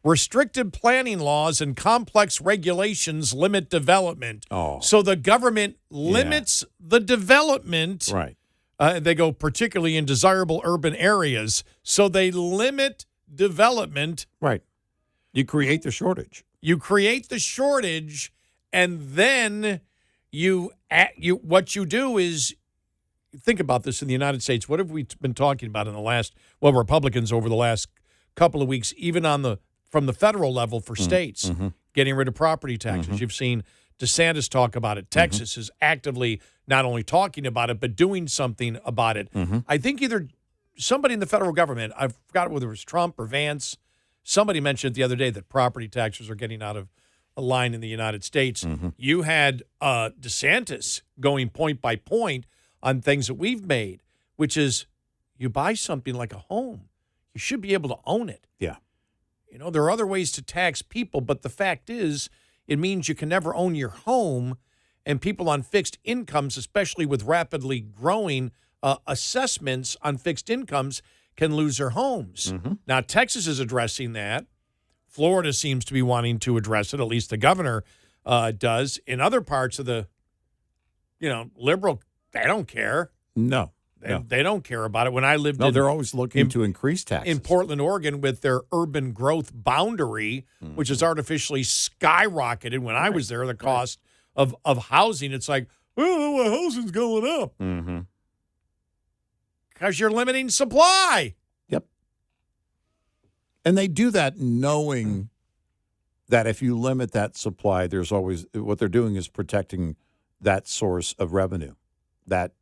Restricted planning laws and complex regulations limit development. Oh. So the government limits the development. Right. They go particularly in desirable urban areas. So they limit development. Right. You create the shortage. You create the shortage, and then what you do is, think about this in the United States. What have we been talking about in the last, Republicans over the last couple of weeks, even from the federal level for states, getting rid of property taxes. You've seen DeSantis talk about it. Texas is actively not only talking about it, but doing something about it. I think either somebody in the federal government, I forgot whether it was Trump or Vance, somebody mentioned the other day that property taxes are getting out of a line in the United States. You had DeSantis going point by point on things that we've made, which is you buy something like a home, you should be able to own it. Yeah. You know, there are other ways to tax people, but the fact is it means you can never own your home, and people on fixed incomes, especially with rapidly growing assessments on fixed incomes, can lose their homes. Now, Texas is addressing that. Florida seems to be wanting to address it, at least the governor does. In other parts of the, liberal, they don't care. No. They don't care about it. When I lived they're always looking to increase taxes. in Portland, Oregon, with their urban growth boundary, which is artificially skyrocketed. When I was there, the cost of housing, it's like, well, housing's going up. Because you're limiting supply. Yep. And they do that knowing that if you limit that supply, there's always, what they're doing is protecting that source of revenue, that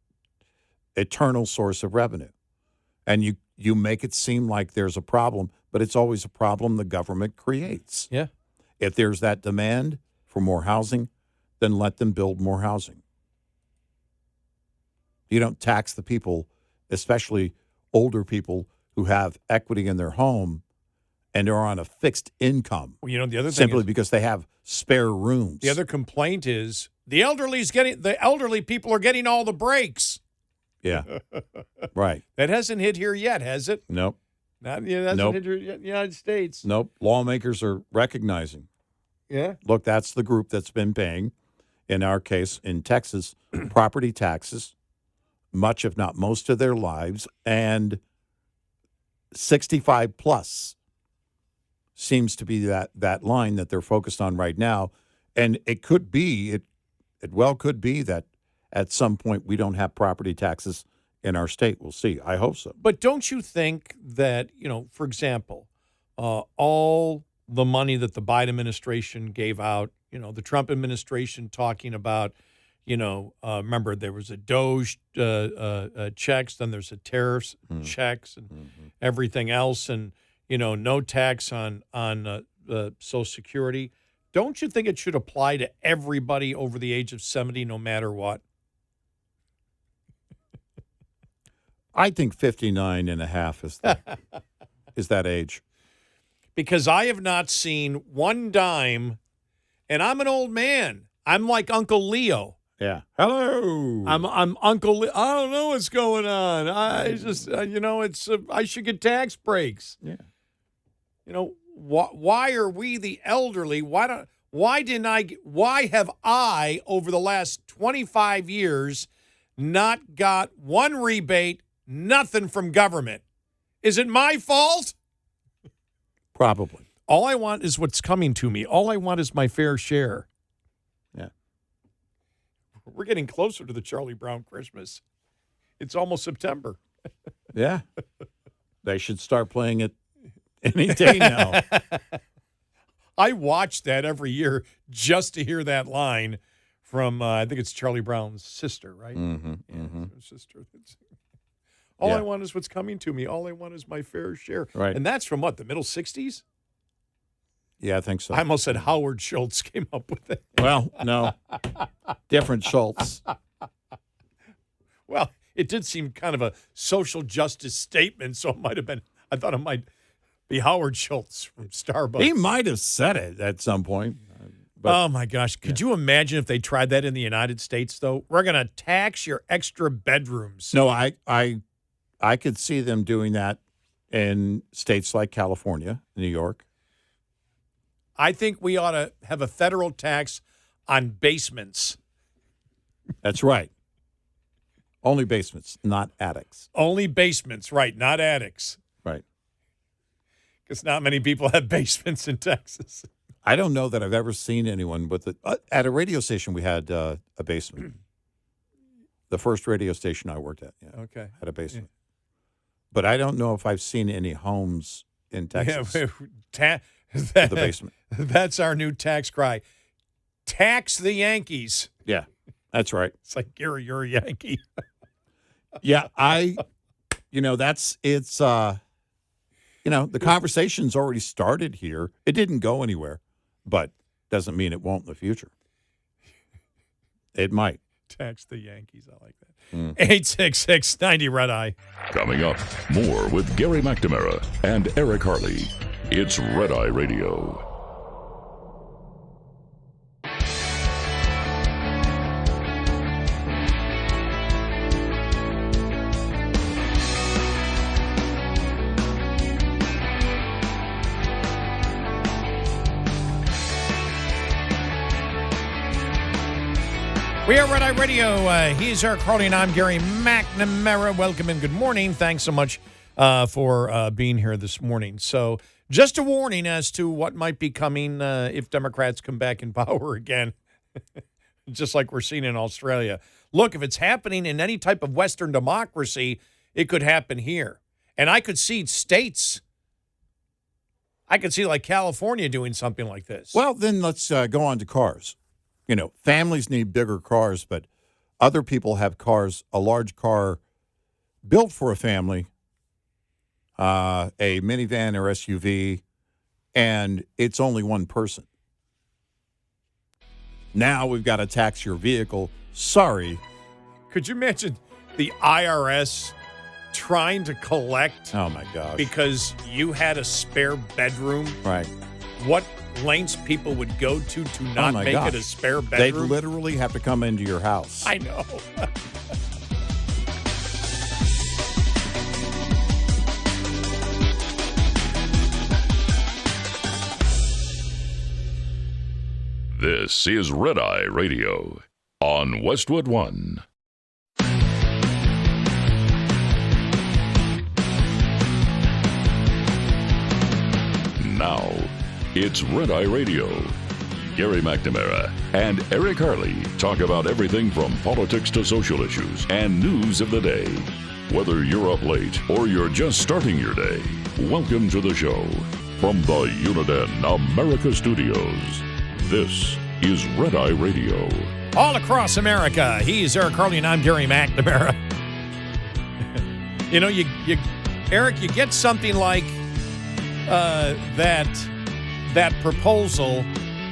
eternal source of revenue. And you make it seem like there's a problem, but it's always a problem the government creates. Yeah. If there's that demand for more housing, then let them build more housing. You don't tax the people, especially older people who have equity in their home and are on a fixed income. Well, the other thing simply is, because they have spare rooms. the other complaint is the elderly people are getting all the breaks. Yeah. Right. That hasn't hit here yet, has it? Nope. Not yet. Hasn't Nope. hit here yet in the United States. Nope. Lawmakers are recognizing. Yeah. Look, that's the group that's been paying, in our case, in Texas, property taxes, much, if not most of their lives, and 65 plus seems to be that line that they're focused on right now. And it could be, it well could be that at some point we don't have property taxes in our state. We'll see. I hope so. But don't you think that, for example, all the money that the Biden administration gave out, the Trump administration talking about, remember there was a Doge checks, then there's a tariffs checks and everything else, and, no tax on Social Security. Don't you think it should apply to everybody over the age of 70, no matter what? I think 59 and a half is that age. Because I have not seen one dime, and I'm an old man. I'm like Uncle Leo. Yeah. Hello. I'm Uncle Leo. I don't know what's going on. I just, it's I should get tax breaks. Yeah. Why are we the elderly? Why have I over the last 25 years not got one rebate, nothing from government? Is it my fault? Probably. All I want is what's coming to me. All I want is my fair share. Yeah. We're getting closer to the Charlie Brown Christmas. It's almost September. Yeah. They should start playing it any day now. I watch that every year just to hear that line from, I think it's Charlie Brown's sister, right? Mm-hmm, His sister. All I want is what's coming to me. All I want is my fair share. Right. And that's from what, the middle 60s? Yeah, I think so. I almost said Howard Schultz came up with it. Well, no. Different Schultz. Well, it did seem kind of a social justice statement, so it might have been, I thought it might be Howard Schultz from Starbucks. He might have said it at some point. But, oh, my gosh. Could you imagine if they tried that in the United States, though? We're going to tax your extra bedrooms. No, I could see them doing that in states like California, New York. I think we ought to have a federal tax on basements. That's right. Only basements, not attics. Only basements, right, not attics. Right. Because not many people have basements in Texas. I don't know that I've ever seen anyone with at a radio station we had a basement. The first radio station I worked at, Okay. had a basement. But I don't know if I've seen any homes in Texas with a basement. That's our new tax cry. Tax the Yankees. Yeah, that's right. It's like, Gary, you're a Yankee. Yeah, the conversation's already started here. It didn't go anywhere, but doesn't mean it won't in the future. It might. Tax the Yankees. I like that. 866-90 Red Eye. Coming up, more with Gary McNamara and Eric Harley. It's Red Eye Radio. We are Red Eye Radio. He's Eric Harley, and I'm Gary McNamara. Welcome and good morning. Thanks so much for being here this morning. So just a warning as to what might be coming if Democrats come back in power again, just like we're seeing in Australia. Look, if it's happening in any type of Western democracy, it could happen here. And I could see states, I could see like California doing something like this. Well, then let's go on to cars. Families need bigger cars, but other people have cars, a large car built for a family, a minivan or SUV, and it's only one person. Now we've got to tax your vehicle. Sorry. Could you imagine the IRS trying to collect Oh, my gosh. because you had a spare bedroom? Right. What lengths people would go to not my make gosh. it a spare They'd bedroom? literally have to come into your house. I know. This is Red Eye Radio on Westwood One. Now, it's Red Eye Radio. Gary McNamara and Eric Harley talk about everything from politics to social issues and news of the day. Whether you're up late or you're just starting your day, welcome to the show. From the Uniden America Studios, this is Red Eye Radio. All across America, he's Eric Harley, and I'm Gary McNamara. Eric, you get something like that proposal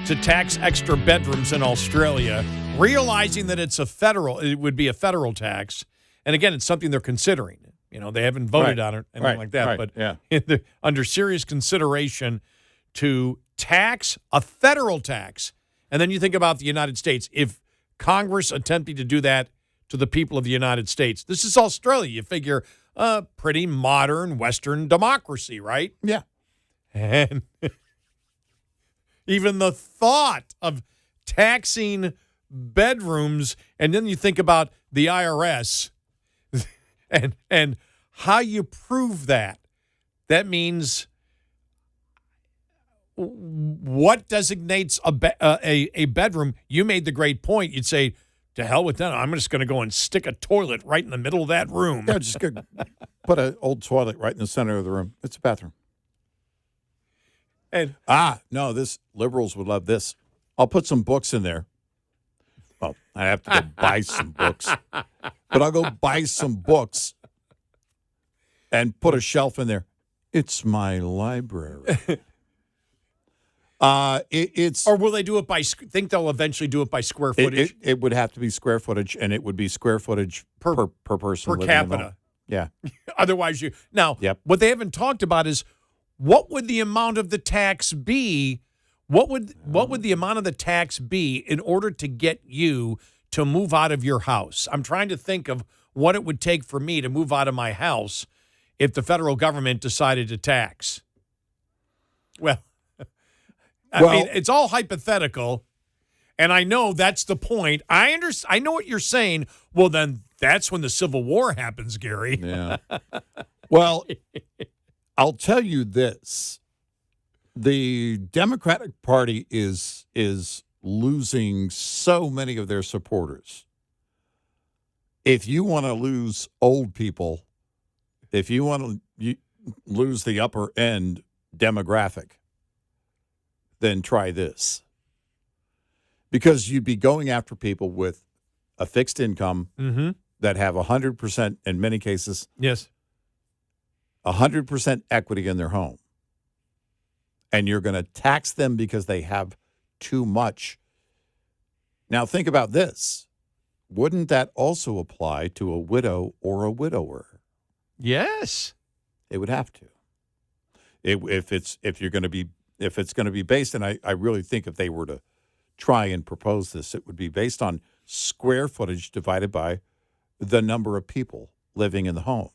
to tax extra bedrooms in Australia, realizing that it would be a federal tax. And again, it's something they're considering. They haven't voted on it, anything like that, but under serious consideration to tax a federal tax. And then you think about the United States. If Congress attempted to do that to the people of the United States, this is Australia. You figure a pretty modern Western democracy, right? Yeah. And even the thought of taxing bedrooms, and then you think about the IRS and how you prove that. That means what designates a bedroom? You made the great point. You'd say, to hell with that. I'm just going to go and stick a toilet right in the middle of that room. Yeah, just put an old toilet right in the center of the room. It's a bathroom. And no, this liberals would love this. I'll put some books in there. Well, I have to go buy some books. But I'll go buy some books and put a shelf in there. It's my library. It's or will they do it by? Think they'll eventually do it by square footage it would have to be square footage, and it would be square footage per person per living in the home. capita. Yeah. Otherwise, what they haven't talked about is what would the amount of the tax be? What would the amount of the tax be in order to get you to move out of your house? I'm trying to think of what it would take for me to move out of my house if the federal government decided to tax. Well, I mean, it's all hypothetical, and I know that's the point. I know what you're saying. Well, then that's when the Civil War happens, Gary. Yeah. Well, I'll tell you this. The Democratic Party is losing so many of their supporters. If you want to lose old people, if you want to lose the upper end demographic, then try this. Because you'd be going after people with a fixed income that have 100%, in many cases, yes, 100% equity in their home. And you're going to tax them because they have too much. Now, think about this. Wouldn't that also apply to a widow or a widower? Yes. It would have to. If it's going to be based, and I really think if they were to try and propose this, it would be based on square footage divided by the number of people living in the home,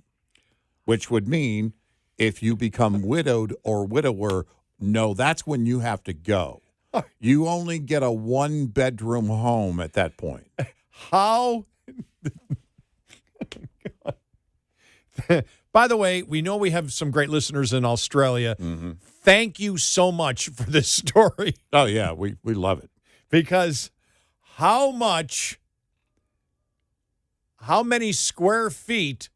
which would mean if you become widowed or widower, no, that's when you have to go. You only get a 1-bedroom home at that point. How? By the way, we know we have some great listeners in Australia. Mm-hmm. Thank you so much for this story. Oh, yeah, we love it. Because how many square feet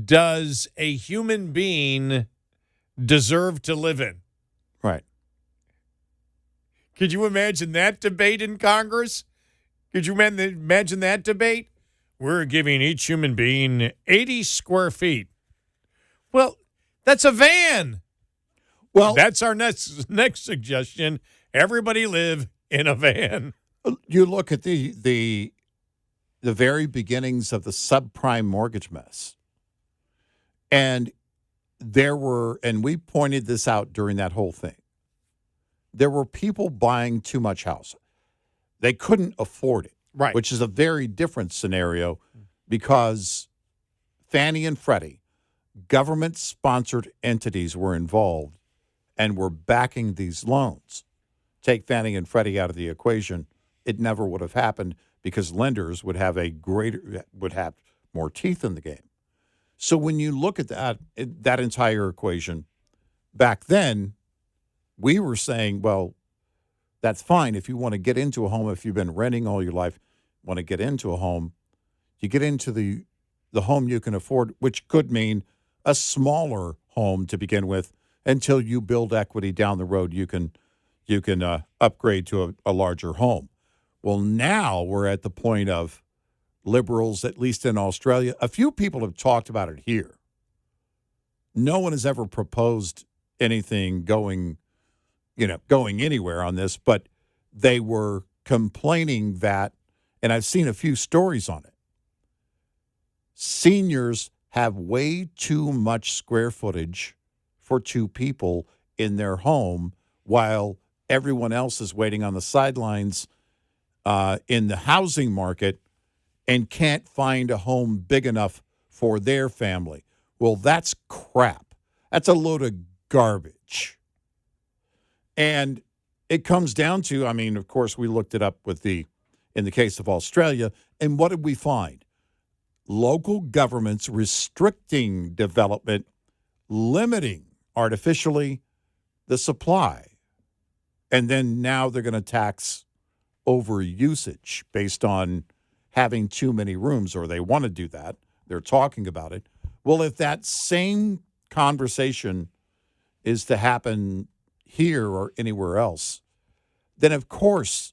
does a human being deserve to live in? Right. Could you imagine that debate in Congress? Could you imagine that debate? We're giving each human being 80 square feet. Well, that's a van. Well, that's our next suggestion. Everybody live in a van. You look at the very beginnings of the subprime mortgage mess. And we pointed this out during that whole thing. There were people buying too much house. They couldn't afford it. Right. Which is a very different scenario because Fannie and Freddie, government-sponsored entities, were involved and were backing these loans. Take Fannie and Freddie out of the equation, it never would have happened because lenders would have more teeth in the game. So when you look at that entire equation, back then, we were saying, well, that's fine if you want to get into a home, if you've been renting all your life, want to get into a home, you get into the home you can afford, which could mean a smaller home to begin with until you build equity down the road. You can upgrade to a larger home. Well, now we're at the point of liberals, at least in Australia. A few people have talked about it here. No one has ever proposed anything going anywhere on this, but they were complaining that, and I've seen a few stories on it, seniors have way too much square footage for 2 people in their home while everyone else is waiting on the sidelines in the housing market and can't find a home big enough for their family. Well, that's crap. That's a load of garbage. And it comes down to, I mean, of course, we looked it up in the case of Australia, and what did we find? Local governments restricting development, limiting artificially the supply And then now they're going to tax overusage based on having too many rooms, or they want to do that. They're talking about it. Well, if that same conversation is to happen here or anywhere else, then of course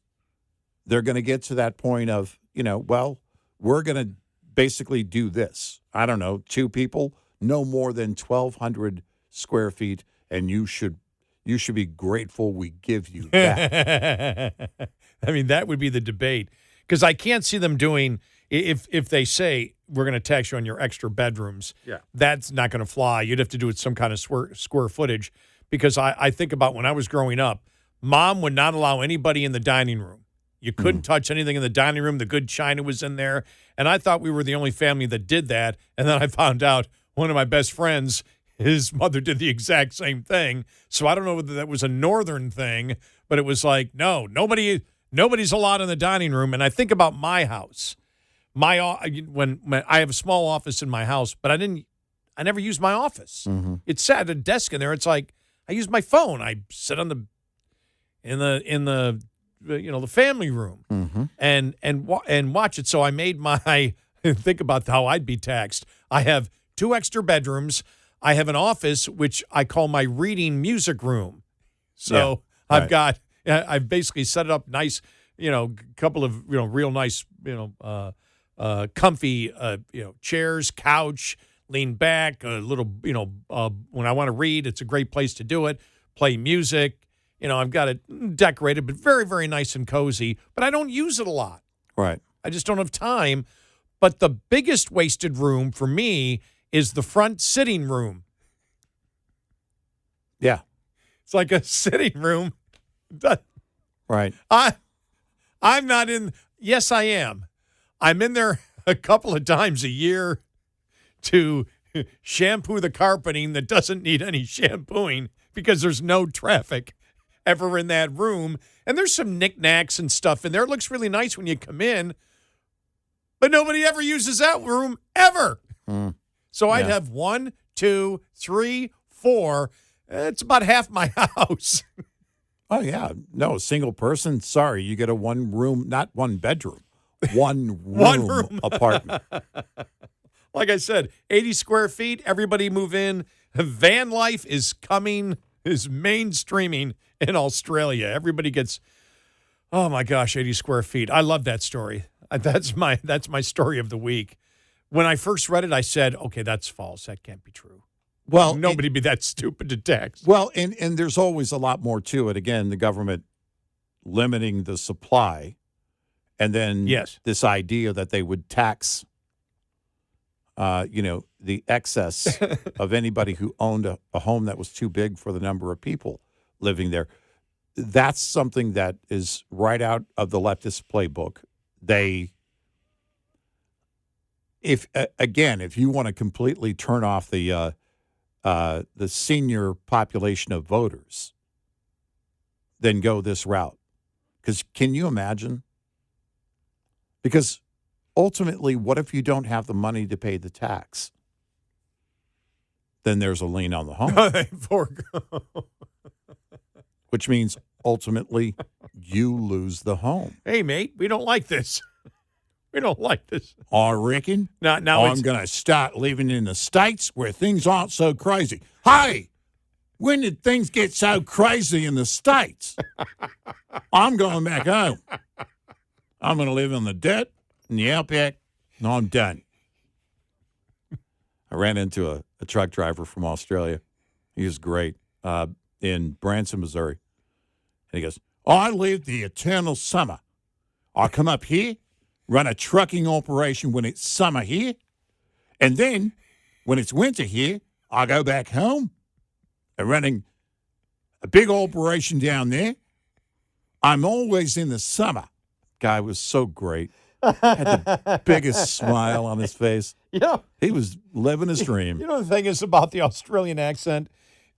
they're going to get to that point of, well, we're going to basically do this. I don't know, 2 people, no more than 1,200 square feet, and you should be grateful we give you that. I mean, that would be the debate, because I can't see them doing, if they say we're going to tax you on your extra bedrooms, that's not going to fly. You'd have to do it some kind of square footage, because I think about when I was growing up, Mom would not allow anybody in the dining room. You couldn't touch anything in the dining room. The good china was in there, and I thought we were the only family that did that, and then I found out one of my best friends, his mother did the exact same thing. So I don't know whether that was a northern thing, but it was like, no, nobody's allowed in the dining room. And I think about my house. When I have a small office in my house, but I never used my office. Mm-hmm. It's sad, a desk in there. It's like I use my phone. I sit on in the family room and watch it. So I made my think about how I'd be taxed. I have 2 extra bedrooms. I have an office, which I call my reading music room. So I've basically set it up nice, couple of, real nice, comfy, chairs, couch, lean back, a little, when I want to read, it's a great place to do it. Play music. I've got it decorated, but very, very nice and cozy, but I don't use it a lot. Right. I just don't have time. But the biggest wasted room for me is the front sitting room. Yeah. It's like a sitting room. Right. I'm not in. Yes, I am. I'm in there a couple of times a year to shampoo the carpeting that doesn't need any shampooing because there's no traffic ever in that room. And there's some knickknacks and stuff in there. It looks really nice when you come in, but nobody ever uses that room ever. So I'd have 1, 2, 3, 4. It's about half my house. Oh, yeah. No, a single person. Sorry, you get a 1 room, not 1 bedroom, 1 room apartment. Like I said, 80 square feet, everybody move in. Van life is mainstreaming in Australia. Everybody gets, oh my gosh, 80 square feet. I love that story. That's my story of the week. When I first read it, I said, okay, that's false. That can't be true. Well, nobody be that stupid to tax. Well, and there's always a lot more to it. Again, the government limiting the supply, and then this idea that they would tax, the excess of anybody who owned a home that was too big for the number of people living there. That's something that is right out of the leftist playbook. If you want to completely turn off the senior population of voters, then go this route. Because can you imagine? Because ultimately, what if you don't have the money to pay the tax? Then there's a lien on the home. Which means ultimately you lose the home. Hey, mate, we don't like this. We don't like this. I reckon. Now I'm going to start living in the States where things aren't so crazy. Hey, when did things get so crazy in the States? I'm going back home. I'm going to live in the dirt, in the outback, and I'm done. I ran into a truck driver from Australia. He was great in Branson, Missouri. And he goes, I live the eternal summer. I come up here, run a trucking operation when it's summer here, and then when it's winter here, I go back home and running a big operation down there. I'm always in the summer. Guy was so great. Had the biggest smile on his face. He was living his dream. The thing is about the Australian accent,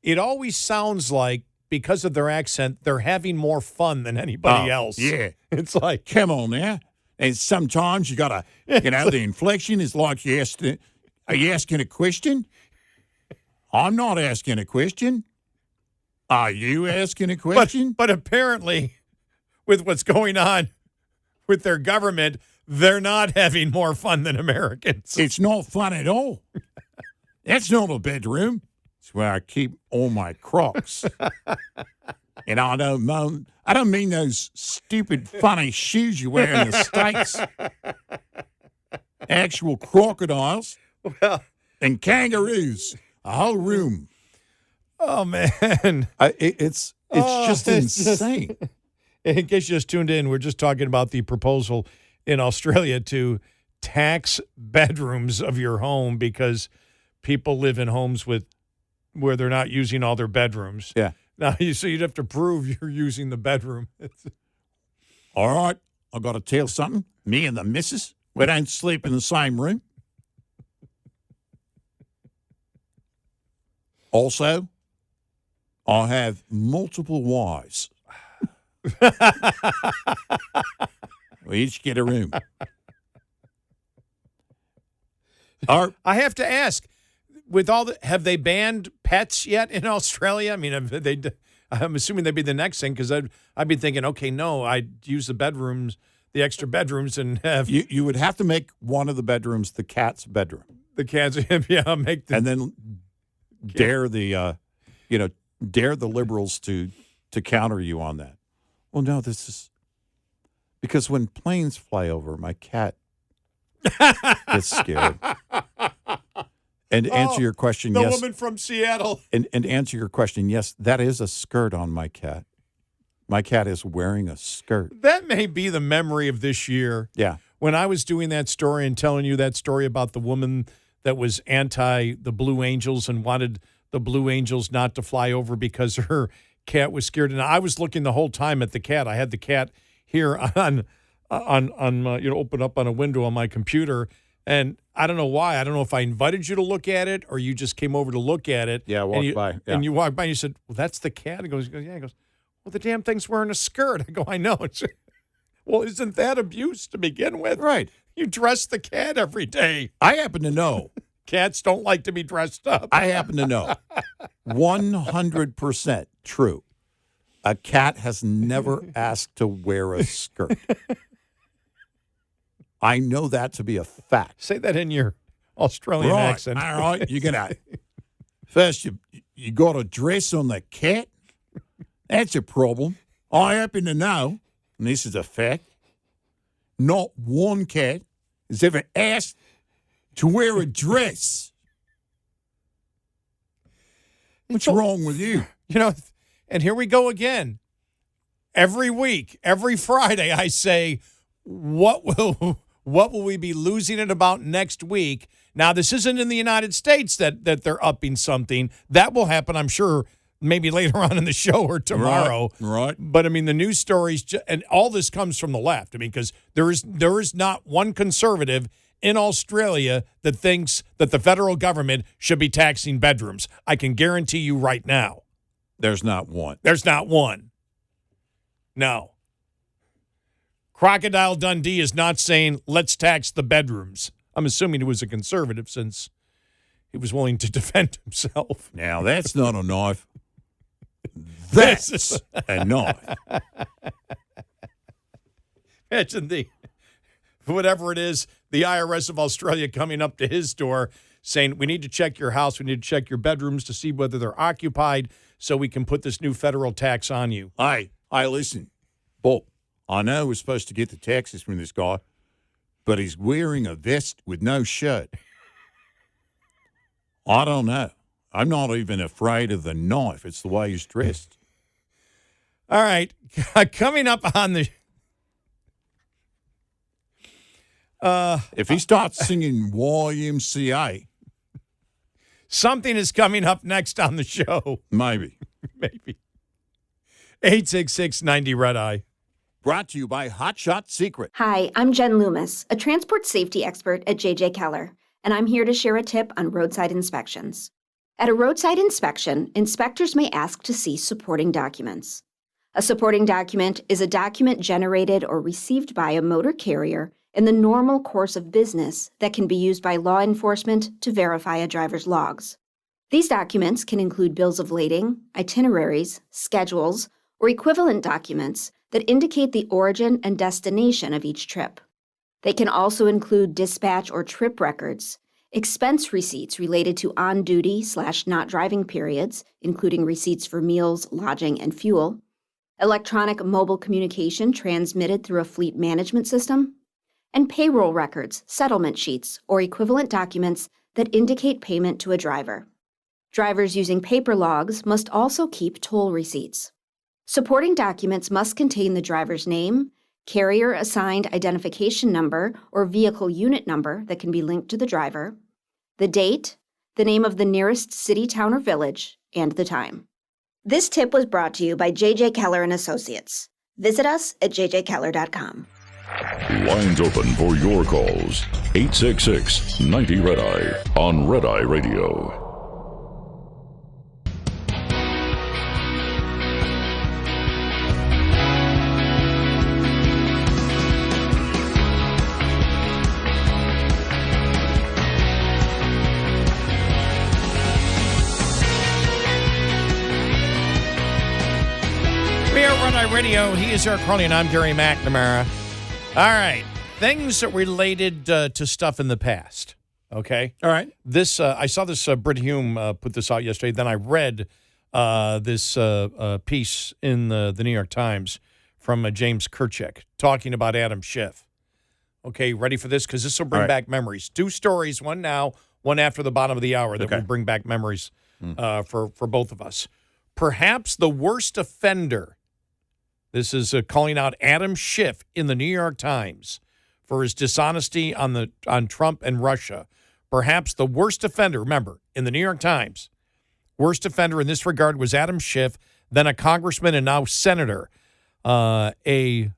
it always sounds like, because of their accent, they're having more fun than anybody else. Yeah. It's like, come on now. And sometimes you got to, the inflection is like are you asking a question? I'm not asking a question. Are you asking a question? But apparently, with what's going on with their government, they're not having more fun than Americans. It's not fun at all. That's not a bedroom. It's where I keep all my Crocs. And I don't mean those stupid, funny shoes you wear in the States. Actual crocodiles and kangaroos. A whole room. Oh, man. It's just insane. In case you just tuned in, we're just talking about the proposal in Australia to tax bedrooms of your home because people live in homes where they're not using all their bedrooms. Yeah. Now, so you'd have to prove you're using the bedroom. All right, I got to tell something. Me and the missus, we don't sleep in the same room. Also, I have multiple wives. We each get a room. I have to ask, have they banned pets yet in Australia? I mean, I'm assuming they'd be the next thing because I'd be thinking, okay, no, I'd use the bedrooms, the extra bedrooms, and have you would have to make one of the bedrooms the cat's bedroom. The cats, yeah, make the and then dare the liberals to counter you on that. Well, no, this is because when planes fly over, my cat gets scared. And to answer your question, the yes. woman from Seattle. And to answer your question, yes, that is a skirt on my cat. My cat is wearing a skirt. That may be the memory of this year. Yeah. When I was doing that story and telling you that story about the woman that was anti the Blue Angels and wanted the Blue Angels not to fly over because her cat was scared. And I was looking the whole time at the cat. I had the cat here on open up on a window on my computer. And I don't know why. I don't know if I invited you to look at it or you just came over to look at it. Yeah, I walked by. Yeah. And you walked by and you said, well, that's the cat. He goes, yeah. He goes, well, the damn thing's wearing a skirt. I go, I know. Well, isn't that abuse to begin with? Right. You dress the cat every day. I happen to know. Cats don't like to be dressed up. I happen to know. 100% true. A cat has never asked to wear a skirt. I know that to be a fact. Say that in your Australian accent. All right. You're going to first, you got a dress on the cat. That's a problem. I happen to know, and this is a fact, not one cat has ever asked to wear a dress. What's wrong with you? And here we go again. Every week, every Friday, I say, what will we be losing it about next week? Now, this isn't in the United States that they're upping something. That will happen, I'm sure, maybe later on in the show or tomorrow. Right. But, I mean, the news stories, and all this comes from the left. I mean, because there is not one conservative in Australia that thinks that the federal government should be taxing bedrooms. I can guarantee you right now. There's not one. There's not one. No. Crocodile Dundee is not saying, let's tax the bedrooms. I'm assuming he was a conservative since he was willing to defend himself. Now, that's not a knife. That's a knife. Imagine whatever it is, the IRS of Australia coming up to his door saying, we need to check your house, we need to check your bedrooms to see whether they're occupied so we can put this new federal tax on you. Hey, listen, Bob, I know we're supposed to get the taxes from this guy, but he's wearing a vest with no shirt. I don't know. I'm not even afraid of the knife. It's the way he's dressed. All right. Coming up on the... if he starts singing YMCA... Something is coming up next on the show. Maybe. 866-90-RED-EYE. Brought to you by Hot Shot Secret. Hi, I'm Jen Loomis, a transport safety expert at J.J. Keller, and I'm here to share a tip on roadside inspections. At a roadside inspection, inspectors may ask to see supporting documents. A supporting document is a document generated or received by a motor carrier in the normal course of business that can be used by law enforcement to verify a driver's logs. These documents can include bills of lading, itineraries, schedules, or equivalent documents that indicate the origin and destination of each trip. They can also include dispatch or trip records, expense receipts related to on-duty/not driving periods, including receipts for meals, lodging, and fuel, electronic mobile communication transmitted through a fleet management system, and payroll records, settlement sheets, or equivalent documents that indicate payment to a driver. Drivers using paper logs must also keep toll receipts. Supporting documents must contain the driver's name, carrier-assigned identification number or vehicle unit number that can be linked to the driver, the date, the name of the nearest city, town, or village, and the time. This tip was brought to you by J.J. Keller & Associates. Visit us at jjkeller.com. Lines open for your calls. 866-90-RED-EYE on Red Eye Radio. Radio. He is Eric Harley, and I'm Gary McNamara. All right. Things that related to stuff in the past. Okay? All right. This I saw this, Britt Hume put this out yesterday. Then I read this piece in the New York Times from James Kirchick talking about Adam Schiff. Okay, ready for this? Because this will bring back memories. Two stories, one now, one after the bottom of the hour, that will bring back memories for both of us. Perhaps the worst offender. This is calling out Adam Schiff in the New York Times for his dishonesty on Trump and Russia. Perhaps the worst offender, remember, in the New York Times, worst offender in this regard was Adam Schiff, then a congressman and now senator. A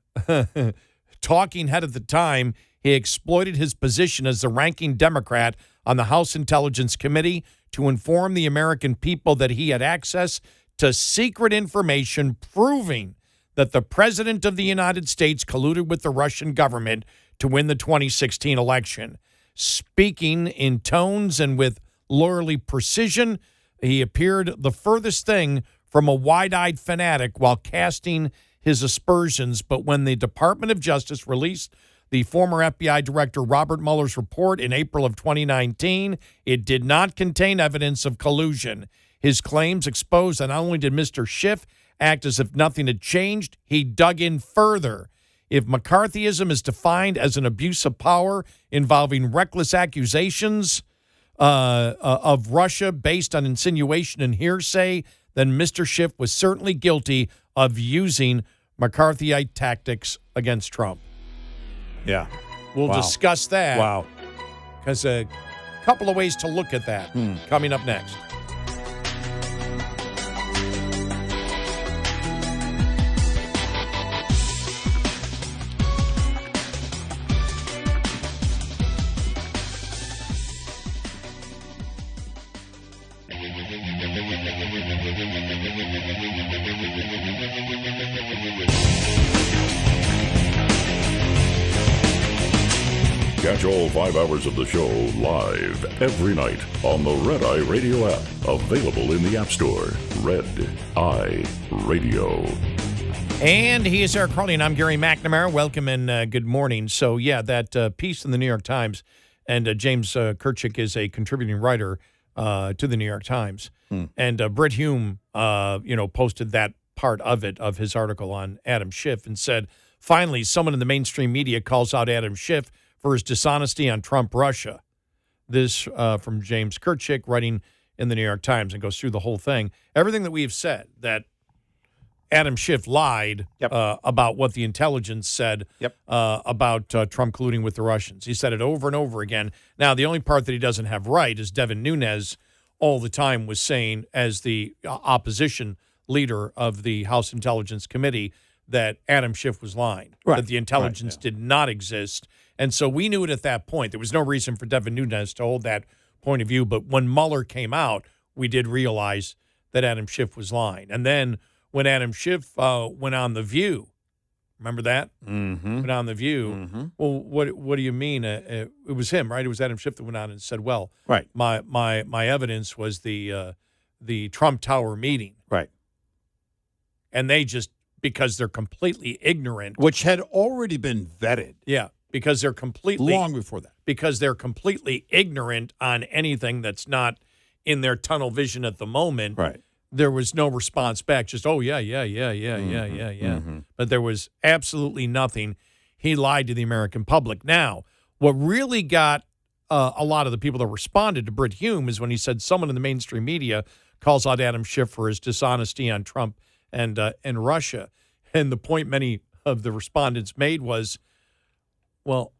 talking head at the time, he exploited his position as the ranking Democrat on the House Intelligence Committee to inform the American people that he had access to secret information proving that the president of the United States colluded with the Russian government to win the 2016 election. Speaking in tones and with lawyerly precision, he appeared the furthest thing from a wide-eyed fanatic while casting his aspersions. But when the Department of Justice released the former FBI Director Robert Mueller's report in April of 2019, it did not contain evidence of collusion. His claims exposed that not only did Mr. Schiff act as if nothing had changed, he dug in further. If McCarthyism is defined as an abuse of power involving reckless accusations of Russia based on insinuation and hearsay, then Mr. Schiff was certainly guilty of using McCarthyite tactics against Trump. Yeah. We'll discuss that. Wow. Because a couple of ways to look at that coming up next. Catch all 5 hours of the show live every night on the Red Eye Radio app. Available in the App Store. Red Eye Radio. And he is Eric Harley, and I'm Gary McNamara. Welcome and good morning. So, yeah, that piece in the New York Times, and James Kirchick is a contributing writer to the New York Times. And Britt Hume, posted that part of it, of his article on Adam Schiff, and said, finally, someone in the mainstream media calls out Adam Schiff for his dishonesty on Trump-Russia. This from James Kirchick, writing in the New York Times, and goes through the whole thing. Everything that we have said, that Adam Schiff lied about what the intelligence said about Trump colluding with the Russians. He said it over and over again. Now, the only part that he doesn't have right is Devin Nunes all the time was saying, as the opposition leader of the House Intelligence Committee, that Adam Schiff was lying, that the intelligence did not exist. And so we knew it at that point. There was no reason for Devin Nunes to hold that point of view. But when Mueller came out, we did realize that Adam Schiff was lying. And then when Adam Schiff went on The View, Remember that? Mm-hmm. Went on The View. Mm-hmm. Well, what do you mean? It was him, right? It was Adam Schiff that went on and said, well, Right. my evidence was the Trump Tower meeting. Right. And they just, because they're completely ignorant. Which had already been vetted. Yeah, because they're completely. Long before that. Because they're completely ignorant on anything that's not in their tunnel vision at the moment. Right. There was no response back. Just, oh, yeah. Mm-hmm. But there was absolutely nothing. He lied to the American public. Now, what really got a lot of the people that responded to Brit Hume is when he said someone in the mainstream media calls out Adam Schiff for his dishonesty on Trump and Russia. And the point many of the respondents made was, well,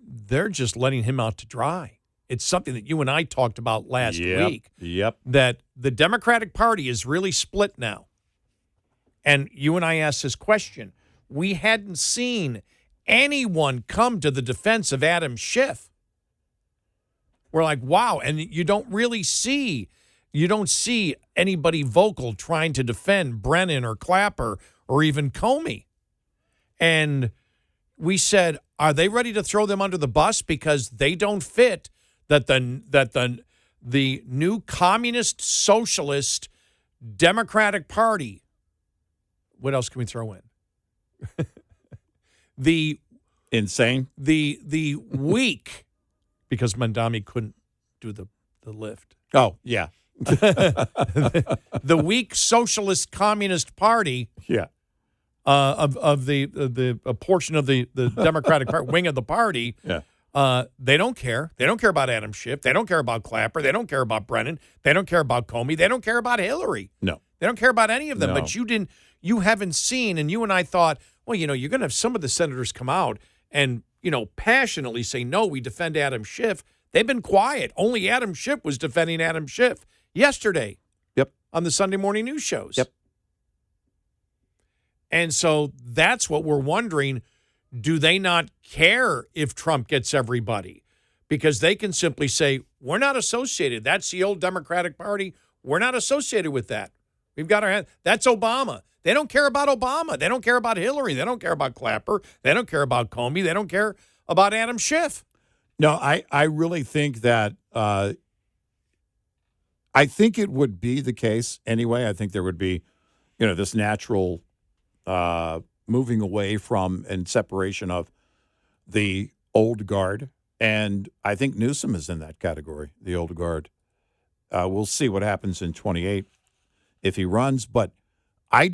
they're just letting him out to dry. It's something that you and I talked about last week. Yep. That the Democratic Party is really split now. And you and I asked this question. We hadn't seen anyone come to the defense of Adam Schiff. We're like, wow. And you don't see anybody vocal trying to defend Brennan or Clapper or even Comey. And we said, are they ready to throw them under the bus because they don't fit that the new communist, socialist, Democratic Party, what else can we throw in? The insane, the weak, because Mamdani couldn't do the lift. Oh, yeah. The weak socialist communist party. Yeah. Of a portion of the Democratic wing of the party. Yeah. They don't care. They don't care about Adam Schiff. They don't care about Clapper. They don't care about Brennan. They don't care about Comey. They don't care about Hillary. No. They don't care about any of them. No. But you haven't seen, and you and I thought, well, you're going to have some of the senators come out and, passionately say, no, we defend Adam Schiff. They've been quiet. Only Adam Schiff was defending Adam Schiff yesterday. Yep. On the Sunday morning news shows. Yep. And so that's what we're wondering. Do they not care if Trump gets everybody? Because they can simply say, we're not associated. That's the old Democratic Party. We're not associated with that. We've got our hand. That's Obama. They don't care about Obama. They don't care about Hillary. They don't care about Clapper. They don't care about Comey. They don't care about Adam Schiff. No, I really think that I think it would be the case anyway. I think there would be, this natural moving away from and separation of the old guard. And I think Newsom is in that category, the old guard. We'll see what happens in 28 if he runs, but they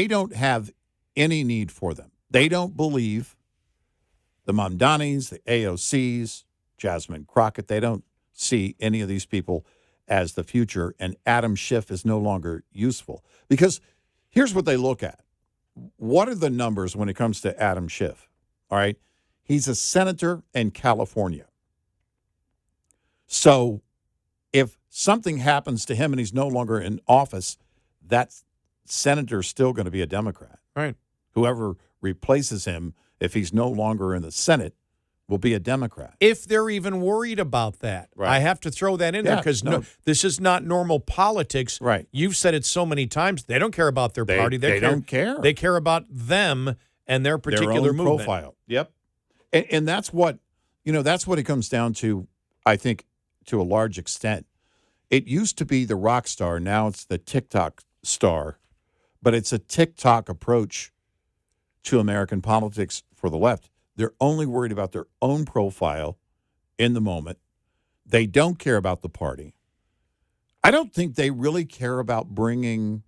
don't have any need for them. They don't believe the Mamdanis, the AOCs, Jasmine Crockett, they don't see any of these people as the future, and Adam Schiff is no longer useful. Because here's what they look at. What are the numbers when it comes to Adam Schiff? All right. He's a senator in California. So if something happens to him and he's no longer in office, that senator's still going to be a Democrat. Right. Whoever replaces him, if he's no longer in the Senate, will be a Democrat. If they're even worried about that. Right. I have to throw that in there because this is not normal politics. Right. You've said it so many times. They don't care about their party. They don't care. They care about them and their particular their own movement. profile. Yep. And that's what, that's what it comes down to, I think, to a large extent. It used to be the rock star. Now it's the TikTok star. But it's a TikTok approach to American politics for the left. They're only worried about their own profile in the moment. They don't care about the party. I don't think they really care about bringing,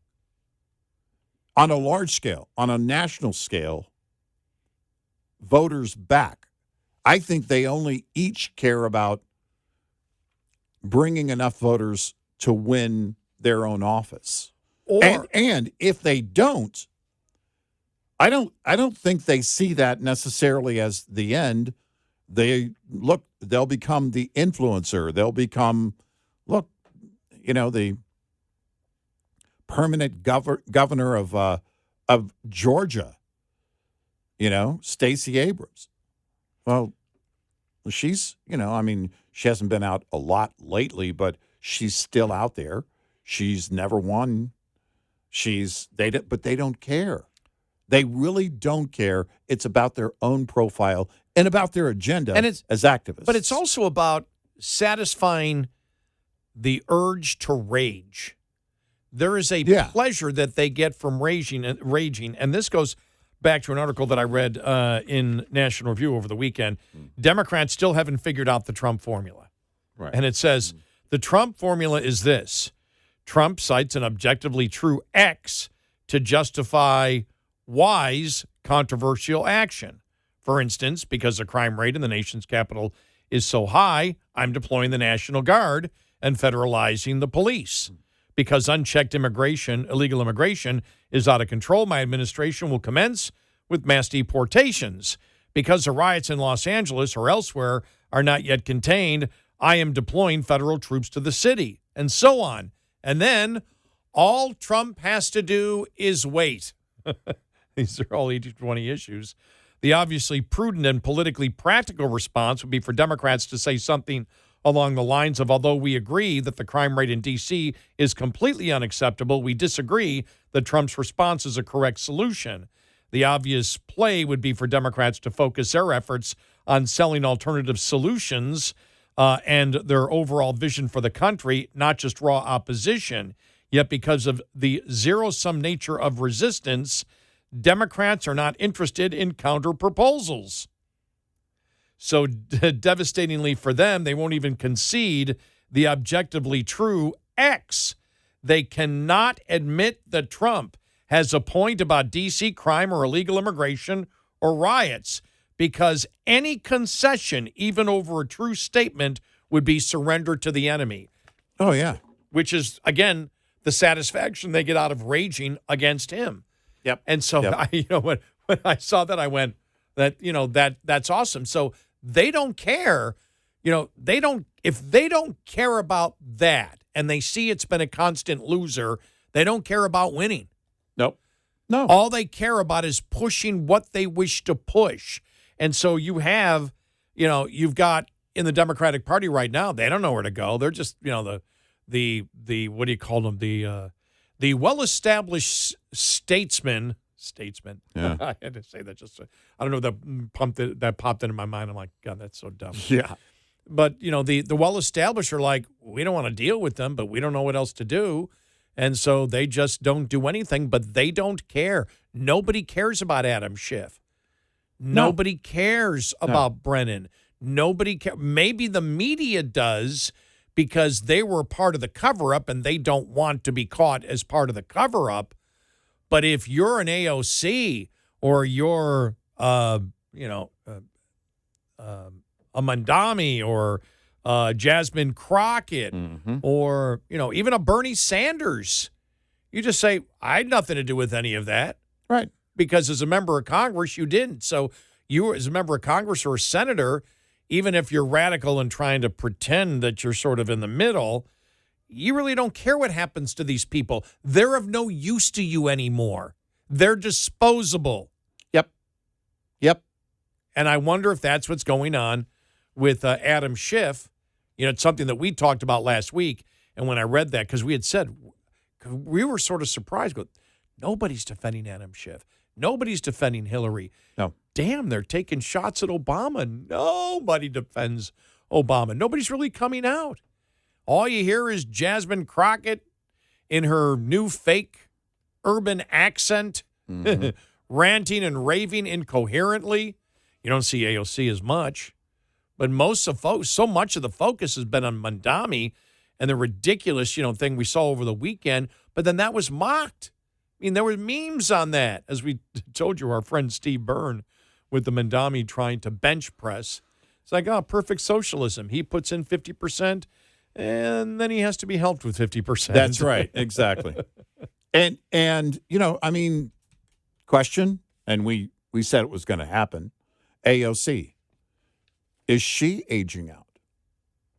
on a large scale, on a national scale, voters back. I think they only each care about bringing enough voters to win their own office. And if they don't, I don't think they see that necessarily as the end. They'll become the influencer. They'll become, the permanent governor of Georgia. Stacey Abrams. Well, she's, she hasn't been out a lot lately, but she's still out there. She's never won. But they don't care. They really don't care. It's about their own profile and about their agenda as activists. But it's also about satisfying the urge to rage. There is a pleasure that they get from raging, and this goes back to an article that I read in National Review over the weekend. Democrats still haven't figured out the Trump formula. Right. And it says, the Trump formula is this. Trump cites an objectively true X to justify Y's controversial action. For instance, because the crime rate in the nation's capital is so high, I'm deploying the National Guard and federalizing the police. Because unchecked illegal immigration, is out of control, my administration will commence with mass deportations. Because the riots in Los Angeles or elsewhere are not yet contained, I am deploying federal troops to the city, and so on. And then all Trump has to do is wait. These are all 80-20 issues. The obviously prudent and politically practical response would be for Democrats to say something along the lines of, although we agree that the crime rate in D.C. is completely unacceptable, we disagree that Trump's response is a correct solution. The obvious play would be for Democrats to focus their efforts on selling alternative solutions and their overall vision for the country, not just raw opposition. Yet because of the zero-sum nature of resistance, Democrats are not interested in counter-proposals. So devastatingly for them, they won't even concede the objectively true X. They cannot admit that Trump has a point about D.C. crime or illegal immigration or riots, because any concession, even over a true statement, would be surrender to the enemy. Oh, yeah. Which is, again, the satisfaction they get out of raging against him. Yep. And so, when I saw that, I went, that's awesome. So they don't care. If they don't care about that and they see it's been a constant loser, they don't care about winning. Nope. No. All they care about is pushing what they wish to push. And so you have, you've got in the Democratic Party right now, they don't know where to go. They're just, the what do you call them? The well-established statesmen. Yeah. I had to say that I don't know, that popped into my mind. I'm like, God, that's so dumb. Yeah. But, the well-established are like, we don't want to deal with them, but we don't know what else to do. And so they just don't do anything, but they don't care. Nobody cares about Adam Schiff. Nobody cares about Brennan. Nobody cares. Maybe the media does because they were part of the cover-up and they don't want to be caught as part of the cover-up. But if you're an AOC or you're, a Mamdani or Jasmine Crockett or, even a Bernie Sanders, you just say, I had nothing to do with any of that. Right. Because as a member of Congress, you didn't. So you, as a member of Congress or a senator, even if you're radical and trying to pretend that you're sort of in the middle, you really don't care what happens to these people. They're of no use to you anymore. They're disposable. Yep. And I wonder if that's what's going on with Adam Schiff. It's something that we talked about last week. And when I read that, because we had said, we were sort of surprised. Nobody's defending Adam Schiff. Nobody's defending Hillary. No. Damn, they're taking shots at Obama. Nobody defends Obama. Nobody's really coming out. All you hear is Jasmine Crockett in her new fake urban accent, ranting and raving incoherently. You don't see AOC as much. But so much of the focus has been on Mamdani and the ridiculous, thing we saw over the weekend. But then that was mocked. There were memes on that, as we told you, our friend Steve Byrne with the Mamdani trying to bench press. It's like, perfect socialism. He puts in 50%, and then he has to be helped with 50%. That's right. Exactly. And question, and we said it was going to happen. AOC, is she aging out?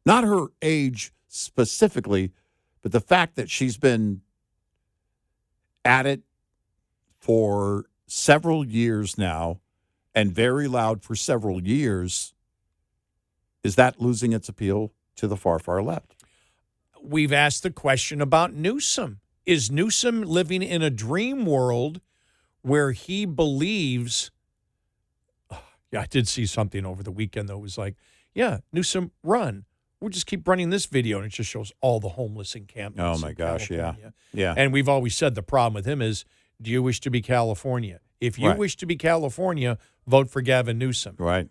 Not her age specifically, but the fact that she's been at it for several years now and very loud for several years, is that losing its appeal to the far, far left? We've asked the question about Newsom. is Newsom living in a dream world where he believes? Yeah, I did see something over the weekend, though. It was like, yeah, Newsom, run. We'll just keep running this video, and it just shows all the homeless encampments. Oh, my gosh, California. yeah. And we've always said the problem with him is, do you wish to be California? If you wish to be California, vote for Gavin Newsom. Right.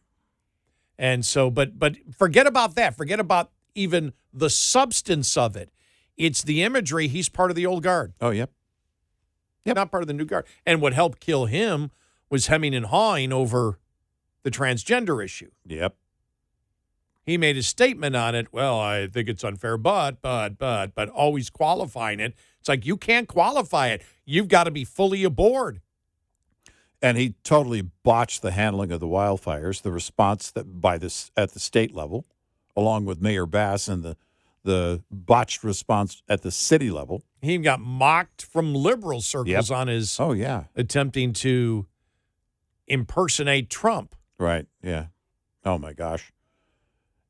And so, but forget about that. Forget about even the substance of it. It's the imagery. He's part of the old guard. Oh, yep. Not part of the new guard. And what helped kill him was hemming and hawing over the transgender issue. Yep. He made a statement on it. Well, I think it's unfair, but always qualifying it. It's like, you can't qualify it. You've got to be fully aboard. And he totally botched the handling of the wildfires, the response that at the state level, along with Mayor Bass, and the botched response at the city level. He even got mocked from liberal circles on his attempting to impersonate Trump. Right, yeah. Oh, my gosh.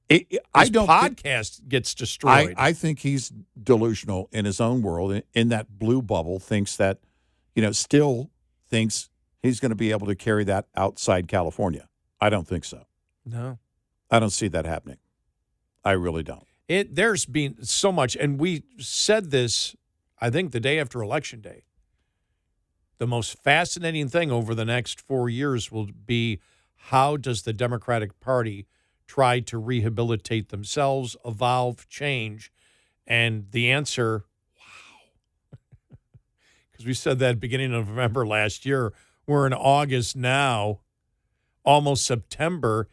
His podcast gets destroyed. I think he's delusional in his own world, in that blue bubble, still thinks he's going to be able to carry that outside California. I don't think so. No. I don't see that happening. I really don't. There's been so much, and we said this, I think, the day after Election Day. The most fascinating thing over the next 4 years will be, how does the Democratic Party try to rehabilitate themselves, evolve, change? And the answer, wow. Because we said that beginning of November last year. We're in August now, almost September,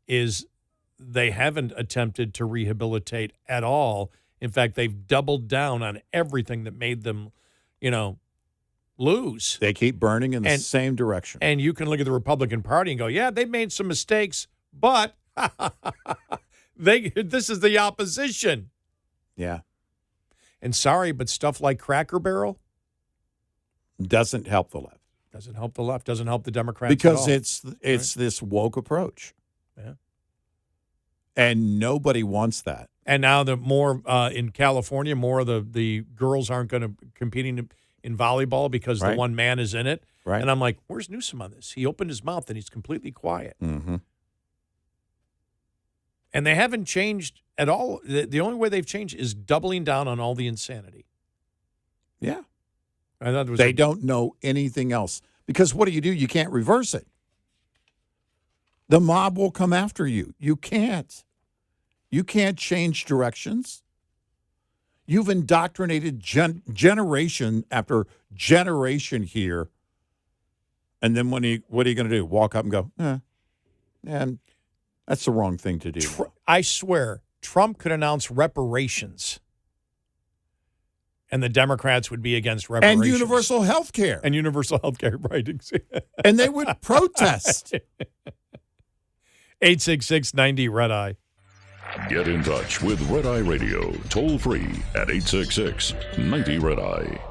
they haven't attempted to rehabilitate at all. In fact, they've doubled down on everything that made them, lose. They keep burning in the same direction. And you can look at the Republican Party and go, yeah, they've made some mistakes, but this is the opposition. Yeah. And sorry, but stuff like Cracker Barrel doesn't help the left. Doesn't help the left. Doesn't help the Democrats because at all. it's this woke approach. Yeah. And nobody wants that. And now the more in California, more of the girls aren't going to competing in volleyball because the one man is in it. Right. And I'm like, where's Newsom on this? He opened his mouth and he's completely quiet. Mm-hmm. And they haven't changed at all. The only way they've changed is doubling down on all the insanity. Yeah. I thought they don't know anything else. Because what do? You can't reverse it. The mob will come after you. You can't. You can't change directions. You've indoctrinated generation after generation here. And then what are you going to do? Walk up and go, and that's the wrong thing to do. I swear, Trump could announce reparations. And the Democrats would be against reparations. And universal health care. And universal health care, right. And they would protest. 866-90-RED-EYE. Get in touch with Red Eye Radio, toll free at 866-90-RED-EYE.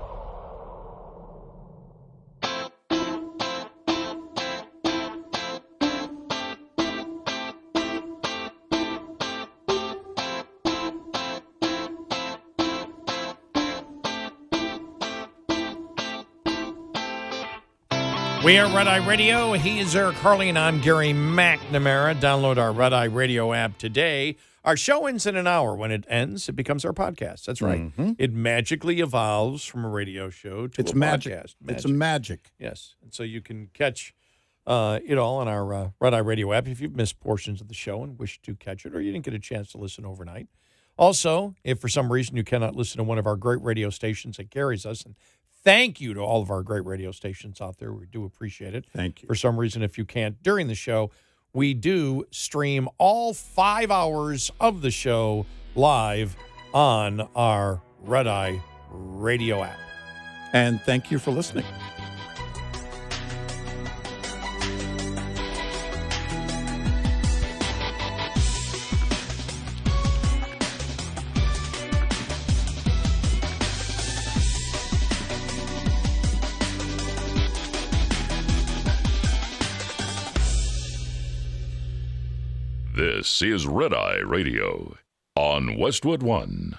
We are Red Eye Radio. He is Eric Harley, and I'm Gary McNamara. Download our Red Eye Radio app today. Our show ends in an hour. When it ends, it becomes our podcast. That's right. Mm-hmm. It magically evolves from a radio show to a podcast. It's magic. Yes. And so you can catch it all on our Red Eye Radio app if you've missed portions of the show and wish to catch it, or you didn't get a chance to listen overnight. Also, if for some reason you cannot listen to one of our great radio stations that carries us, and thank you to all of our great radio stations out there. We do appreciate it. Thank you. For some reason, if you can't during the show, we do stream all 5 hours of the show live on our Red Eye Radio app. And thank you for listening. This is Red Eye Radio on Westwood One.